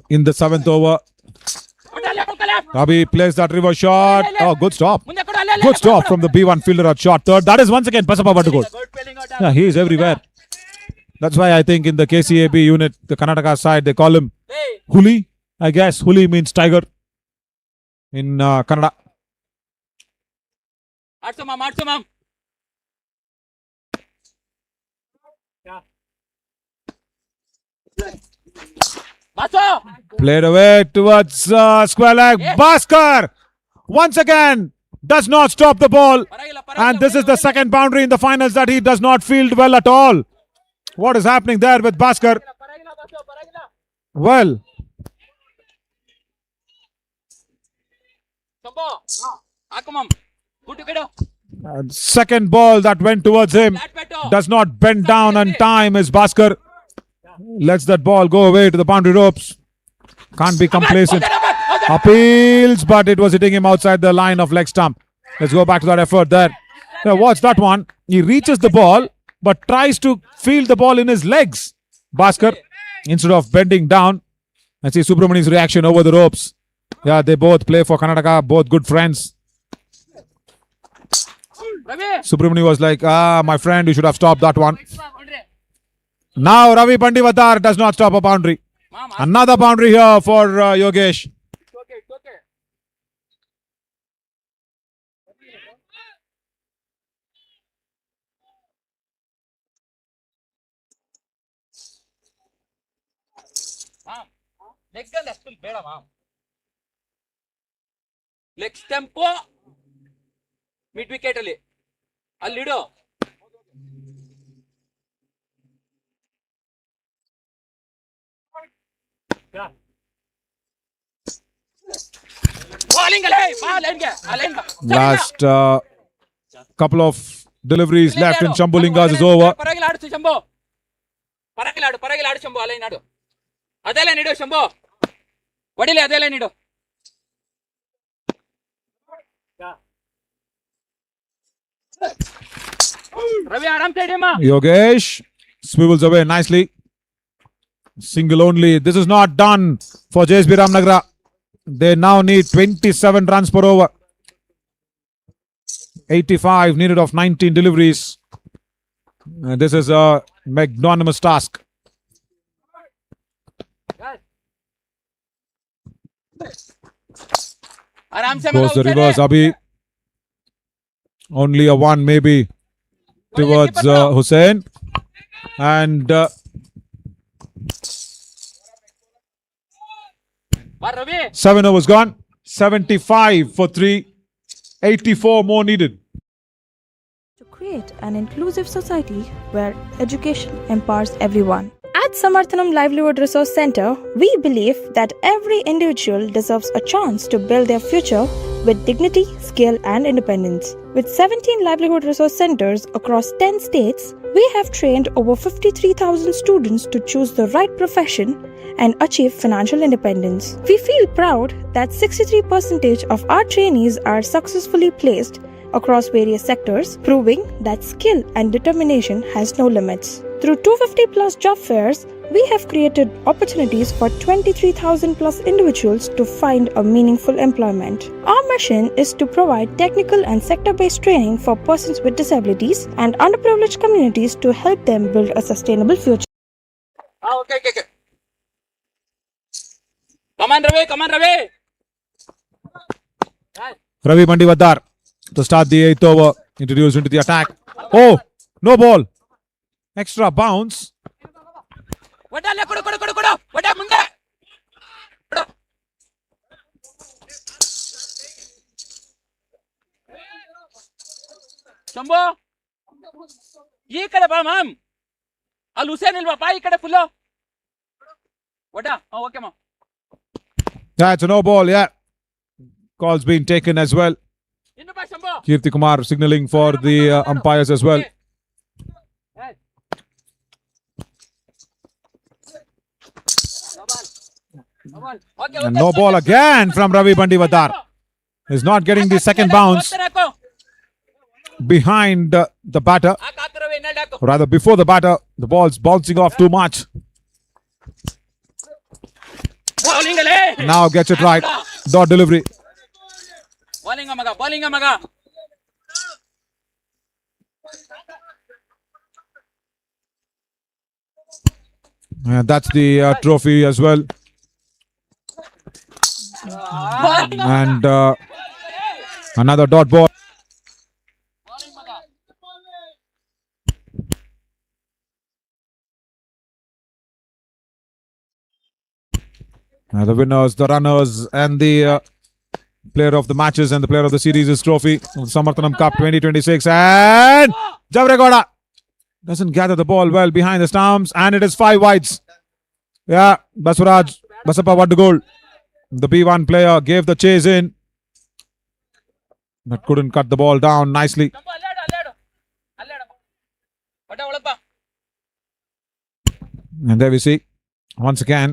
In the 7th over, Ravi plays that reverse shot. Oh, good stop. Good stop from the B1 fielder at short third. That is once again Pasapapa to goal. Yeah, he is everywhere. That's why I think in the KCAB unit, the Karnataka side, they call him Huli. I guess Huli means tiger in Kannada. Played away towards square leg. Bhaskar once again does not stop the ball. And this is the second boundary in the finals that he does not field well at all. What is happening there with Bhaskar? Well, second ball that went towards him does not bend down on time as Bhaskar lets that ball go away to the boundary ropes. Can't be complacent. Appeals, but it was hitting him outside the line of leg stump. Let's go back to that effort there. Now watch that one. He reaches the ball, but tries to field the ball in his legs. Bhaskar, instead of bending down. Let's see Subramani's reaction over the ropes. Yeah, they both play for Karnataka, both good friends. Subramani was like, my friend, you should have stopped that one. Now Ravi Bandivatar does not stop a boundary. Another boundary here for Yogesh. Leg stump mid wicket ಅಲ್ಲಿ ಅಲ್ಲಿಡು. Last couple of deliveries left in Shambhulingas is over. ಪರಗಿಲಾಡು Shambhu ಅಲೈ ನಾಡು ಅದೆಲ್ಲ ನೀಡು ಶಂಭು ಹೊಡಿಲಿ ಅದೆಲ್ಲ ನೀಡು. ರವಿ ಆರಾಮ್ side Yogesh swivels away nicely. Single only. This is not done for JSB Ramanagara. They now need 27 runs per over. 85 needed of 19 deliveries. This is a magnanimous task. Goes the reverse, Abhi. Only a one maybe towards Hussain. And 7 overs gone. 75 for 3. 84 more needed. to create an inclusive society where education empowers everyone. At Samarthanam Livelihood Resource Center, we believe that every individual deserves a chance to build their future with dignity, skill, and independence. With 17 livelihood resource centers across 10 states, we have trained over 53,000 students to choose the right profession and achieve financial independence. We feel proud that 63% of our trainees are successfully placed across various sectors, proving that skill and determination has no limits. Through 250 plus job fairs, we have created opportunities for 23,000 plus individuals to find a meaningful employment. Our mission is to provide technical and sector-based training for persons with disabilities and underprivileged communities to help them build a sustainable future. Okay. Come on, Ravi. Ravi Bandivatar to start the 8th over, introduced into the attack. Oh, no ball. Extra bounce. ಮುಂದೆ ಶಂಭು ಈ ಕಡೆ ಬಾ ma'am. ಅಲ್ಲಿ ಹುಸೇನ್ ಇಲ್ವಾ ಈ ಕಡೆ full ಒಟ. Okay ma'am. That's a no ball, yeah. Calls being taken as well. ಇನ್ನು ಬಾ Shambhu. Kirti Kumar signaling for the umpires as well. And no ball again from Ravi Bandivadar. He's not getting the second bounce behind the batter. Rather before the batter, the ball's bouncing off too much. Now gets it right. Dot delivery. Bowling ಮಗ. That's the trophy as well. And another dot ball. The winners, the runners, and the player of the matches and the player of the series is trophy. Samarthanam Cup 2026. And Javregoda doesn't gather the ball well behind the stumps. And it is 5 wides. Yeah, Basappa won the goal. The B1 player gave the chase in, but couldn't cut the ball down nicely. And there we see, once again,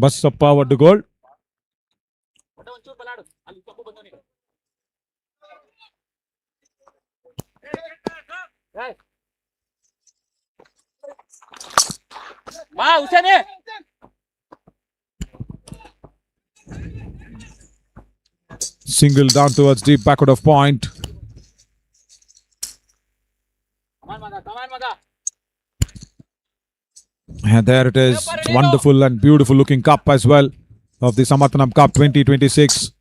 Basappa won the goal. Single down towards deep backward of point. And there it is. It's wonderful and beautiful looking cup as well of the Samarthanam Cup 2026.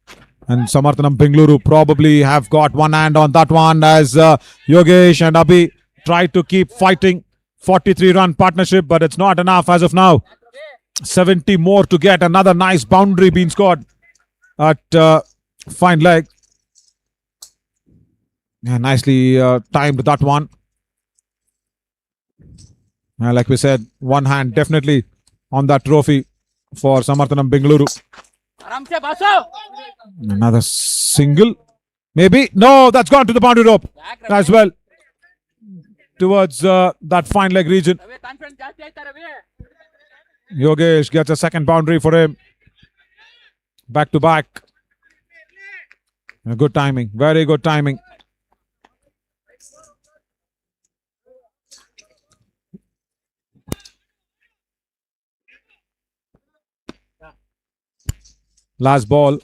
And Samarthanam Bengaluru probably have got one hand on that one as Yogesh and Abhi try to keep fighting. 43-run partnership, but it's not enough as of now. 70 more to get. Another nice boundary being scored at fine leg. Yeah, nicely timed that one. Like we said, one hand definitely on that trophy for Samarthanam Bengaluru. Another single. Maybe. No, that's gone to the boundary rope as well. Towards that fine leg region. Yogesh gets a second boundary for him. Back to back. Good timing. Very good timing. Last ball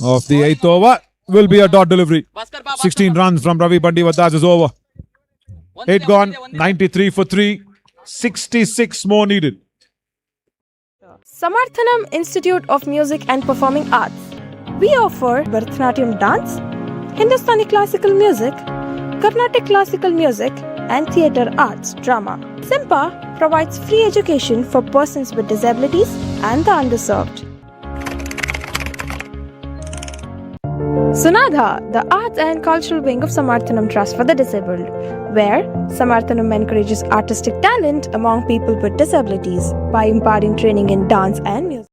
of the 8th over will be a dot delivery. 16 runs from Ravi Bandivadar is over. 8 gone, 93 for 3, 66 more needed. Samarthanam Institute of Music and Performing Arts. We offer Bharatanatyam dance, Hindustani classical music, Carnatic classical music, and theatre arts drama. SIMPA provides free education for persons with disabilities and the underserved. Sunadha, the arts and cultural wing of Samarthanam Trust for the Disabled, where Samarthanam encourages artistic talent among people with disabilities by imparting training in dance and music.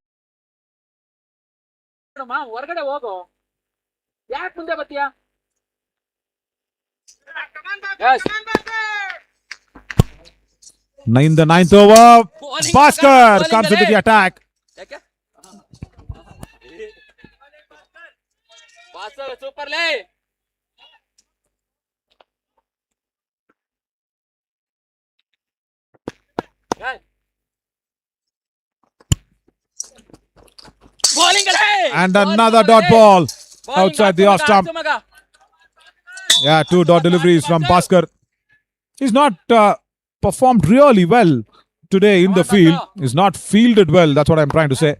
ಹೊರಗಡೆ ಹೋಗು, ಯಾಕೆ ಮುಂದೆ ಬರ್ತೀಯಾ? In the 9th over, Bhaskar comes into the attack. Super lay. And another dot ball outside the off stump. Yeah, 2 dot deliveries from Bhaskar. He's not performed really well today in the field. He's not fielded well. That's what I'm trying to say.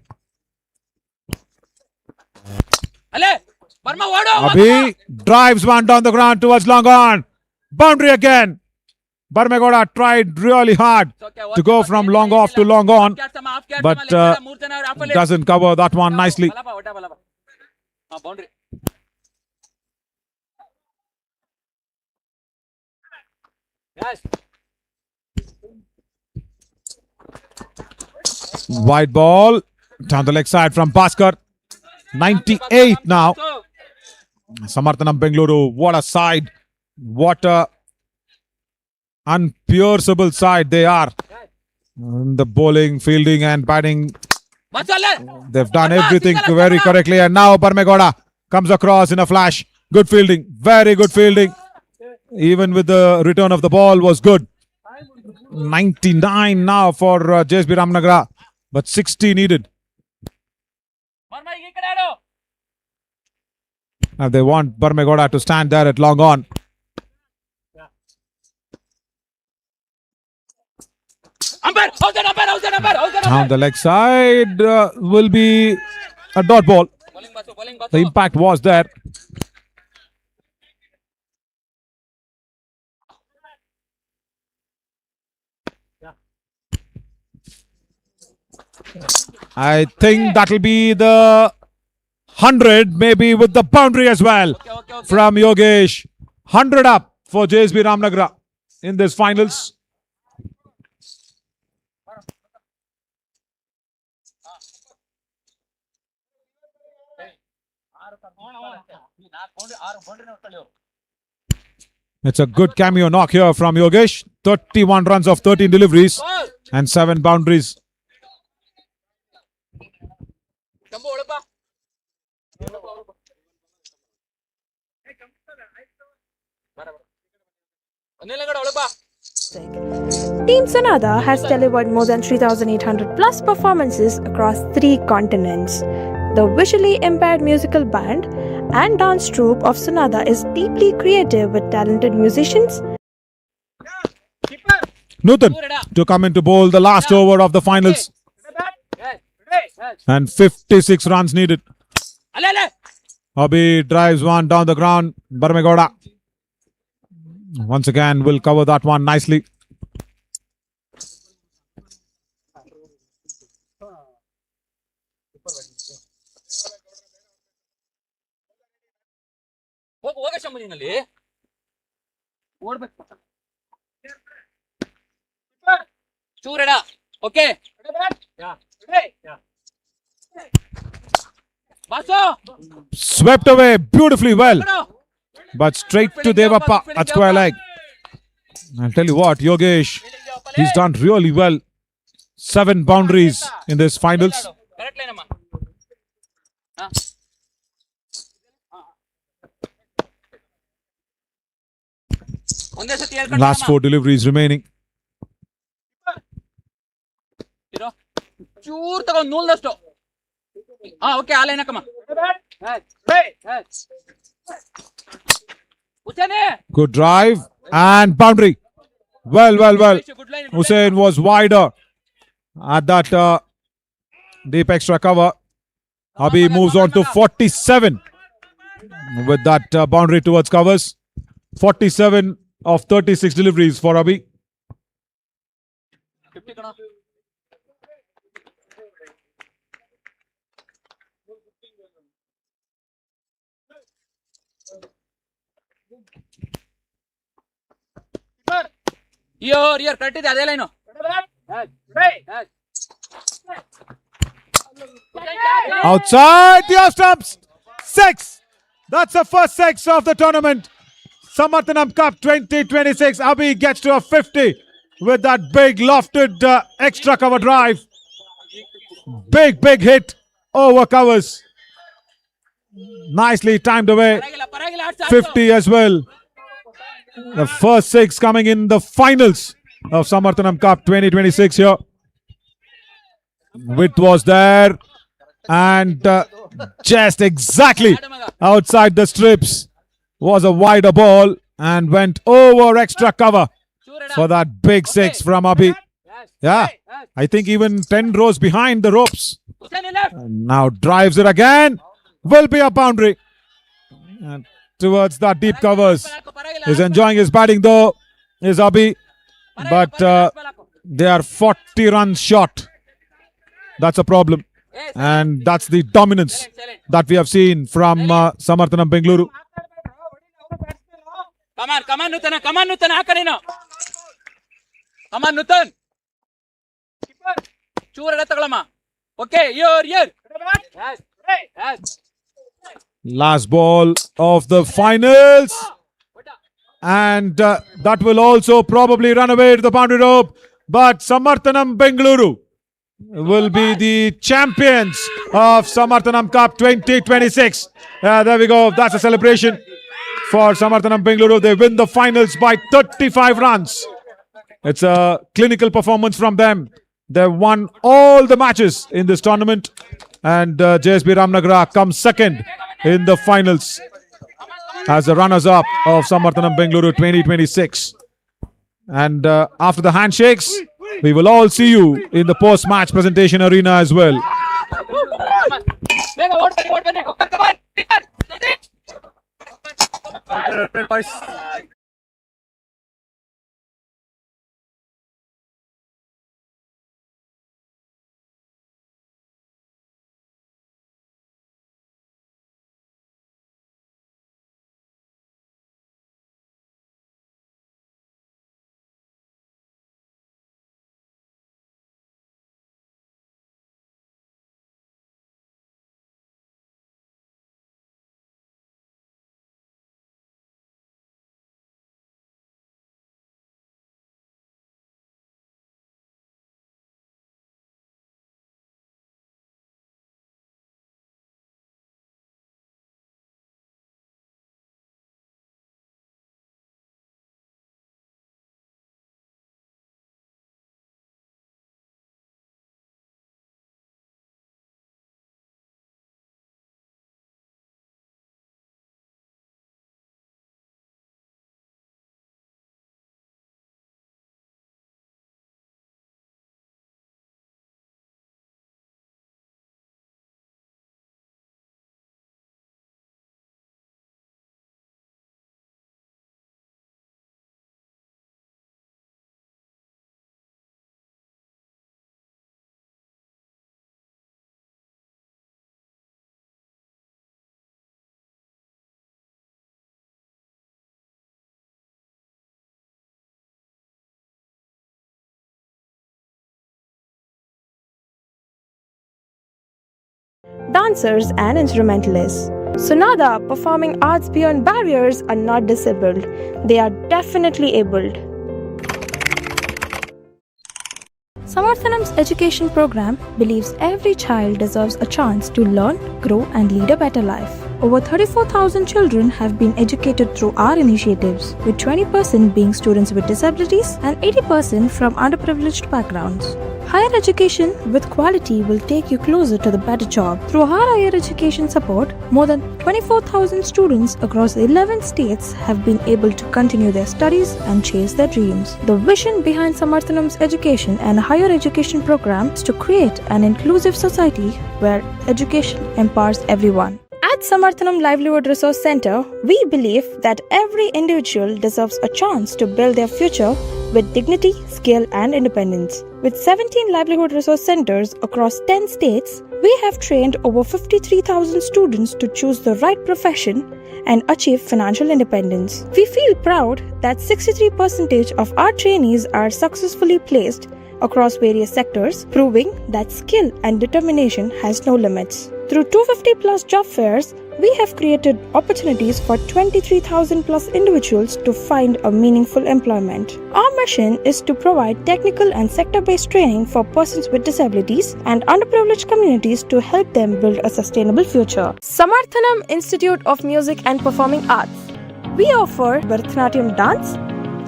Abhi drives one down the ground towards long on. Boundary again. Barmegoda tried really hard to go from long off to long on, but doesn't cover that one nicely. Wide ball down the leg side from Bhaskar. 98 now. Samarthanam Bengaluru, what a side. What a unpierceable side they are. The bowling, fielding and batting, they've done everything very correctly. And now Barmegoda comes across in a flash. Good fielding, very good fielding. Even with the return of the ball was good. 99 now for JSB Ramanagara, but 60 needed. Now they want Barmegoda to stand there at long on. Down the leg side will be a dot ball. The impact was there. I think that'll be the 100, maybe with the boundary as well from Yogesh. 100 up for JSB Ramanagara in this finals. It's a good cameo knock here from Yogesh. 31 runs of 13 deliveries and 7 boundaries. Team Sonata has delivered more than 3,800 plus performances across 3 continents. The visually impaired musical band and dance troupe of Sonata is deeply creative with talented musicians. Nutan to come in to bowl the last over of the finals. And 56 runs needed. Abhi drives one down the ground. Barmegoda once again will cover that one nicely. Okay. Swept away beautifully well, but straight to Devappa at square leg. I'll tell you what, Yogesh, he's done really well. 7 boundaries in this finals. Last 4 deliveries remaining. Good drive and boundary. Well. Hussain was wider at that deep extra cover. Abhi moves on to 47 with that boundary towards covers. 47 of 36 deliveries for Abhi. Here, correct is adhe line. Outside the off stumps. 6. That's the first 6 of the tournament. Samarthanam Cup 2026. Abhi gets to a 50 with that big lofted extra cover drive. Big hit over covers. Nicely timed away. 50 as well. The first 6 coming in the finals of Samarthanam Cup 2026 here. Width was there and just exactly outside the strips was a wider ball and went over extra cover for that big 6 from Abhi. Yeah, I think even 10 rows behind the ropes. And now drives it again. Will be a boundary. And towards that deep covers. He's enjoying his batting though, is Abhi. But they are 40 runs short. That's a problem. And that's the dominance that we have seen from Samarthanam Bengaluru. Come on, Nutana, haka nino. ಅಮ್ಮ ನೂತನ್ ಚೂರ ತಗೊಳಮ್ಮ. Okay year Last ball of the finals. And that will also probably run away to the boundary rope. But Samarthanam Bengaluru will be the champions of Samarthanam Cup 2026. There we go. That's a celebration for Samarthanam Bengaluru. They win the finals by 35 runs. It's a clinical performance from them. They've won all the matches in this tournament. And JSB Ramanagara comes second in the finals as the runners-up of Samarthanam Bengaluru 2026. And after the handshakes, we will all see you in the post-match presentation arena as well. Dancers and instrumentalists. Sunada performing arts beyond barriers are not disabled. They are definitely abled. Samarthanam's education program believes every child deserves a chance to learn, grow and lead a better life. Over 34,000 children have been educated through our initiatives, with 20% being students with disabilities and 80% from underprivileged backgrounds. Higher education with quality will take you closer to the better job. Through our higher education support, more than 24,000 students across 11 states have been able to continue their studies and chase their dreams. The vision behind Samarthanam's education and higher education program is to create an inclusive society where education empowers everyone. At Samarthanam Livelihood Resource Center, we believe that every individual deserves a chance to build their future with dignity, skill and independence. With 17 livelihood resource centers across 10 states, we have trained over 53,000 students to choose the right profession and achieve financial independence. We feel proud that 63% of our trainees are successfully placed across various sectors, proving that skill and determination has no limits. Through 250 plus job fairs, we have created opportunities for 23,000 plus individuals to find a meaningful employment. Our mission is to provide technical and sector-based training for persons with disabilities and underprivileged communities to help them build a sustainable future. Samarthanam Institute of Music and Performing Arts. We offer Bharatanatyam dance,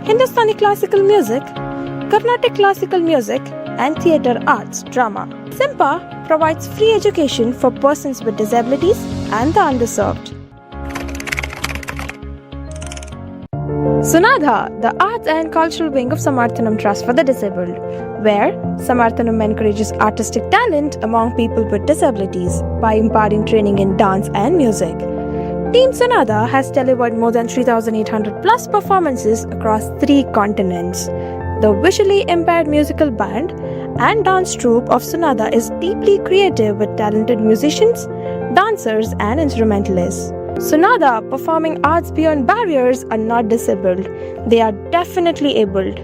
Hindustani classical music, Carnatic classical music, and theatre arts drama. SIMPA provides free education for persons with disabilities and the underserved. Sunada, the arts and cultural wing of Samarthanam Trust for the Disabled, where Samarthanam encourages artistic talent among people with disabilities by imparting training in dance and music. Team Sunada has delivered more than 3,800 plus performances across 3 continents. The visually impaired musical band and dance troupe of Sunada is deeply creative with talented musicians, dancers and instrumentalists. Sunada performing arts beyond barriers are not disabled. They are definitely abled.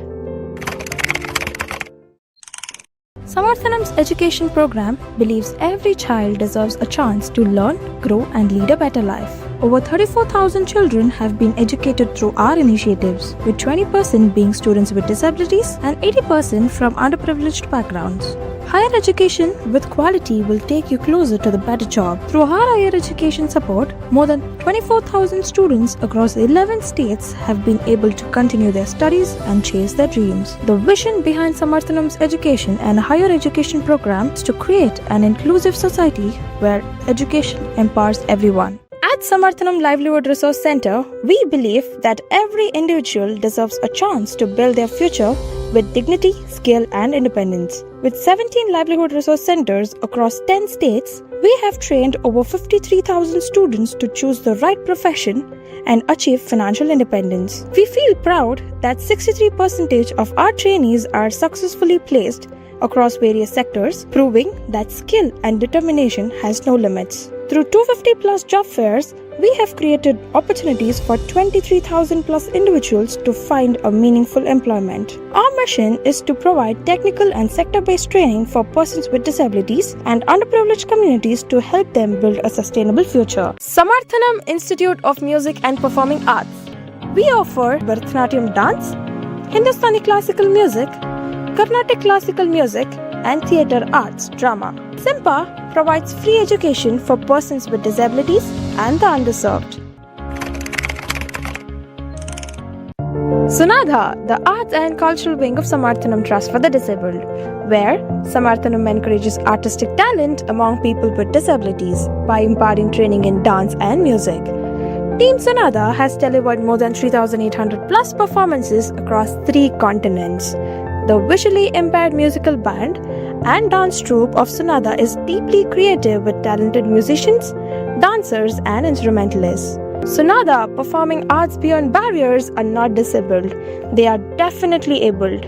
Samarthanam's education program believes every child deserves a chance to learn, grow, and lead a better life. Over 34,000 children have been educated through our initiatives, with 20% being students with disabilities and 80% from underprivileged backgrounds. Higher education with quality will take you closer to the better job. Through our higher education support, more than 24,000 students across 11 states have been able to continue their studies and chase their dreams. The vision behind Samarthanam's education and higher education program is to create an inclusive society where education empowers everyone. At Samarthanam Livelihood Resource Center, we believe that every individual deserves a chance to build their future with dignity, skill, and independence. With 17 livelihood resource centers across 10 states, we have trained over 53,000 students to choose the right profession and achieve financial independence. We feel proud that 63% of our trainees are successfully placed across various sectors, proving that skill and determination has no limits. Through 250 plus job fairs, we have created opportunities for 23,000 plus individuals to find a meaningful employment. Our mission is to provide technical and sector-based training for persons with disabilities and underprivileged communities to help them build a sustainable future. Samarthanam Institute of Music and Performing Arts. We offer Bharatanatyam dance, Hindustani classical music, Carnatic classical music, and theatre arts drama. SIMPA provides free education for persons with disabilities and the underserved. Sunadha, the arts and cultural wing of Samarthanam Trust for the Disabled, where Samarthanam encourages artistic talent among people with disabilities by imparting training in dance and music. Team Sunadha has delivered more than 3,800 plus performances across 3 continents. The visually impaired musical band and dance troupe of Sunadha is deeply creative with talented musicians, dancers, and instrumentalists. Sunadha performing arts beyond barriers are not disabled, they are definitely abled.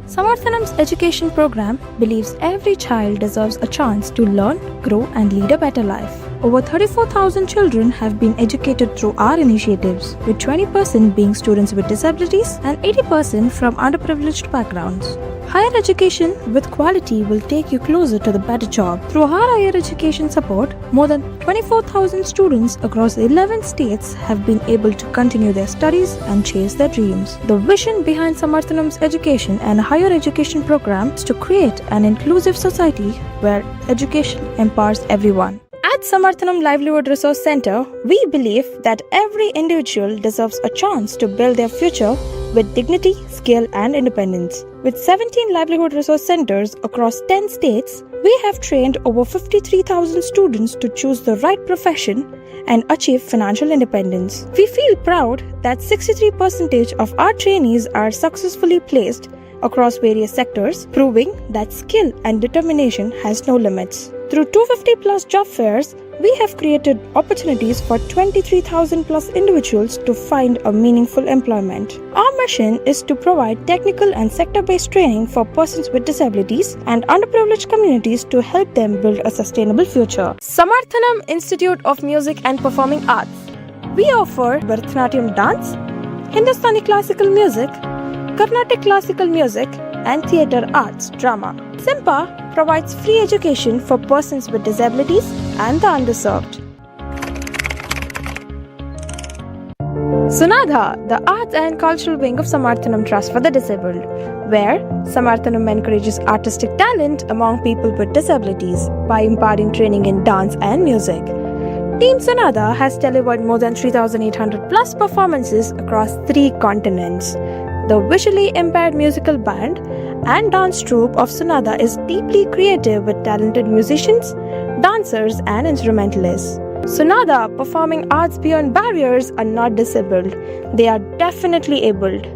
Samarthanam's education program believes every child deserves a chance to learn, grow, and lead a better life. Over 34,000 children have been educated through our initiatives, with 20% being students with disabilities and 80% from underprivileged backgrounds. Higher education with quality will take you closer to the better job. Through our higher education support, more than 24,000 students across 11 states have been able to continue their studies and chase their dreams. The vision behind Samarthanam's education and higher education program is to create an inclusive society where education empowers everyone. At Samarthanam Livelihood Resource Center, we believe that every individual deserves a chance to build their future with dignity, skill, and independence. With 17 livelihood resource centers across 10 states, we have trained over 53,000 students to choose the right profession and achieve financial independence. We feel proud that 63% of our trainees are successfully placed across various sectors, proving that skill and determination has no limits. Through 250 plus job fairs, we have created opportunities for 23,000 plus individuals to find a meaningful employment. Our mission is to provide technical and sector-based training for persons with disabilities and underprivileged communities to help them build a sustainable future. Samarthanam Institute of Music and Performing Arts. We offer Bharatanatyam dance, Hindustani classical music, Carnatic classical music, and theatre arts drama. SIMPA provides free education for persons with disabilities and the underserved. Sunadha, the arts and cultural wing of Samarthanam Trust for the Disabled, where Samarthanam encourages artistic talent among people with disabilities by imparting training in dance and music. Team Sunadha has delivered more than 3,800 plus performances across 3 continents. The visually impaired musical band and dance troupe of Sunadha is deeply creative with talented musicians, dancers, and instrumentalists. Sunadha performing arts beyond barriers are not disabled, they are definitely abled.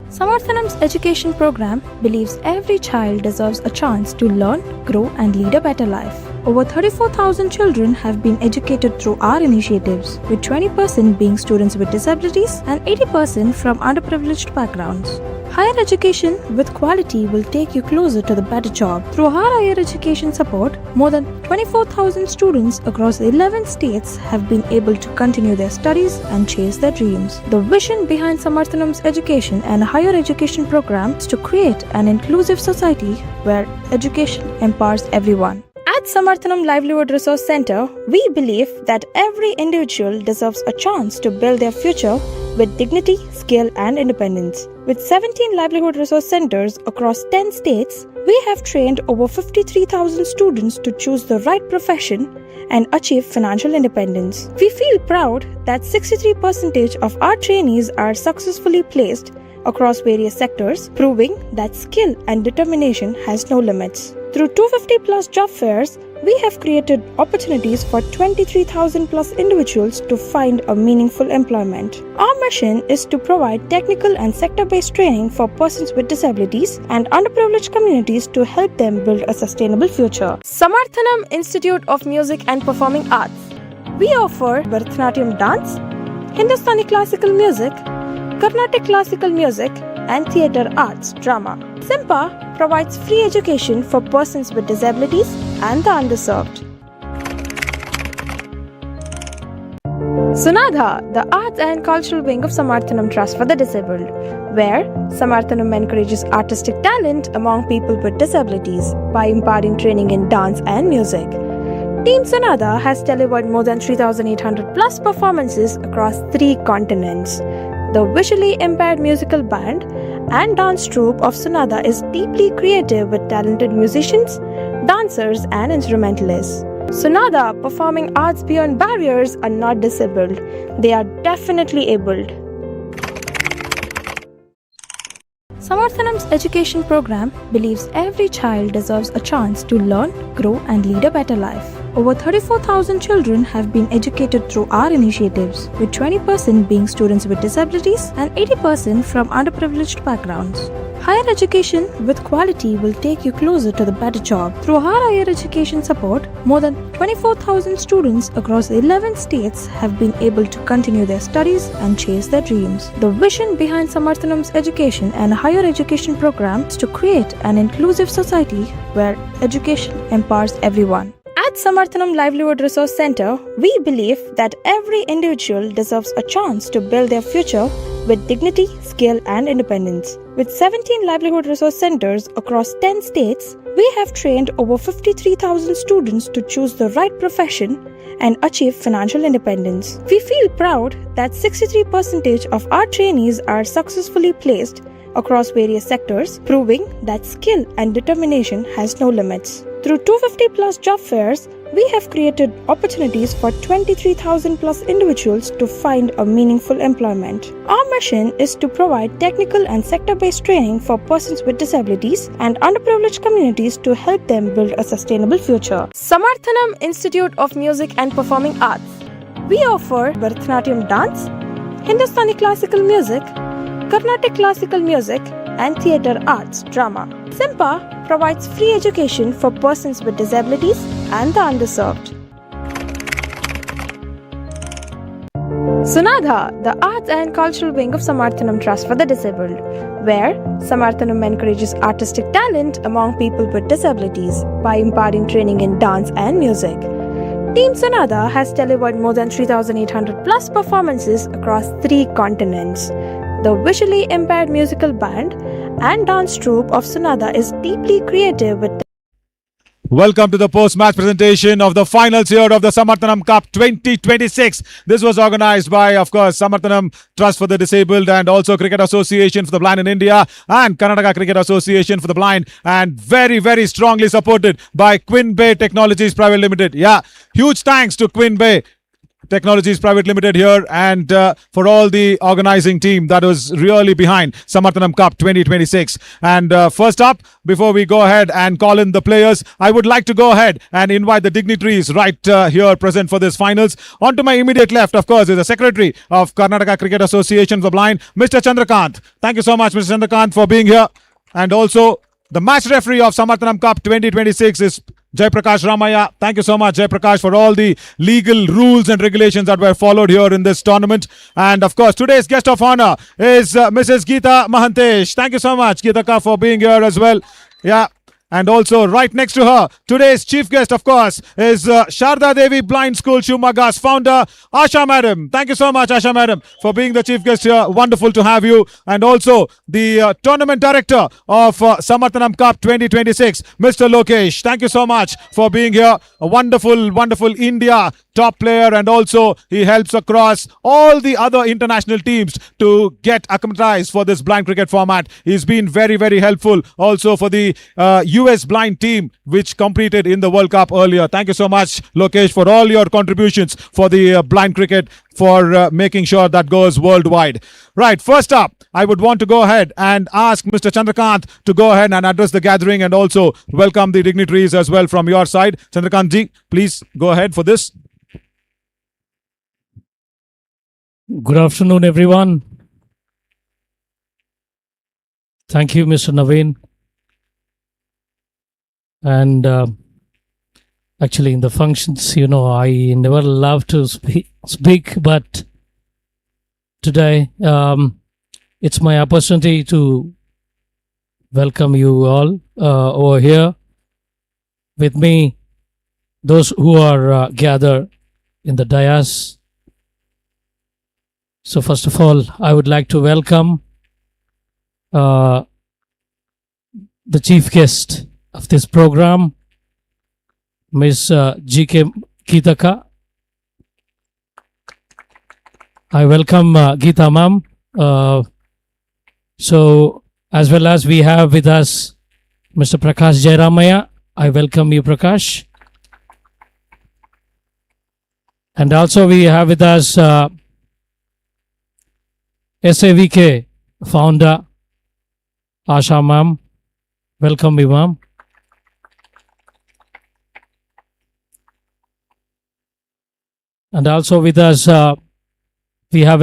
Samarthanam's education program believes every child deserves a chance to learn, grow, and lead a better life. Over 34,000 children have been educated through our initiatives, with 20% being students with disabilities and 80% from underprivileged backgrounds. Higher education with quality will take you closer to the better job. Through our higher education support, more than 24,000 students across 11 states have been able to continue their studies and chase their dreams. The vision behind Samarthanam's education and higher education program is to create an inclusive society where education empowers everyone. At Samarthanam Livelihood Resource Center, we believe that every individual deserves a chance to build their future with dignity, skill, and independence. With 17 livelihood resource centers across 10 states, we have trained over 53,000 students to choose the right profession and achieve financial independence. We feel proud that 63% of our trainees are successfully placed across various sectors, proving that skill and determination has no limits. Through 250 plus job fairs, we have created opportunities for 23,000 plus individuals to find a meaningful employment. Our mission is to provide technical and sector-based training for persons with disabilities and underprivileged communities to help them build a sustainable future. Samarthanam Institute of Music and Performing Arts. We offer Bharatanatyam dance, Hindustani classical music, Carnatic classical music, and theatre arts drama. SIMPA provides free education for persons with disabilities and the underserved. Sunadha, the arts and cultural wing of Samarthanam Trust for the Disabled, where Samarthanam encourages artistic talent among people with disabilities by imparting training in dance and music. Team Sunadha has delivered more than 3,800 plus performances across 3 continents. The visually impaired musical band and dance troupe of Sunadha is deeply creative with talented musicians, dancers, and instrumentalists. Sunadha performing arts beyond barriers are not disabled. They are definitely abled. Samarthanam's education program believes every child deserves a chance to learn, grow, and lead a better life. Over 34,000 children have been educated through our initiatives, with 20% being students with disabilities and 80% from underprivileged backgrounds. Higher education with quality will take you closer to the better job. Through our higher education support, more than 24,000 students across 11 states have been able to continue their studies and chase their dreams. The vision behind Samarthanam's education and higher education program is to create an inclusive society where education empowers everyone. At Samarthanam Livelihood Resource Center, we believe that every individual deserves a chance to build their future with dignity, skill, and independence. With 17 livelihood resource centers across 10 states, we have trained over 53,000 students to choose the right profession and achieve financial independence. We feel proud that 63% of our trainees are successfully placed across various sectors, proving that skill and determination has no limits. Through 250 plus job fairs, we have created opportunities for 23,000 plus individuals to find a meaningful employment. Our mission is to provide technical and sector-based training for persons with disabilities and underprivileged communities to help them build a sustainable future. Samarthanam Institute of Music and Performing Arts. We offer Bharatanatyam dance, Hindustani classical music, Carnatic classical music, and theatre arts drama. SIMPA provides free education for persons with disabilities and the underserved. Sunadha, the arts and cultural wing of Samarthanam Trust for the Disabled, where Samarthanam encourages artistic talent among people with disabilities by imparting training in dance and music. Team Sunadha has delivered more than 3,800 plus performances across 3 continents. The visually impaired musical band and dance troupe of Sunadha is deeply creative with Welcome to the post-match presentation of the finals here of the Samarthanam Cup 2026. This was organized by, of course, Samarthanam Trust for the Disabled and also Cricket Association for the Blind in India and Karnataka Cricket Association for the Blind, and very, very strongly supported by QUIN Technologies Private Limited. Yeah, huge thanks to QUIN Technologies Private Limited here and for all the organizing team that was really behind Samarthanam Cup 2026. And first up, before we go ahead and call in the players, I would like to go ahead and invite the dignitaries right here present for this finals. On to my immediate left, of course, is the Secretary of Karnataka Cricket Association for the Blind, Mr. Chandrakant. Thank you so much, Mr. Chandrakant, for being here. And also, the match referee of Samarthanam Cup 2026 is Jaiprakash Ramaya. Thank you so much, Jaiprakash, for all the legal rules and regulations that were followed here in this tournament. And of course, today's guest of honor is Mrs. Geeta Mahantesh. Thank you so much, Geetaka, for being here as well. Yeah. And also right next to her, today's chief guest, of course, is Sharda Devi Blind School Shumaga's founder, Asha Madam. Thank you so much, Asha Madam, for being the chief guest here. Wonderful to have you. And also the tournament director of Samarthanam Cup 2026, Mr. Lokesh. Thank you so much for being here. A wonderful, wonderful India top player, and also he helps across all the other international teams to get acclimatized for this blind cricket format. He's been very, very helpful also for the US blind team which competed in the World Cup earlier. Thank you so much, Lokesh, for all your contributions for the blind cricket, for making sure that goes worldwide. Right, first up, I would want to go ahead and ask Mr. Chandrakant to go ahead and address the gathering and also welcome the dignitaries as well from your side. Chandrakant ji, please go ahead for this. Good afternoon, everyone. Thank you, Mr. Naveen. And actually, in the functions, I never love to speak, but today it's my opportunity to welcome you all over here with me, those who are gathered in the dais. So first of all, I would like to welcome the chief guest of this program, Ms. G.K. Geetaka. I welcome Geeta ma'am. So as well as we have with us Mr. Prakash Jairamaya. I welcome you, Prakash. And also we have with us SAVK founder Asha ma'am. Welcome you, ma'am. And also with us we have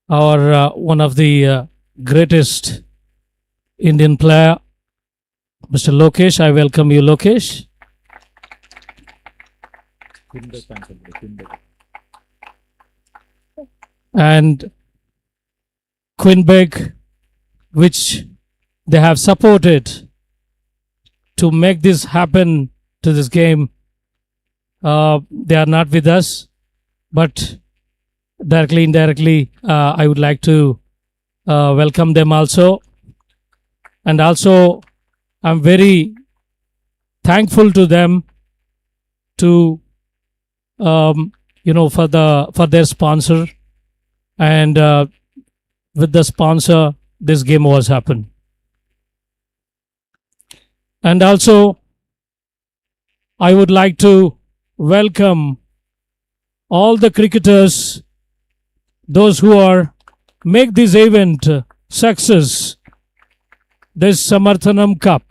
our one of the greatest Indian player, Mr. Lokesh. I welcome you, Lokesh. And QUIN, which they have supported to make this happen to this game. They are not with us, but directly, indirectly, I would like to welcome them also. And also, I'm very thankful to them to, for their sponsor. And with the sponsor, this game was happened. And also, I would like to welcome all the cricketers, those who are make this event success, this Samarthanam Cup.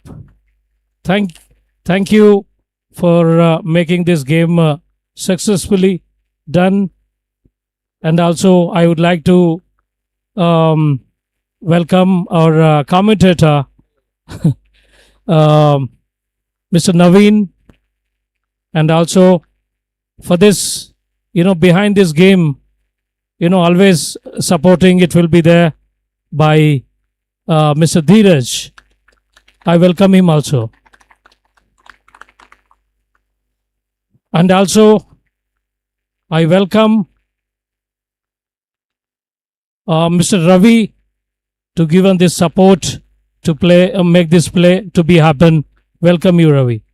Thank you for making this game successfully done. And also, I would like to welcome our commentator, Mr. Naveen, and also for this, behind this game, always supporting it will be there by Mr. Dheeraj. I welcome him also. And also, I welcome Mr. Ravi to give us this support to play, make this play to be happen. Welcome you, Ravi.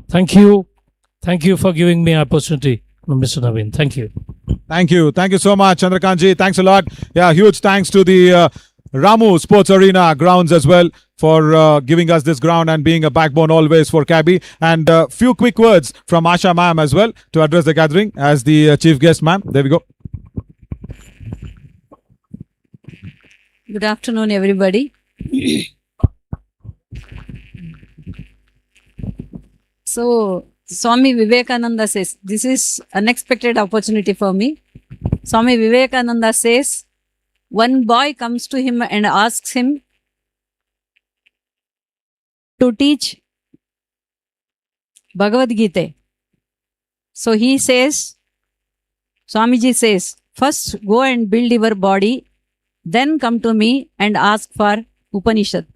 Thank you. Thank you for giving me opportunity, Mr. Naveen. Thank you. Thank you. Thank you so much, Chandrakant ji. Thanks a lot. Yeah, huge thanks to the Ramu Sports Arena grounds as well for giving us this ground and being a backbone always for Cabby. And a few quick words from Asha ma'am as well to address the gathering as the chief guest, ma'am. There we go. Good afternoon, everybody. So, Swami Vivekananda says, this is unexpected opportunity for me. Swami Vivekananda says, one boy comes to him and asks him, to teach Bhagavad Gita. So he says, Swamiji says, first go and build your body, then come to me and ask for Upanishad.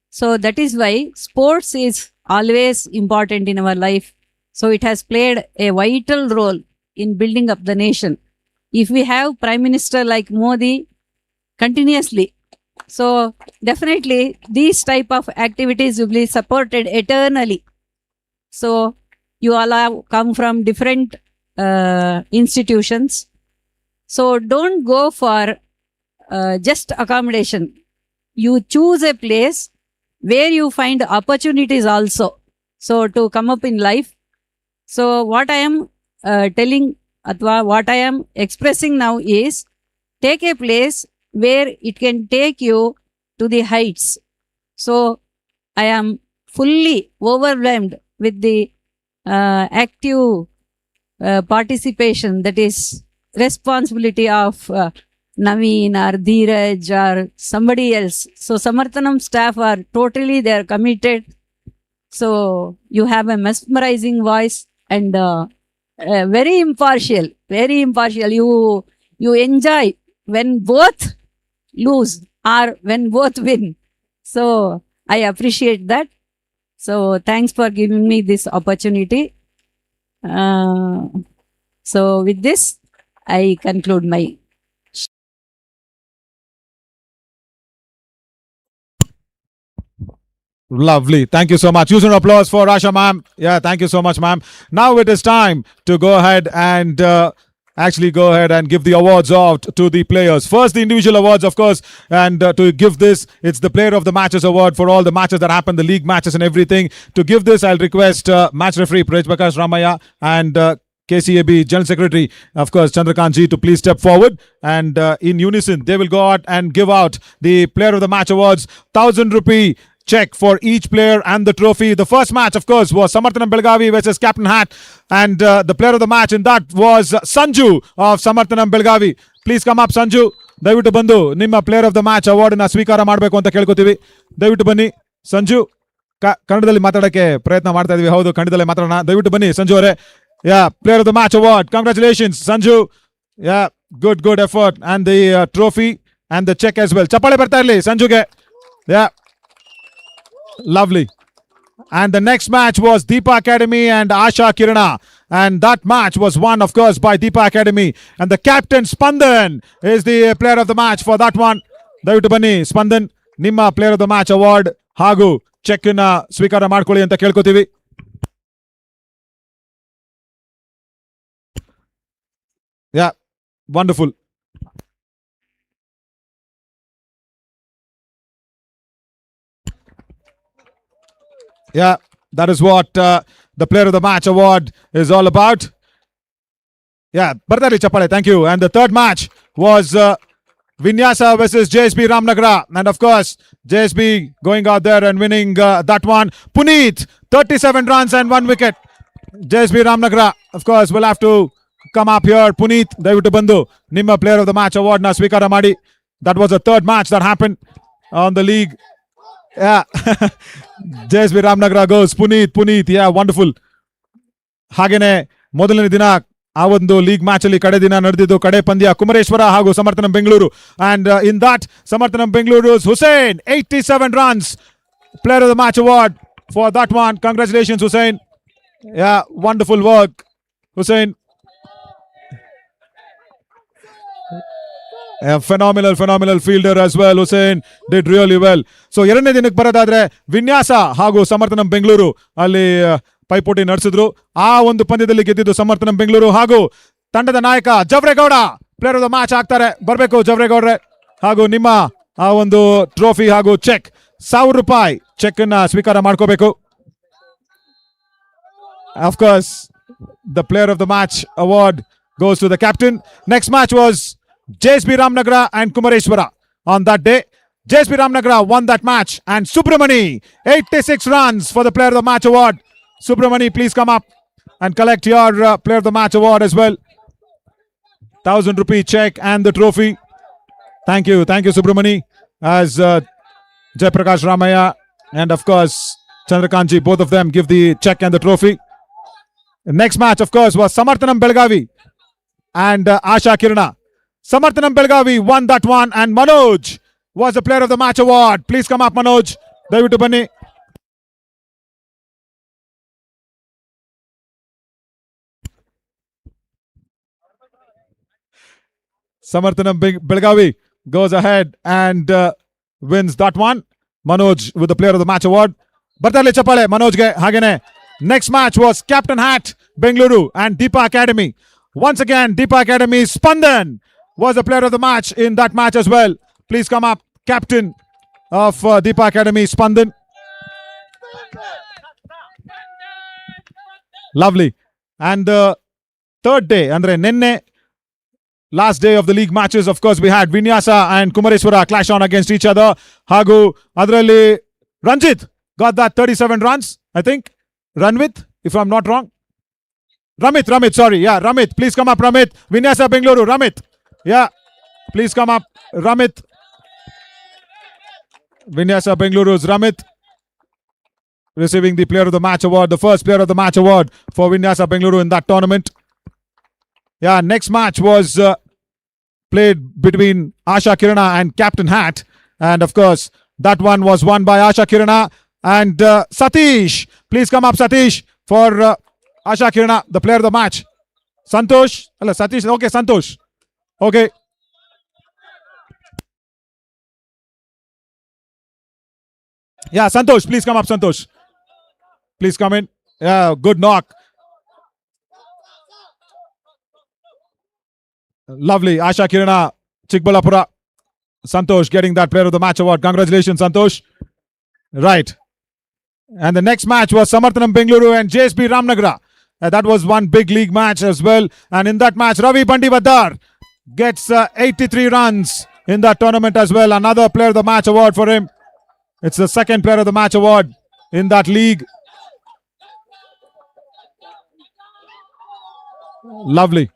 So that is why sports is always important in our life. So it has played a vital role in building up the nation. If we have Prime Minister like Modi continuously, so definitely these type of activities will be supported eternally. So you all have come from different institutions. So don't go for just accommodation. You choose a place where you find opportunities also. So to come up in life. So what I am telling, Athwa, what I am expressing now is take a place where it can take you to the heights. So I am fully overwhelmed with the active participation, that is responsibility of Naveen or Dheeraj or somebody else. So Samarthanam staff are totally, they are committed. So you have a mesmerizing voice and very impartial, very impartial. You enjoy when both lose or when both win. So I appreciate that. So thanks for giving me this opportunity. So with this, I conclude my. Lovely. Thank you so much. Use an applause for Rasha, ma'am. Yeah, thank you so much, ma'am. Now it is time to go ahead and give the awards out to the players. First, the individual awards, of course, and to give this, it's the Player of the Matches award for all the matches that happen, the league matches and everything. To give this, I'll request match referee Prakash Ramaya and KCAB General Secretary, of course, Chandrakant ji, to please step forward, and in unison they will go out and give out the Player of the Match awards. 1,000 rupee check for each player and the trophy. The first match, of course, was Samarthanam Belgavi versus Captain Hat, and the player of the match in that was Sanju of Samarthanam Belgavi. Please come up, Sanju. ದಯವಿಟ್ಟು ಬಂದು ನಿಮ್ಮ player of the match award ನ ಸ್ವೀಕಾರ ಮಾಡಬೇಕು ಅಂತ ಕೇಳ್ಕೊತೀವಿ. ದಯವಿಟ್ಟು ಬನ್ನಿ ಸಂಜು. ಕನ್ನಡದಲ್ಲಿ ಮಾತಾಡಕ್ಕೆ ಪ್ರಯತ್ನ ಮಾಡ್ತಾ ಇದೀವಿ. ಹೌದು, ಕನ್ನಡದಲ್ಲಿ ಮಾತಾಡೋಣ. ದಯವಿಟ್ಟು ಬನ್ನಿ ಸಂಜು ಅವರೇ. Yeah, player of the match award. Congratulations Sanju. Yeah, good effort and the trophy and the cheque as well. ಚಪ್ಪಾಳೆ ಬರ್ತಾ ಇರಲಿ ಸಂಜುಗೆ. ಯಾ, lovely. And the next match was Deepa Academy and Asha Kirana, and that match was won, of course, by Deepa Academy, and the captain Spandan is the player of the match for that one. Dayavitu banni Spandan, nimma player of the match award hagu check na ಸ್ವೀಕಾರ ಮಾಡ್ಕೊಳ್ಳಿ ಅಂತ ಕೇಳ್ಕೊತೀವಿ. Yeah, wonderful. Yeah, that is what the Player of the Match award is all about. Yeah, Bardari Chapale, thank you. And the third match was Vinyasa versus JSB Ramanagara. And of course, JSB going out there and winning that one. Puneet, 37 runs and 1 wicket. JSB Ramanagara, of course, will have to come up here. Puneet, Davidu Bandhu, Nimma Player of the Match award na Svikara Madi. That was the third match that happened on the league. Yeah. JSB Ramanagara goes. Puneet. Yeah, wonderful. ಹಾಗೇನೆ ಮೊದಲನೇ ದಿನ ಆ ಒಂದು league match ಅಲ್ಲಿ ಕಡೆ ದಿನ ನಡೆದಿದ್ದು ಕಡೆ ಪಂದ್ಯ ಕುಮರೇಶ್ವರ ಹಾಗೂ Samarthanam Bengaluru. And in that, Samarthanam Bengaluru's Hussain, 87 runs. Player of the Match award for that one. Congratulations, Hussain. Yeah, wonderful work, Hussain. A phenomenal fielder as well. Hussain did really well. So ಎರಡನೇ ದಿನಕ್ಕೆ ಬರೋದಾದ್ರೆ ವಿನ್ಯಾಸ ಹಾಗೂ ಸಮರ್ಥನಂ ಬೆಂಗಳೂರು ಅಲ್ಲಿ ಪೈಪೋಟಿ ನಡೆಸಿದ್ರು. ಆ ಒಂದು ಪಂದ್ಯದಲ್ಲಿ ಗೆದ್ದಿದ್ದು ಸಮರ್ಥನಂ ಬೆಂಗಳೂರು ಹಾಗೂ ತಂಡದ ನಾಯಕ Javaregowda player of the match ಆಗ್ತಾರೆ. ಬರಬೇಕು ಜವರೇಗೌಡ್ರೆ, ಹಾಗೂ ನಿಮ್ಮ ಆ ಒಂದು ಟ್ರೋಫಿ ಹಾಗೂ ಚೆಕ್ 1,000 ರೂಪಾಯಿ ಚೆಕ್ ಅನ್ನ ಸ್ವೀಕಾರ ಮಾಡ್ಕೋಬೇಕು. Of course, the Player of the Match award goes to the captain. Next match was JSB Ramanagara and Kumareshwara. On that day, JSB Ramanagara won that match, and Subramani, 86 runs for the Player of the Match award. Subramani, please come up and collect your Player of the Match award as well. 1,000 rupee check and the trophy. Thank you Subramani, as Jaiprakash Ramaya and of course Chandrakantji, both of them give the check and the trophy. The next match, of course, was Samarthanam Belgavi and Asha Kirana. Samarthanam Belgavi won that one, and Manoj was the player of the match award. Please come up, Manoj. David Bani. Samarthanam Belgavi goes ahead and wins that one. Manoj with the player of the match award. Bartali Chapale, Manoj ge hagene. Next match was Captain Hat Bengaluru and Deepa Academy. Once again, Deepa Academy Spandan was the player of the match in that match as well. Please come up, captain of Deepa Academy Spandan. Lovely. And the third day, Andre Nenne, last day of the league matches, of course, we had Vinyasa and Kumareswara clash on against each other. Hagu, Adrali, Ranjit got that 37 runs, I think. Ranvit, if I'm not wrong. Ramit, sorry. Yeah, Ramit. Please come up, Ramit. Vinyasa Bengaluru, Ramit. Yeah, please come up, Ramit. Vinyasa Bengaluru's Ramit receiving the player of the match award, the first player of the match award for Vinyasa Bengaluru in that tournament. Yeah, next match was played between Asha Kirana and Captain Hat. And of course, that one was won by Asha Kirana and Satish. Please come up, Satish, for Asha Kirana, the player of the match. Santosh. Hello, Satish. Okay, Santosh. Okay. Yeah, Santosh, please come up, Santosh. Please come in. Yeah, good knock. Lovely. Asha Kirana, Chikbalapura. Santosh getting that player of the match award. Congratulations, Santosh. Right. And the next match was Samarthanam Bengaluru and JSB Ramanagara. That was one big league match as well. And in that match, Ravi Bandivadar gets 83 runs in that tournament as well. Another player of the match award for him. It's the second player of the match award in that league. Lovely.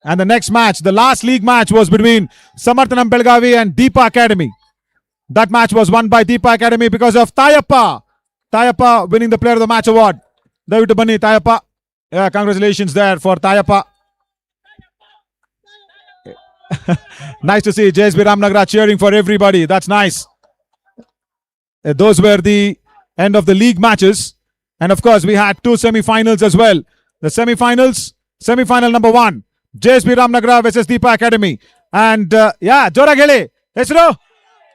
And the next match, the last league match, was between Samarthanam Belgavi and Deepa Academy. That match was won by Deepa Academy because of Tayappa. Tayappa winning the player of the match award. David Bani, Tayappa. Yeah, congratulations there for Tayappa. Nice to see JSB Ramanagara cheering for everybody. That's nice. Those were the end of the league matches. And of course, we had two semi-finals as well. The semi-finals, semi-final number 1, JSB Ramanagara versus Deepa Academy. And yeah, Jora Gele, Esro,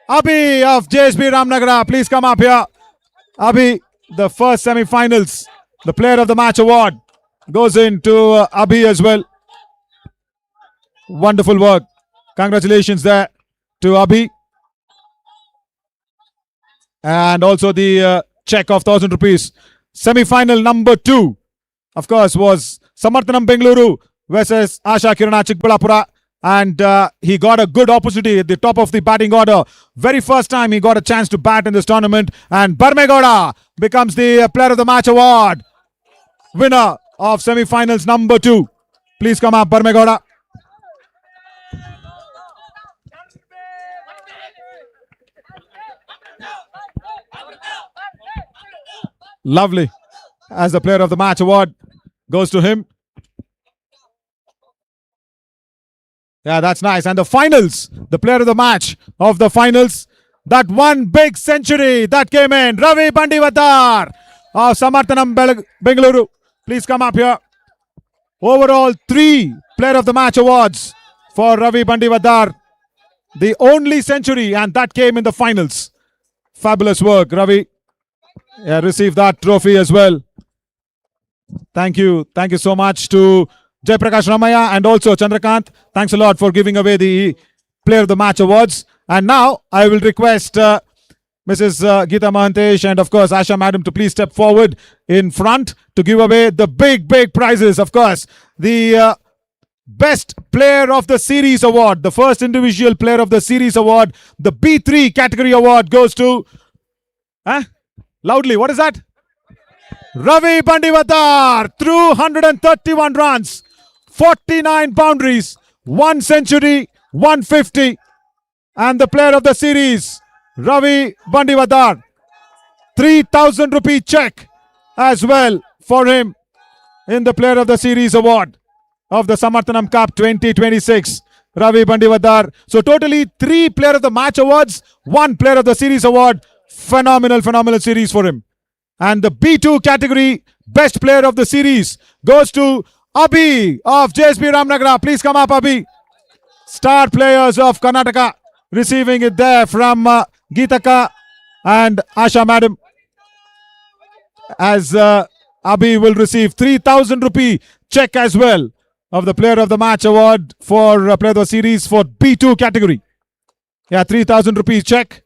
Abhi of JSB Ramanagara, please come up here. Abhi, the first semi-finals, the player of the match award goes into Abhi as well. Wonderful work. Congratulations there to Abhi. And also the check of 1,000 rupees. Semi-final number 2, of course, was Samarthanam Bengaluru versus Asha Kirana Chikbalapura. And he got a good opportunity at the top of the batting order. Very first time he got a chance to bat in this tournament. And Barmegoda becomes the player of the match award. Winner of semi-finals number 2. Please come up, Barmegoda. Lovely. As the player of the match award goes to him. Yeah, that's nice. And the finals, the player of the match of the finals, that one big century that came in, Ravi Bandivadar of Samarthanam Bengaluru. Please come up here. Overall, 3 player of the match awards for Ravi Bandivadar. The only century, and that came in the finals. Fabulous work, Ravi. Yeah, receive that trophy as well. Thank you. Thank you so much to Jaiprakash Ramaya and also Chandrakant. Thanks a lot for giving away the player of the match awards. And now I will request Mrs. Geeta Mahantesh and of course Asha Madam to please step forward in front to give away the big prizes. Of course, the Best Player of the Series award, the first individual player of the series award, the B3 category award goes to loudly, what is that? Ravi Bandivadar through 131 runs, 49 boundaries, 1 century, 150. And the player of the series, Ravi Bandivadar. 3,000 rupee check as well for him in the Player of the Series award of the Samarthanam Cup 2026. Ravi Bandivadar. So totally 3 Player of the Match awards, 1 Player of the Series award. Phenomenal series for him. And the B2 category, Best Player of the Series, goes to Abhi of JSB Ramanagara. Please come up, Abhi. Star players of Karnataka receiving it there from Geetaka and Asha Madam. As Abhi will receive 3,000 rupee check as well of the Player of the Match award for Player of the Series for B2 category. Yeah, 3,000 rupees check.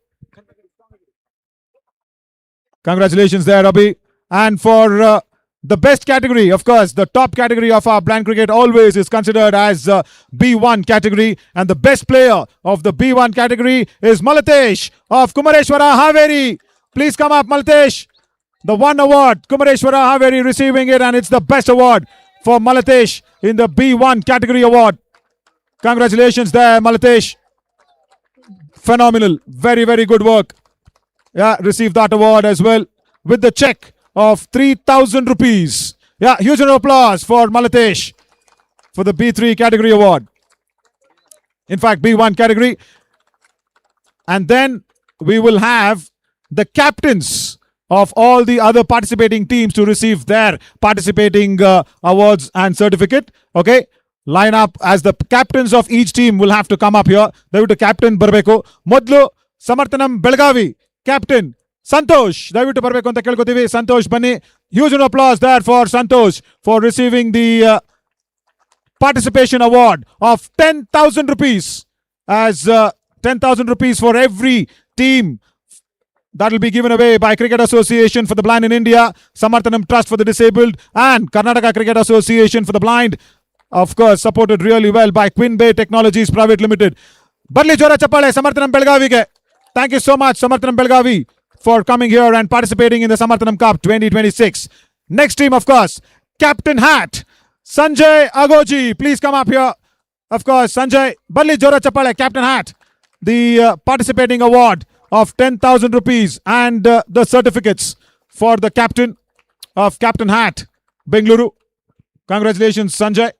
Congratulations there, Abhi. And for the best category, of course, the top category of our blind cricket always is considered as B1 category. And the best player of the B1 category is Malatesh of Kumareshwara Haveri. Please come up, Malatesh. The 1 award, Kumareshwara Haveri receiving it, and it's the best award for Malatesh in the B1 category award. Congratulations there, Malatesh. Phenomenal. Very good work. Yeah, received that award as well with the check of 3,000 rupees. Yeah, huge round of applause for Malatesh for the B3 category award. In fact, B1 category. And then we will have the captains of all the other participating teams to receive their participating awards and certificate. Okay, line up as the captains of each team will have to come up here. Davidu captain Barbeko. Modlu Samarthanam Belgavi captain Santosh. Davidu Barbeko anta kelkotivi. Santosh Bani. Huge applause there for Santosh for receiving the participation award of 10,000 rupees as 10,000 rupees for every team. That will be given away by Cricket Association for the Blind in India, Samarthanam Trust for the Disabled, and Karnataka Cricket Association for the Blind. Of course, supported really well by QUIN Technologies Private Limited. Barli Jora Chappale, Samarthanam Belgavi. Thank you so much, Samarthanam Belgavi, for coming here and participating in the Samarthanam Cup 2026. Next team, of course, Captain Hat, Sanjay Agoji. Please come up here. Of course, Sanjay, Barli Jora Chappale, Captain Hat, the participating award of 10,000 rupees and the certificates for the captain of Captain Hat, Bengaluru. Congratulations, Sanjay.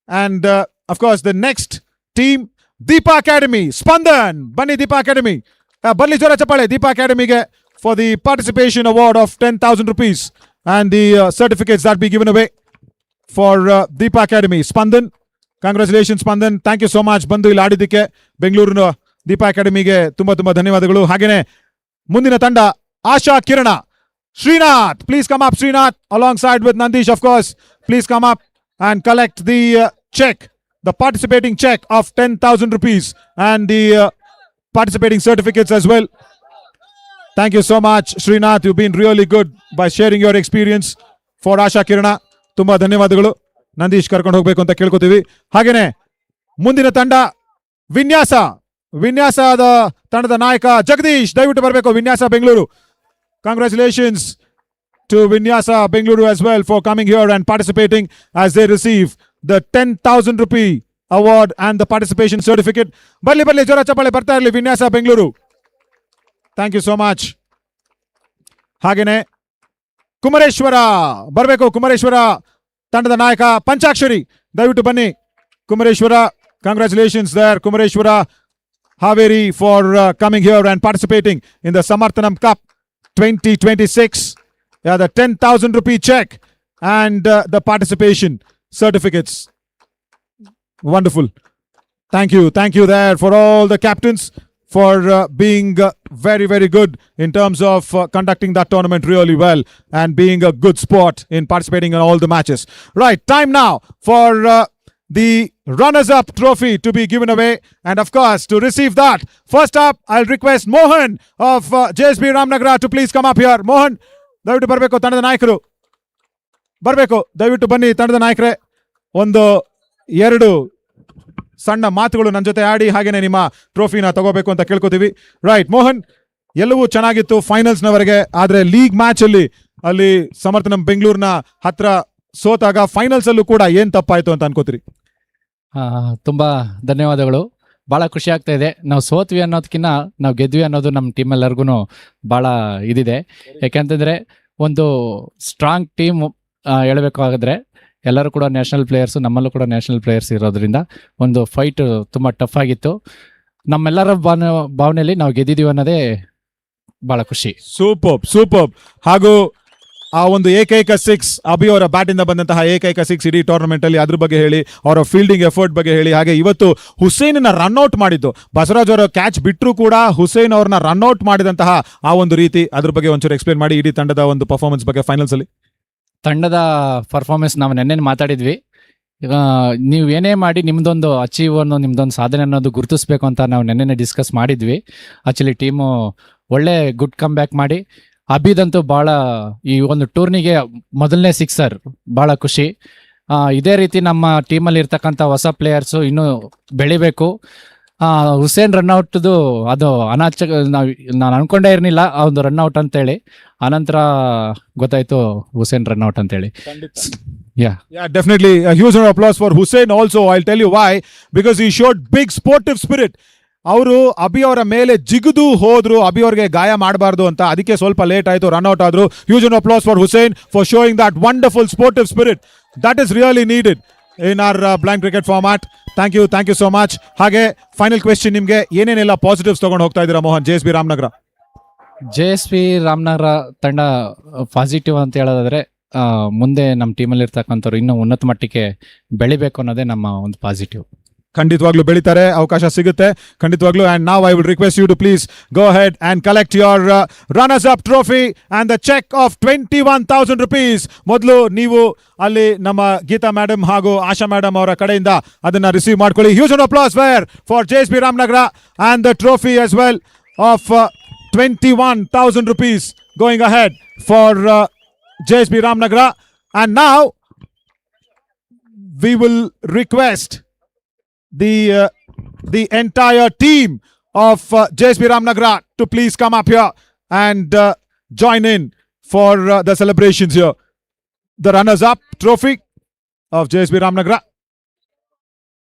And of course, the next team, Deepa Academy, Spandan, Bunny Deepa Academy. Barli Jora Chappale, Deepa Academy for the participation award of 10,000 rupees and the certificates that be given away for Deepa Academy. Spandan, congratulations, Spandan. Thank you so much. Bandu ಇಲ್ಲಿ ಆಡಿದ್ದಕ್ಕೆ ಬೆಂಗಳೂರಿನ ದೀಪಾ ಅಕಾಡೆಮಿಗೆ ತುಂಬಾ ಧನ್ಯವಾದಗಳು. ಹಾಗೇನೆ ಮುಂದಿನ ತಂಡ Asha Kirana, Srinath. Please come up Srinath alongside with Nandeesh. Of course, please come up and collect the check, the participating check of 10,000 rupees and the participating certificates as well. Thank you so much, Srinath. You've been really good by sharing your experience for Asha Kirana. ತುಂಬಾ ಧನ್ಯವಾದಗಳು. ನಂದೀಶ್ ಕರ್ಕೊಂಡು ಹೋಗಬೇಕು ಅಂತ ಕೇಳ್ಕೊತೀವಿ. ಹಾಗೇನೆ ಮುಂದಿನ ತಂಡ ವಿನ್ಯಾಸದ ತಂಡದ ನಾಯಕ ಜಗದೀಶ್. ದಯವಿಟ್ಟು ಬರಬೇಕು, ವಿನ್ಯಾಸ Bengaluru. Congratulations to Vinyasa Bengaluru as well for coming here and participating as they receive the 10,000 rupee award and the participation certificate. Barli Jora Chappale barta irli Vinyasa Bengaluru. Thank you so much. Hagene Kumareshwara barbeku. Kumareshwara tandada nayaka Panchakshari. Dayavitu banni Kumareshwara. Congratulations there, Kumareshwara Haveri, for coming here and participating in the Samarthanam Cup 2026. Yeah, the 10,000 rupee check and the participation certificates. Wonderful. Thank you there for all the captains for being very good in terms of conducting that tournament really well and being a good sport in participating in all the matches. Right, time now for the runners-up trophy to be given away, and of course to receive that, first up I'll request Mohan of JSB Ramanagara to please come up here. Mohan, ದಯವಿಟ್ಟು ಬರಬೇಕು. ತಂಡದ ನಾಯಕರು ಬರಬೇಕು, ದಯವಿಟ್ಟು ಬನ್ನಿ. ತಂಡದ ನಾಯಕರೇ, ಒಂದು 2 ಸಣ್ಣ ಮಾತುಗಳು ನನ್ನ ಜೊತೆ ಆಡಿ ಹಾಗೇನೆ ನಿಮ್ಮ ಟ್ರೋಫಿನ ತಗೋಬೇಕು ಅಂತ ಕೇಳ್ಕೊತೀವಿ. ರೈಟ್ ಮೋಹನ್, ಎಲ್ಲವೂ ಚೆನ್ನಾಗಿತ್ತು ಫೈನಲ್ಸ್ನವರೆಗೆ, ಆದರೆ ಲೀಗ್ ಮ್ಯಾಚ್ ಅಲ್ಲಿ ಸಮರ್ಥನಂ ಬೆಂಗಳೂರಿನ ಹತ್ರ ಸೋತಾಗ ಫೈನಲ್ಸ್ ಅಲ್ಲೂ ಕೂಡ ಏನ್ ತಪ್ಪಾಯ್ತು ಅಂತ ಅನ್ಕೋತೀರಿ? ತುಂಬ ಧನ್ಯವಾದಗಳು. ಭಾಳ ಖುಷಿ ಆಗ್ತಾ ಇದೆ. ನಾವು ಸೋತ್ವಿ ಅನ್ನೋದಕ್ಕಿಂತ ನಾವು ಗೆದ್ವಿ ಅನ್ನೋದು ನಮ್ಮ ಟೀಮೆಲ್ಲರಿಗೂ ಭಾಳ ಇದಿದೆ. ಯಾಕೆಂತಂದರೆ ಒಂದು ಸ್ಟ್ರಾಂಗ್ ಟೀಮ್ ಹೇಳಬೇಕಾದ್ರೆ ಎಲ್ಲರೂ ಕೂಡ ನ್ಯಾಷನಲ್ ಪ್ಲೇಯರ್ಸು, ನಮ್ಮಲ್ಲೂ ಕೂಡ ನ್ಯಾಷನಲ್ ಪ್ಲೇಯರ್ಸ್ ಇರೋದ್ರಿಂದ ಒಂದು ಫೈಟ್ ತುಂಬ ಟಫ್ ಆಗಿತ್ತು. ನಮ್ಮೆಲ್ಲರ ಭಾವನೆಯಲ್ಲಿ ನಾವು ಗೆದ್ದಿದ್ದೀವಿ ಅನ್ನೋದೇ ಭಾಳ ಖುಷಿ. ಸೂಪರ್. ಹಾಗೂ ಆ ಒಂದು ಏಕೈಕ 6 ಅಭಿ ಅವರ ಬ್ಯಾಟ್ ಇಂದ ಬಂದಂತಹ ಏಕೈಕ 6 ಇಡೀ ಟೂರ್ನಮೆಂಟ್ ಅಲ್ಲಿ, ಅದ್ರ ಬಗ್ಗೆ ಹೇಳಿ, ಅವರ ಫೀಲ್ಡಿಂಗ್ ಎಫರ್ಟ್ ಬಗ್ಗೆ ಹೇಳಿ. ಹಾಗೆ ಇವತ್ತು ಹುಸೇನ್ ರನ್ಔಟ್ ಮಾಡಿದ್ದು, ಬಸವರಾಜ್ ಅವರ ಕ್ಯಾಚ್ ಬಿಟ್ಟರು ಕೂಡ ಹುಸೇನ್ ಅವ್ರನ್ನ ರನ್ಔಟ್ ಮಾಡಿದಂತಹ ಆ ಒಂದು ರೀತಿ, ಅದ್ರ ಬಗ್ಗೆ ಒಂಚೂರು ಎಕ್ಸ್ಪ್ಲೇನ್ ಮಾಡಿ ಇಡೀ ತಂಡದ ಒಂದು ಪರ್ಫಾರ್ಮೆನ್ಸ್ ಬಗ್ಗೆ ಫೈನಲ್ಸ್ ಅಲ್ಲಿ. ತಂಡದ ಪರ್ಫಾರ್ಮೆನ್ಸ್ ನಾವು ನೆನ್ನೆ ಮಾತಾಡಿದ್ವಿ. ನೀವು ಏನೇ ಮಾಡಿ ನಿಮ್ದೊಂದು ಅಚೀವ್ ಅನ್ನೋ, ನಿಮ್ದೊಂದು ಸಾಧನೆ ಅನ್ನೋದು ಗುರುತಿಸ್ಬೇಕು ಅಂತ ನಾವು ನೆನ್ನೆ ಡಿಸ್ಕಸ್ ಮಾಡಿದ್ವಿ. ಆಕ್ಚುಲಿ ಟೀಮು ಒಳ್ಳೆ ಗುಡ್ ಕಮ್ ಬ್ಯಾಕ್ ಮಾಡಿ, ಅಭಿದಂತೂ ಭಾಳ ಈ ಒಂದು ಟೂರ್ನಿಗೆ ಮೊದಲನೇ 6 ಭಾಳ ಖುಷಿ. ಇದೇ ರೀತಿ ನಮ್ಮ ಟೀಮಲ್ಲಿ ಇರ್ತಕ್ಕಂಥ ಹೊಸ ಪ್ಲೇಯರ್ಸು ಇನ್ನೂ ಬೆಳಿಬೇಕು. ಹುಸೇನ್ ರನ್ಔಟ್ದು ಅದು ನಾನು ಅನ್ಕೊಂಡೇ ಇರಲಿಲ್ಲ ಆ ಒಂದು ರನ್ಔಟ್ ಅಂತೇಳಿ. ಆನಂತರ ಗೊತ್ತಾಯ್ತು ಹುಸೇನ್ ರನ್ಔಟ್ ಅಂತೇಳಿ. Yeah, definitely a huge round of applause for Hussein also. I'll tell you why. Because he showed big sportive spirit. ಅವರು ಅಭಿ ಅವರ ಮೇಲೆ ಜಿಗಿದು ಹೋದ್ರು, ಅಭಿ ಅವ್ರಿಗೆ ಗಾಯ ಮಾಡಬಾರ್ದು ಅಂತ. ಅದಕ್ಕೆ ಸ್ವಲ್ಪ ಲೇಟ್ ಆಯಿತು, ರನ್ಔಟ್ ಆದ್ರು. Huge an applause for Hussain for showing that wonderful sportive spirit that is really needed in our blind cricket format. Thank you so much. ಹಾಗೆ ಫೈನಲ್ ಕ್ವೆಶ್ಚನ್, ನಿಮಗೆ ಏನೇನೆಲ್ಲ ಪಾಸಿಟಿವ್ಸ್ ತಗೊಂಡು ಹೋಗ್ತಾ ಇದ್ದೀರಾ ಮೋಹನ್? JSB ರಾಮನಗರ ತಂಡ ಪಾಸಿಟಿವ್ ಅಂತ ಹೇಳೋದಾದ್ರೆ, ಮುಂದೆ ನಮ್ಮ ಟೀಮಲ್ಲಿ ಇರ್ತಕ್ಕಂಥವ್ರು ಇನ್ನೂ ಉನ್ನತ ಮಟ್ಟಕ್ಕೆ ಬೆಳಿಬೇಕು ಅನ್ನೋದೇ ನಮ್ಮ ಒಂದು ಪಾಸಿಟಿವ್. ಖಂಡಿತವಾಗ್ಲೂ ಬೆಳಿತಾರೆ, ಅವಕಾಶ ಸಿಗುತ್ತೆ ಖಂಡಿತವಾಗ್ಲೂ. ಅಂಡ್ ನಾವ್ I will request you to please go ahead and collect your runners up trophy and the cheque of 21,000 rupees. ಮೊದಲು ನೀವು ಅಲ್ಲಿ ನಮ್ಮ ಗೀತಾ ಮೇಡಮ್ ಹಾಗೂ ಆಶಾ ಮೇಡಮ್ ಅವರ ಕಡೆಯಿಂದ ಅದನ್ನ ರಿಸೀವ್ ಮಾಡ್ಕೊಳ್ಳಿ. Huge an applause where for JSB Ramanagara and the trophy as well of 21,000 rupees going ahead for JSB Ramanagara. And now we will request the entire team of JSB Ramanagara to please come up here and join in for the celebrations here. The runners-up trophy of JSB Ramanagara.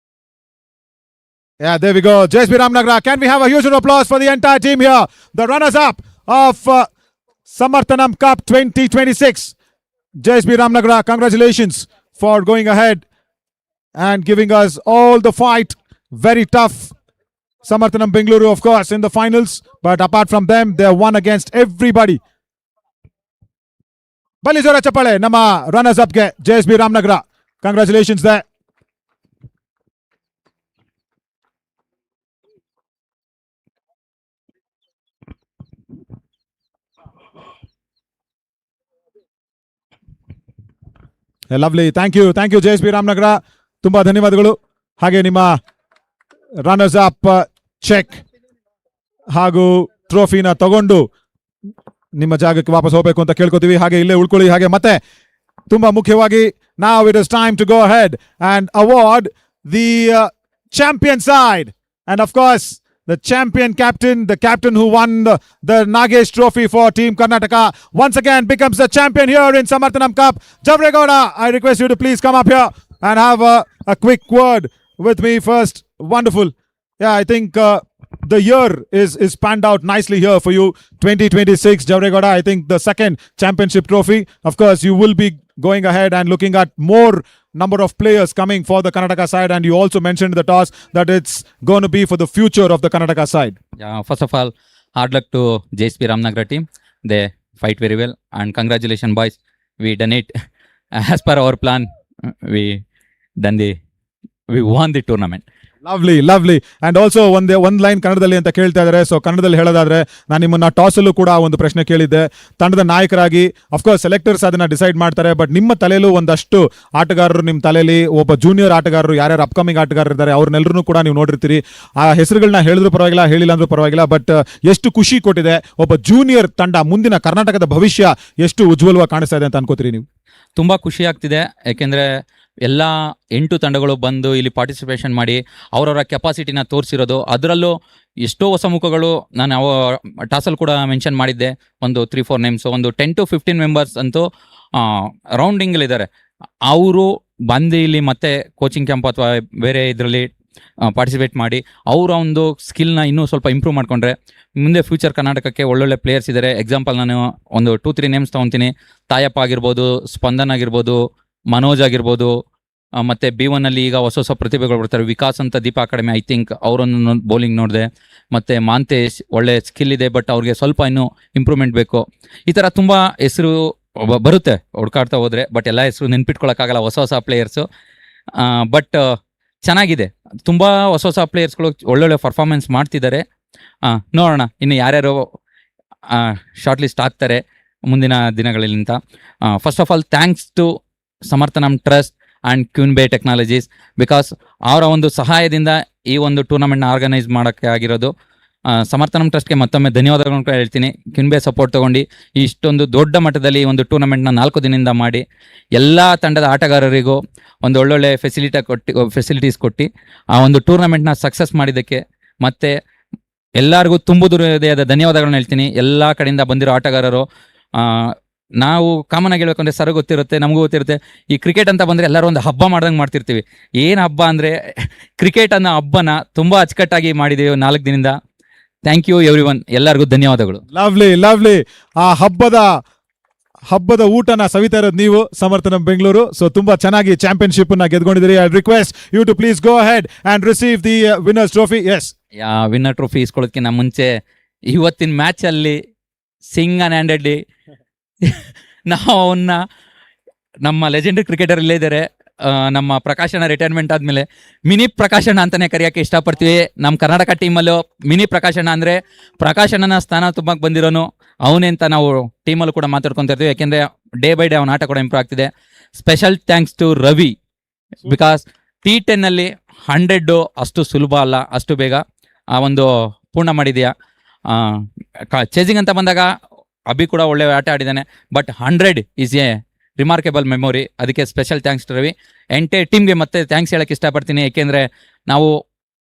Yeah, there we go. JSB Ramanagara. Can we have a huge applause for the entire team here? The runners-up of Samarthanam CUP 2026. JSB Ramanagara, congratulations for going ahead and giving us all the fight. Very tough. Samarthanam Bengaluru, of course, in the finals. But apart from them, they won against everybody. Balizora Chapale, Nama runners up ge JSB Ramanagara. Congratulations there. Lovely. Thank you JSB Ramanagara, ತುಂಬಾ ಧನ್ಯವಾದಗಳು. ಹಾಗೆ ನಿಮ್ಮ runners up check ಹಾಗೂ ಟ್ರೋಫಿನ ತಗೊಂಡು ನಿಮ್ಮ ಜಾಗಕ್ಕೆ ವಾಪಸ್ ಹೋಗಬೇಕು ಅಂತ ಕೇಳ್ಕೊತೀವಿ. ಹಾಗೆ ಇಲ್ಲೇ ಉಳ್ಕೊಳ್ಳಿ. ಹಾಗೆ ಮತ್ತೆ ತುಂಬಾ ಮುಖ್ಯವಾಗಿ, now it is time to go ahead and award the champion side, and of course the champion captain, the captain who won the Nagesh trophy for Team Karnataka, once again becomes the champion here in Samarthanam Cup. Javregoda, I request you to please come up here and have a quick word with me first. Wonderful. Yeah, I think the year is panned out nicely here for you. 2026, Javregoda, I think the second championship trophy. Of course, you will be going ahead and looking at more number of players coming for the Karnataka side, and you also mentioned the toss that it's going to be for the future of the Karnataka side. Yeah, first of all, hard luck to JSB Ramanagara team. They fight very well, and congratulations boys. We done it as per our plan. We won the tournament. Lovely. And also ಒಂದ್ line ಕನ್ನಡದಲ್ಲಿ ಅಂತ ಕೇಳ್ತಾ ಇದಾರೆ. So ಕನ್ನಡದಲ್ಲಿ ಹೇಳೋದಾದ್ರೆ, ನಾನು ನಿಮ್ಮನ್ನ toss ಅಲ್ಲೂ ಕೂಡ ಒಂದು ಪ್ರಶ್ನೆ ಕೇಳಿದ್ದೆ. ತಂಡದ ನಾಯಕರಾಗಿ ಅಫ್ಕೋರ್ಸ್ ಸೆಲೆಕ್ಟರ್ಸ್ ಅದನ್ನ ಡಿಸೈಡ್ ಮಾಡ್ತಾರೆ, ಬಟ್ ನಿಮ್ಮ ತಲೆಯಲ್ಲೂ ಒಂದಷ್ಟು ಆಟಗಾರರು, ನಿಮ್ಮ ತಲೆಯಲ್ಲಿ ಒಬ್ಬ ಜೂನಿಯರ್ ಆಟಗಾರರು, ಯಾರ್ಯಾರು ಅಪ್ಕಮಿಂಗ್ ಆಟಗಾರರು ಇದ್ದಾರೆ ಅವ್ರನ್ನೆಲ್ಲರೂ ಕೂಡ ನೀವು ನೋಡಿರ್ತೀರಿ. ಆ ಹೆಸರುಗಳನ್ನ ಹೇಳಿದ್ರು ಪರವಾಗಿಲ್ಲ, ಹೇಳಿಲ್ಲ ಅಂದ್ರೂ ಪರವಾಗಿಲ್ಲ, ಬಟ್ ಎಷ್ಟು ಖುಷಿ ಕೊಟ್ಟಿದೆ. ಒಬ್ಬ ಜೂನಿಯರ್ ತಂಡ ಮುಂದಿನ ಕರ್ನಾಟಕದ ಭವಿಷ್ಯ ಎಷ್ಟು ಉಜ್ವಲವಾಗಿ ಕಾಣಿಸ್ತಾ ಇದೆ ಅಂತ ಅನ್ಕೋತೀರಿ ನೀವು? ತುಂಬ ಖುಷಿ ಆಗ್ತಿದೆ. ಯಾಕೆಂದರೆ ಎಲ್ಲ 8 ತಂಡಗಳು ಬಂದು ಇಲ್ಲಿ ಪಾರ್ಟಿಸಿಪೇಷನ್ ಮಾಡಿ ಅವರವರ ಕೆಪಾಸಿಟಿನ ತೋರಿಸಿರೋದು. ಅದರಲ್ಲೂ ಎಷ್ಟೋ ಹೊಸ ಮುಖಗಳು ನಾನು ಟಾಸಲ್ಲಿ ಕೂಡ ಮೆನ್ಷನ್ ಮಾಡಿದ್ದೆ. ಒಂದು 3-4 ನೇಮ್ಸ್, ಒಂದು 10 to 15 ಮೆಂಬರ್ಸ್ ಅಂತೂ ರೌಂಡಿಂಗಲ್ಲಿದ್ದಾರೆ. ಅವರು ಬಂದು ಇಲ್ಲಿ ಮತ್ತೆ ಕೋಚಿಂಗ್ ಕ್ಯಾಂಪ್ ಅಥವಾ ಬೇರೆ ಇದರಲ್ಲಿ ಪಾರ್ಟಿಸಿಪೇಟ್ ಮಾಡಿ ಅವರ ಒಂದು ಸ್ಕಿಲ್ನ ಇನ್ನೂ ಸ್ವಲ್ಪ ಇಂಪ್ರೂವ್ ಮಾಡಿಕೊಂಡ್ರೆ ಮುಂದೆ ಫ್ಯೂಚರ್ ಕರ್ನಾಟಕಕ್ಕೆ ಒಳ್ಳೊಳ್ಳೆ ಪ್ಲೇಯರ್ಸ್ ಇದ್ದಾರೆ. ಎಕ್ಸಾಂಪಲ್ ನಾನು ಒಂದು 2-3 ನೇಮ್ಸ್ ತೊಗೊತೀನಿ. ತಾಯಪ್ಪ ಆಗಿರ್ಬೋದು, ಸ್ಪಂದನ್ ಆಗಿರ್ಬೋದು, ಮನೋಜ್ ಆಗಿರ್ಬೋದು, ಮತ್ತು B1 ಅಲ್ಲಿ ಈಗ ಹೊಸ ಹೊಸ ಪ್ರತಿಭೆಗಳು ಬರ್ತಾರೆ. ವಿಕಾಸ್ ಅಂತ ದೀಪ ಅಕಾಡೆಮಿ, ಐ ಥಿಂಕ್ ಅವರನ್ನು ಬೌಲಿಂಗ್ ನೋಡಿದೆ. ಮತ್ತು ಮಾಂತೇಶ್ ಒಳ್ಳೆ ಸ್ಕಿಲ್ ಇದೆ, ಬಟ್ ಅವ್ರಿಗೆ ಸ್ವಲ್ಪ ಇನ್ನೂ ಇಂಪ್ರೂವ್ಮೆಂಟ್ ಬೇಕು. ಈ ಥರ ತುಂಬ ಹೆಸರು ಬರುತ್ತೆ ಹುಡ್ಕಾಡ್ತಾ ಹೋದರೆ, ಬಟ್ ಎಲ್ಲ ಹೆಸರು ನೆನ್ಪಿಟ್ಕೊಳ್ಳೋಕ್ಕಾಗಲ್ಲ, ಹೊಸ ಹೊಸ ಪ್ಲೇಯರ್ಸು. ಬಟ್ ಚೆನ್ನಾಗಿದೆ, ತುಂಬ ಹೊಸ ಹೊಸ ಪ್ಲೇಯರ್ಸ್ಗಳು ಒಳ್ಳೊಳ್ಳೆ ಪರ್ಫಾರ್ಮೆನ್ಸ್ ಮಾಡ್ತಿದ್ದಾರೆ. ನೋಡೋಣ ಇನ್ನು ಯಾರ್ಯಾರು ಶಾರ್ಟ್ ಲಿಸ್ಟ್ ಆಗ್ತಾರೆ ಮುಂದಿನ ದಿನಗಳಲ್ಲಿ ಅಂತ. First of all thanks to Samarthanam trust and QUIN technologies, because ಅವರ ಒಂದು ಸಹಾಯದಿಂದ ಈ ಒಂದು ಟೂರ್ನಮೆಂಟ್ನ ಆರ್ಗನೈಸ್ ಮಾಡೋಕ್ಕೆ ಆಗಿರೋದು. ಸಮರ್ಥನಂ ಟ್ರಸ್ಟ್ಗೆ ಮತ್ತೊಮ್ಮೆ ಧನ್ಯವಾದಗಳನ್ನು ಹೇಳ್ತೀನಿ. QUIN ಸಪೋರ್ಟ್ ತೊಗೊಂಡು ಇಷ್ಟೊಂದು ದೊಡ್ಡ ಮಟ್ಟದಲ್ಲಿ ಈ ಒಂದು ಟೂರ್ನಮೆಂಟ್ನ 4 ದಿನದಿಂದ ಮಾಡಿ ಎಲ್ಲ ತಂಡದ ಆಟಗಾರರಿಗೂ ಒಂದು ಒಳ್ಳೊಳ್ಳೆ ಫೆಸಿಲಿಟೀಸ್ ಕೊಟ್ಟು ಆ ಒಂದು ಟೂರ್ನಮೆಂಟ್ನ ಸಕ್ಸಸ್ ಮಾಡಿದ್ದಕ್ಕೆ ಮತ್ತು ಎಲ್ಲರಿಗೂ ತುಂಬು ಹೃದಯದ ಧನ್ಯವಾದಗಳನ್ನ ಹೇಳ್ತೀನಿ. ಎಲ್ಲ ಕಡೆಯಿಂದ ಬಂದಿರೋ ಆಟಗಾರರು, ನಾವು ಕಾಮನ್ ಆಗಿ ಹೇಳ್ಬೇಕಂದ್ರೆ ಸರ್ ಗೊತ್ತಿರುತ್ತೆ, ನಮಗೂ ಗೊತ್ತಿರುತ್ತೆ, ಈ ಕ್ರಿಕೆಟ್ ಅಂತ ಬಂದರೆ ಎಲ್ಲರೂ ಒಂದು ಹಬ್ಬ ಮಾಡ್ದಂಗೆ ಮಾಡ್ತಿರ್ತೀವಿ. ಏನು ಹಬ್ಬ ಅಂದರೆ ಕ್ರಿಕೆಟ್ ಅನ್ನೋ ಹಬ್ಬನ ತುಂಬ ಅಚ್ಚುಕಟ್ಟಾಗಿ ಮಾಡಿದ್ದೀವಿ 4 ದಿನದಿಂದ. ಥ್ಯಾಂಕ್ ಯು ಎವ್ರಿ ಒನ್, ಎಲ್ಲರಿಗೂ ಧನ್ಯವಾದಗಳು. Lovely lovely. ಆ ಹಬ್ಬದ ಊಟನ ಸವಿತಾ ಇರೋದು ನೀವು ಸಮರ್ಥನಂ ಬೆಂಗಳೂರು. ಸೊ ತುಂಬಾ ಚೆನ್ನಾಗಿ ಚಾಂಪಿಯನ್ಶಿಪ್ ನ ಗೆದ್ಕೊಂಡಿದ್ದೀರಿ. I request you to please go ahead and receive the winners trophy. Yes, winner trophy ಇಸ್ಕೊಳ್ಳೋದಕ್ಕಿಂತ ಮುಂಚೆ ಇವತ್ತಿನ ಮ್ಯಾಚಲ್ಲಿ ಸಿಂಗಲ್ ಹ್ಯಾಂಡೆಡ್ಲಿ ನಾವು ಅವನ್ನ ನಮ್ಮ ಲೆಜೆಂಡರಿ ಕ್ರಿಕೆಟರ್ ಇಲ್ಲೇ ಇದ್ದಾರೆ, ನಮ್ಮ ಪ್ರಕಾಶನ ರಿಟೈರ್ಮೆಂಟ್ ಆದಮೇಲೆ ಮಿನಿ ಪ್ರಕಾಶನ ಅಂತಲೇ ಕರೆಯೋಕ್ಕೆ ಇಷ್ಟಪಡ್ತೀವಿ. ನಮ್ಮ ಕರ್ನಾಟಕ ಟೀಮಲ್ಲೂ ಮಿನಿ ಪ್ರಕಾಶನ ಅಂದರೆ ಪ್ರಕಾಶನನ ಸ್ಥಾನ ತುಂಬಕ್ಕೆ ಬಂದಿರೋನು ಅವನೇ ಅಂತ ನಾವು ಟೀಮಲ್ಲೂ ಕೂಡ ಮಾತಾಡ್ಕೊತಾ ಇರ್ತೀವಿ. ಯಾಕೆಂದರೆ ಡೇ ಬೈ ಡೇ ಅವನ ಆಟ ಕೂಡ ಇಂಪ್ರೂವ್ ಆಗ್ತಿದೆ. Special thanks to Ravi, because T10 100 ಅಷ್ಟು ಸುಲಭ ಅಲ್ಲ, ಅಷ್ಟು ಬೇಗ ಆ ಒಂದು ಪೂರ್ಣ ಮಾಡಿದೆಯಾ. ಚೇಸಿಂಗ್ ಅಂತ ಬಂದಾಗ ಅಭಿ ಕೂಡ ಒಳ್ಳೆ ಆಟ ಆಡಿದ್ದಾನೆ, but 100 is a remarkable memory. ಅದಕ್ಕೆ special thanks to Ravi. Entire ಟೀಮ್ಗೆ ಮತ್ತೆ ಥ್ಯಾಂಕ್ಸ್ ಹೇಳಕ್ಕೆ ಇಷ್ಟಪಡ್ತೀನಿ. ಏಕೆಂದರೆ ನಾವು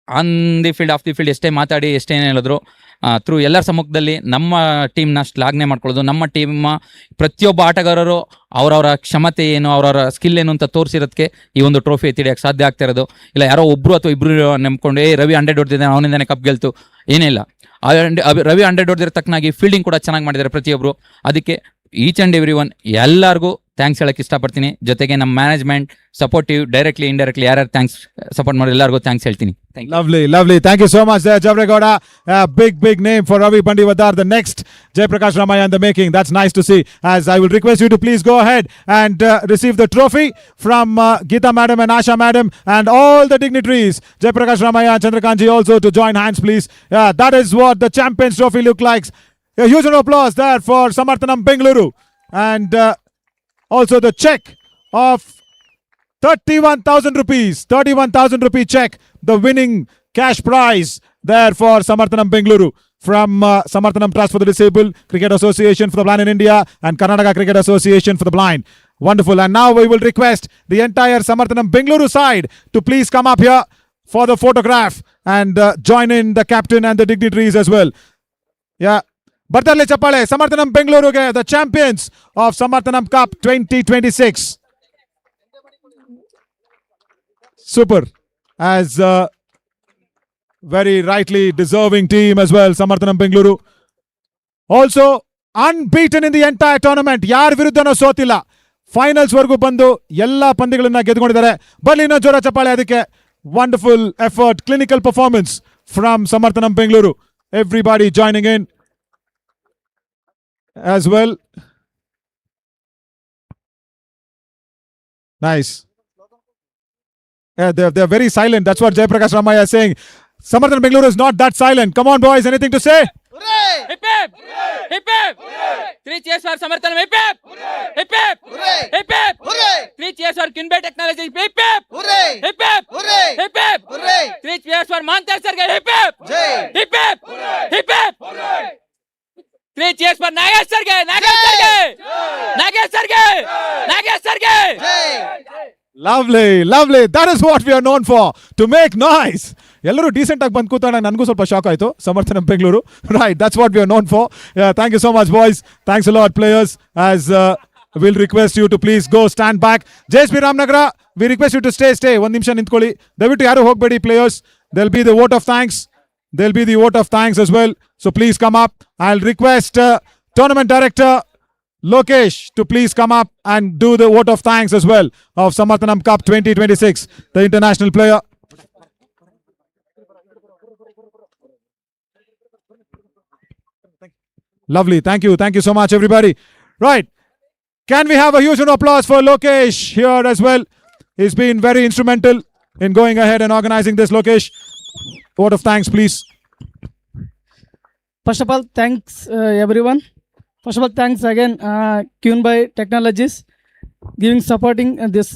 on the field, off the field ಎಷ್ಟೇ ಮಾತಾಡಿ ಎಷ್ಟೇನು ಹೇಳಿದ್ರು ಥ್ರೂ ಎಲ್ಲರ ಸಮ್ಮುಖದಲ್ಲಿ ನಮ್ಮ ಟೀಮ್ನ ಶ್ಲಾಘನೆ ಮಾಡ್ಕೊಳ್ಳೋದು, ನಮ್ಮ ಟೀಮ್ ಪ್ರತಿಯೊಬ್ಬ ಆಟಗಾರರು ಅವರವರ ಕ್ಷಮತೆ ಏನು, ಅವರವರ ಸ್ಕಿಲ್ ಏನು ಅಂತ ತೋರಿಸಿರೋದಕ್ಕೆ ಈ ಒಂದು ಟ್ರೋಫಿ ಎತ್ತಿಡಿಯೋಕ್ಕೆ ಸಾಧ್ಯ ಆಗ್ತಾ ಇರೋದು. ಇಲ್ಲ ಯಾರೋ ಒಬ್ಬರು ಅಥವಾ ಇಬ್ಬರು ನಂಬ್ಕೊಂಡು ರವಿ 100 ಹೊಡೆದಿದ್ದಾನೆ ಅವನಿಂದಾನೆ ಕಪ್ ಗೆಲ್ತು, ಏನಿಲ್ಲ. ರವಿ 100 ಹೊಡೆದಿರೋ ತಕ್ಕನಾಗಿ ಫೀಲ್ಡಿಂಗ್ ಕೂಡ ಚೆನ್ನಾಗಿ ಮಾಡಿದ್ದಾರೆ ಪ್ರತಿಯೊಬ್ಬರು. ಅದಕ್ಕೆ ಈಚ್ ಆ್ಯಂಡ್ ಎವ್ರಿ ಒನ್ ಎಲ್ಲರಿಗೂ ಥ್ಯಾಂಕ್ಸ್ ಹೇಳಕ್ಕೆ ಇಷ್ಟಪಡ್ತೀನಿ. ಜೊತೆಗೆ ನಮ್ಮ ಮ್ಯಾನೇಜ್ಮೆಂಟ್ ಸಪೋರ್ಟಿವ್, ಡೈರೆಕ್ಟ್ಲಿ ಇಂಡೈರೆಕ್ಟ್ಲಿ ಯಾರ್ಯಾರು ಥ್ಯಾಂಕ್ಸ್ ಸಪೋರ್ಟ್ ಮಾಡಿ ಎಲ್ಲರಿಗೂ ಥ್ಯಾಂಕ್ಸ್ ಹೇಳ್ತೀನಿ. Lovely. Thank you so much there, Javregowda. Big name for Ravi Bandivadar. The next Jayaprakash Ramaya in the making. That's nice to see. As I will request you to please go ahead and receive the trophy from Geeta Madam and Asha Madam and all the dignitaries. Jayaprakash Ramaya and Chandrakanji also to join hands, please. Yeah, that is what the Champions Trophy looks like. A huge round of applause there for Samarthanam Bengaluru. And also the check of 31,000 rupees. 31,000 rupee check. The winning cash prize there for Samarthanam Bengaluru from Samarthanam Trust for the Disabled, Cricket Association for the Blind in India and Karnataka Cricket Association for the Blind. Wonderful. And now we will request the entire Samarthanam Bengaluru side to please come up here for the photograph and join in the captain and the dignitaries as well. Yeah. Bartarle Chappale, Samarthanam Bengaluru, the champions of Samarthanam Cup 2026. Super. As very rightly deserving team as well, Samarthanam Bengaluru. Also unbeaten in the entire tournament. Yaar viruddhana sotilla. Finals vargu bandu ella pandyagallanna ಗೆದ್ದುಕೊಂಡಿದ್ದಾರೆ. ಬರ್ಲಿ ಇನ್ನೊಂದು ಜೋರ ಚಪ್ಪಾಳೆ ಅದಕ್ಕೆ. Wonderful effort, clinical performance from Samarthanam Bengaluru. Everybody joining in as well. Nice. Yeah, they're very silent. That's what Jayaprakash Ramaya is saying. Samarthanam Bengaluru is not that silent. Come on, boys. Anything to say? Hooray! Hip hip! Hip hip! 3 cheers for Samarthanam. Hip hip! Hip hip! Hip hip! 3 cheers for QUIN Technology. Hip hip! Hip hip! Hip hip! 3 cheers for Mantar sir. Hip hip! Hip hip! Hip hip! 3 cheers for Nagesh sir. Nagesh sir. Nagesh sir. Lovely. That is what we are known for, to make noise. ಎಲ್ಲರೂ decent ಆಗಿ ಬಂದು ಕೂತಾಗ ನನಗೂ ಸ್ವಲ್ಪ shock ಆಯಿತು. Samarthanam Bengaluru, right, that's what we are known for. Thank you so much boys, thanks a lot players. As we'll request you to please go stand back. JSB Ramanagara, we request you to stay. One nimsha nintಕೊಳ್ಳಿ. ದಯವಿಟ್ಟು ಯಾರು ಹೋಗಬೇಡಿ players. There'll be the vote of thanks. There'll be the vote of thanks as well. So please come up. I'll request Tournament Director Lokesh to please come up and do the vote of thanks as well of Samarthanam Cup 2026, the international player. Lovely. Thank you so much, everybody. Right. Can we have a huge round of applause for Lokesh here as well? He's been very instrumental in going ahead and organizing this. Lokesh, vote of thanks, please. First of all, thanks everyone. First of all, thanks again QUIN by Technologies supporting this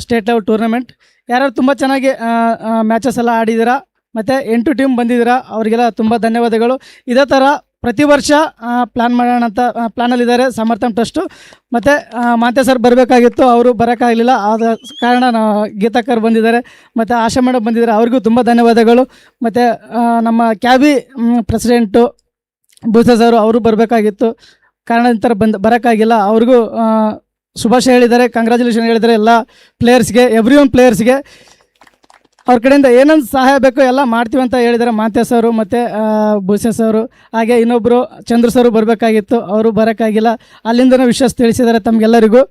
state level tournament. ಯಾರು ತುಂಬ ಚೆನ್ನಾಗಿ matches ಎಲ್ಲ ಆಡಿದ್ದೀರಾ ಮತ್ತು 8 team ಬಂದಿದ್ದೀರಾ, ಅವರಿಗೆಲ್ಲ ತುಂಬ ಧನ್ಯವಾದಗಳು. ಇದೇ ಥರ ಪ್ರತಿ ವರ್ಷ ಪ್ಲ್ಯಾನ್ ಮಾಡೋಣ ಅಂತ ಪ್ಲ್ಯಾನಲ್ಲಿದ್ದಾರೆ ಸಮರ್ಥನ್ ಟ್ರಸ್ಟು. ಮತ್ತು ಮಾಂತೆ ಸರ್ ಬರಬೇಕಾಗಿತ್ತು, ಅವರು ಬರೋಕ್ಕಾಗಲಿಲ್ಲ, ಆದ ಕಾರಣ ಗೀತಾಕರ್ ಬಂದಿದ್ದಾರೆ ಮತ್ತು ಆಶಾ ಮೇಡಮ್ ಬಂದಿದ್ದಾರೆ, ಅವ್ರಿಗೂ ತುಂಬ ಧನ್ಯವಾದಗಳು. ಮತ್ತು ನಮ್ಮ ಕ್ಯಾಬಿ ಪ್ರೆಸಿಡೆಂಟು ಭೂಸ ಸರ್ ಅವರು ಬರಬೇಕಾಗಿತ್ತು, ಕಾರಣಾಂತರ ಬರೋಕ್ಕಾಗಿಲ್ಲ, ಅವ್ರಿಗೂ ಶುಭಾಶಯ ಹೇಳಿದ್ದಾರೆ, ಕಂಗ್ರ್ಯಾಚುಲೇಷನ್ ಹೇಳಿದ್ದಾರೆ ಎಲ್ಲ ಪ್ಲೇಯರ್ಸ್ಗೆ, ಪ್ಲೇಯರ್ಸ್ಗೆ. ಅವ್ರ ಕಡೆಯಿಂದ ಏನೇನು ಸಹಾಯ ಬೇಕೋ ಎಲ್ಲ ಮಾಡ್ತೀವಿ ಅಂತ ಹೇಳಿದ್ದಾರೆ ಮಾಂತೆ ಸರು ಮತ್ತು ಭೂಸೆ ಸರು. ಹಾಗೆ ಇನ್ನೊಬ್ಬರು ಚಂದ್ರ ಸರು ಬರಬೇಕಾಗಿತ್ತು, ಅವರು ಬರೋಕ್ಕಾಗಿಲ್ಲ, ಅಲ್ಲಿಂದನೂ ವಿಶ್ವಾಸ ತಿಳಿಸಿದ್ದಾರೆ. ತಮಗೆಲ್ಲರಿಗೂ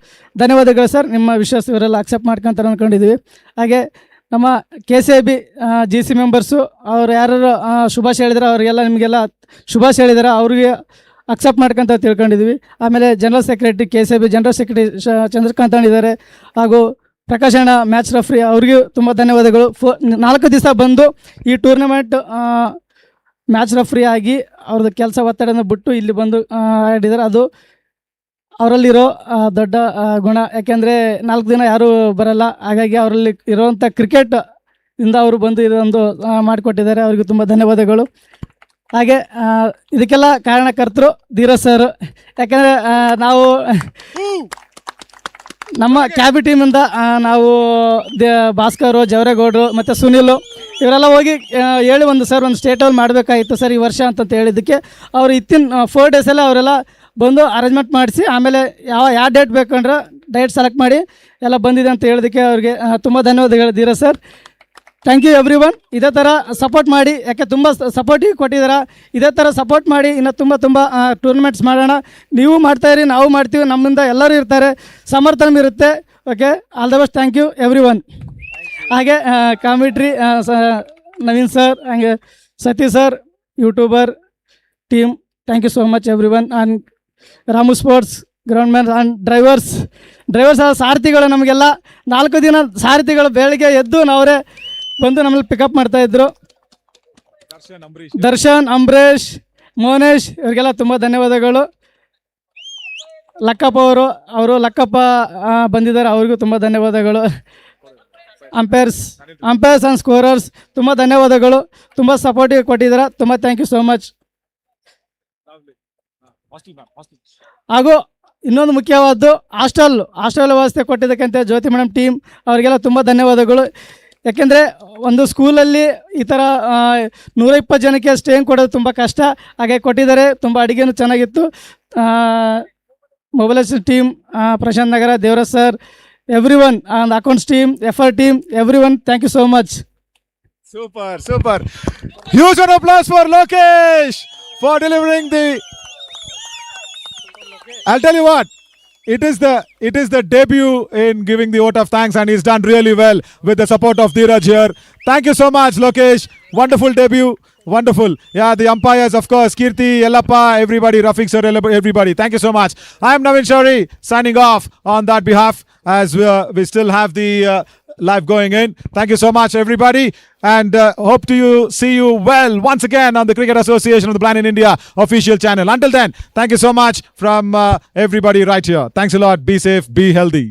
ಧನ್ಯವಾದಗಳು ಸರ್, ನಿಮ್ಮ ವಿಶ್ವಾಸ ಇವರೆಲ್ಲ ಅಕ್ಸೆಪ್ಟ್ ಮಾಡ್ಕೊಂತಾರೆ ಅಂದ್ಕೊಂಡಿದ್ದೀವಿ. ಹಾಗೆ ನಮ್ಮ KCB GC ಮೆಂಬರ್ಸು ಅವ್ರು ಯಾರು ಶುಭಾಶಯ ಹೇಳಿದ್ದಾರೆ, ಅವರಿಗೆಲ್ಲ ನಿಮಗೆಲ್ಲ ಶುಭಾಶಯ ಹೇಳಿದ್ದಾರೆ, ಅವ್ರಿಗೆ ಅಕ್ಸೆಪ್ಟ್ ಮಾಡ್ಕೊಂತ ತಿಳ್ಕೊಂಡಿದ್ವಿ. ಆಮೇಲೆ general secretary KCB general secretary Chandrakant ಇದ್ದಾರೆ, ಹಾಗೂ ಪ್ರಕಾಶ್ ಅಣ್ಣ ಮ್ಯಾಚ್ ರೆಫ್ರಿ, ಅವ್ರಿಗೂ ತುಂಬ ಧನ್ಯವಾದಗಳು. 4 ದಿವಸ ಬಂದು ಈ ಟೂರ್ನಮೆಂಟ್ ಮ್ಯಾಚ್ ರೆಫ್ರಿ ಆಗಿ ಅವ್ರದ್ದು ಕೆಲಸ ಒತ್ತಡನ ಬಿಟ್ಟು ಇಲ್ಲಿ ಬಂದು ಆಡಿದ್ದಾರೆ. ಅದು ಅವರಲ್ಲಿರೋ ದೊಡ್ಡ ಗುಣ, ಯಾಕೆಂದರೆ 4 ದಿನ ಯಾರೂ ಬರಲ್ಲ, ಹಾಗಾಗಿ ಅವರಲ್ಲಿ ಇರೋವಂಥ ಕ್ರಿಕೆಟ್ ಇಂದ ಅವರು ಬಂದು ಇದೊಂದು ಮಾಡಿಕೊಟ್ಟಿದ್ದಾರೆ, ಅವ್ರಿಗೂ ತುಂಬ ಧನ್ಯವಾದಗಳು. ಹಾಗೆ ಇದಕ್ಕೆಲ್ಲ ಕಾರಣಕರ್ತರು ಧೀರಜ್ ಸರ್, ಯಾಕೆಂದರೆ ನಾವು ನಮ್ಮ ಕ್ಯಾಬಿ ಟೀಮಿಂದ ನಾವು ಭಾಸ್ಕರು, ಜವರೇಗೌಡರು ಮತ್ತು ಸುನಿಲು ಇವರೆಲ್ಲ ಹೋಗಿ ಹೇಳಿ ಒಂದು ಸ್ಟೇಟ್ ಲೆವೆಲ್ ಮಾಡಬೇಕಾಗಿತ್ತು ಸರ್ ಈ ವರ್ಷ ಅಂತ ಹೇಳಿದ್ದಕ್ಕೆ ಅವರು ಇತ್ತಿನ 4 ಡೇಸಲ್ಲೇ ಅವರೆಲ್ಲ ಬಂದು ಅರೇಂಜ್ಮೆಂಟ್ ಮಾಡಿಸಿ, ಆಮೇಲೆ ಯಾವ ಡೇಟ್ ಬೇಕಂದ್ರೆ ಡೇಟ್ ಸೆಲೆಕ್ಟ್ ಮಾಡಿ ಎಲ್ಲ ಬಂದಿದೆ ಅಂತ ಹೇಳೋದಕ್ಕೆ ಅವ್ರಿಗೆ ತುಂಬ ಧನ್ಯವಾದಗಳು Dheeraj sir. Thank you everyone. ಇದೇ ಥರ ಸಪೋರ್ಟ್ ಮಾಡಿ, ಯಾಕೆ ತುಂಬ ಸಪೋರ್ಟಿಗೆ ಕೊಟ್ಟಿದ್ದೀರಾ, ಇದೇ ಥರ ಸಪೋರ್ಟ್ ಮಾಡಿ ಇನ್ನು ತುಂಬ ಟೂರ್ನಮೆಂಟ್ಸ್ ಮಾಡೋಣ. ನೀವು ಮಾಡ್ತಾಯಿರಿ, ನಾವು ಮಾಡ್ತೀವಿ, ನಮ್ಮಿಂದ ಎಲ್ಲರೂ ಇರ್ತಾರೆ, ಸಮರ್ಥನ ಇರುತ್ತೆ. Okay, all the best. Thank you everyone. ಹಾಗೆ ಕಾಮಿಟ್ರಿ ನವೀನ್ ಸರ್, ಹಾಗೆ Satish sir, YouTuber team, thank you so much everyone. And Ramu sports ground man and drivers ಸಾರಥಿಗಳು, ನಮಗೆಲ್ಲ 4 ದಿನ ಸಾರಥಿಗಳು ಬೆಳಗ್ಗೆ ಎದ್ದು ನಾವರೇ ಬಂದು ನಮ್ಮಲ್ಲಿ ಪಿಕಪ್ ಮಾಡ್ತಾಯಿದ್ರು. ದರ್ಶನ್, ಅಂಬರೀಶ್, ಮೋನೇಶ್ ಇವರಿಗೆಲ್ಲ ತುಂಬ ಧನ್ಯವಾದಗಳು. ಲಕ್ಕಪ್ಪ ಅವರು ಲಕ್ಕಪ್ಪ ಬಂದಿದ್ದಾರೆ, ಅವ್ರಿಗೂ ತುಂಬ ಧನ್ಯವಾದಗಳು. ಅಂಪೈರ್ಸ್ ಆ್ಯಂಡ್ ಸ್ಕೋರರ್ಸ್ ತುಂಬ ಧನ್ಯವಾದಗಳು, ತುಂಬ ಸಪೋರ್ಟಿವ್ ಕೊಟ್ಟಿದ್ದಾರೆ, ತುಂಬ ಥ್ಯಾಂಕ್ ಯು ಸೋ ಮಚ್. ಹಾಗೂ ಇನ್ನೊಂದು ಮುಖ್ಯವಾದ್ದು ಹಾಸ್ಟೆಲ್ ವ್ಯವಸ್ಥೆ ಕೊಟ್ಟಿದ್ದಕ್ಕಂತೆ ಜ್ಯೋತಿ ಮೇಡಮ್ ಟೀಮ್ ಅವರಿಗೆಲ್ಲ ತುಂಬ ಧನ್ಯವಾದಗಳು. ಯಾಕೆಂದರೆ ಒಂದು ಸ್ಕೂಲಲ್ಲಿ ಈ ಥರ 120 ಜನಕ್ಕೆ ಸ್ಟೇಯಿಂಗ್ ಕೊಡೋದು ತುಂಬ ಕಷ್ಟ, ಹಾಗೆ ಕೊಟ್ಟಿದ್ದಾರೆ. ತುಂಬ ಅಡುಗೆನೂ ಚೆನ್ನಾಗಿತ್ತು. Mobilisation team, Prashanth Nagara, Devaraj sir, everyone, and accounts team, FR team, everyone, thank you so much. Super. Huge round of applause for Lokesh for delivering the... I'll tell you what, it is the debut in giving the vote of thanks, and he's done really well with the support of Dheeraj here. Thank you so much, Lokesh. Wonderful debut. Wonderful. Yeah, the umpires, of course, Kirti, Yellappa, everybody, Rafiq sir, everybody. Thank you so much. I'm Navin Shari signing off on that behalf, as we still have the live going in. Thank you so much, everybody, and hope to see you well once again on the Cricket Association of the Blind in India official channel. Until then, thank you so much from everybody right here. Thanks a lot. Be safe, be healthy.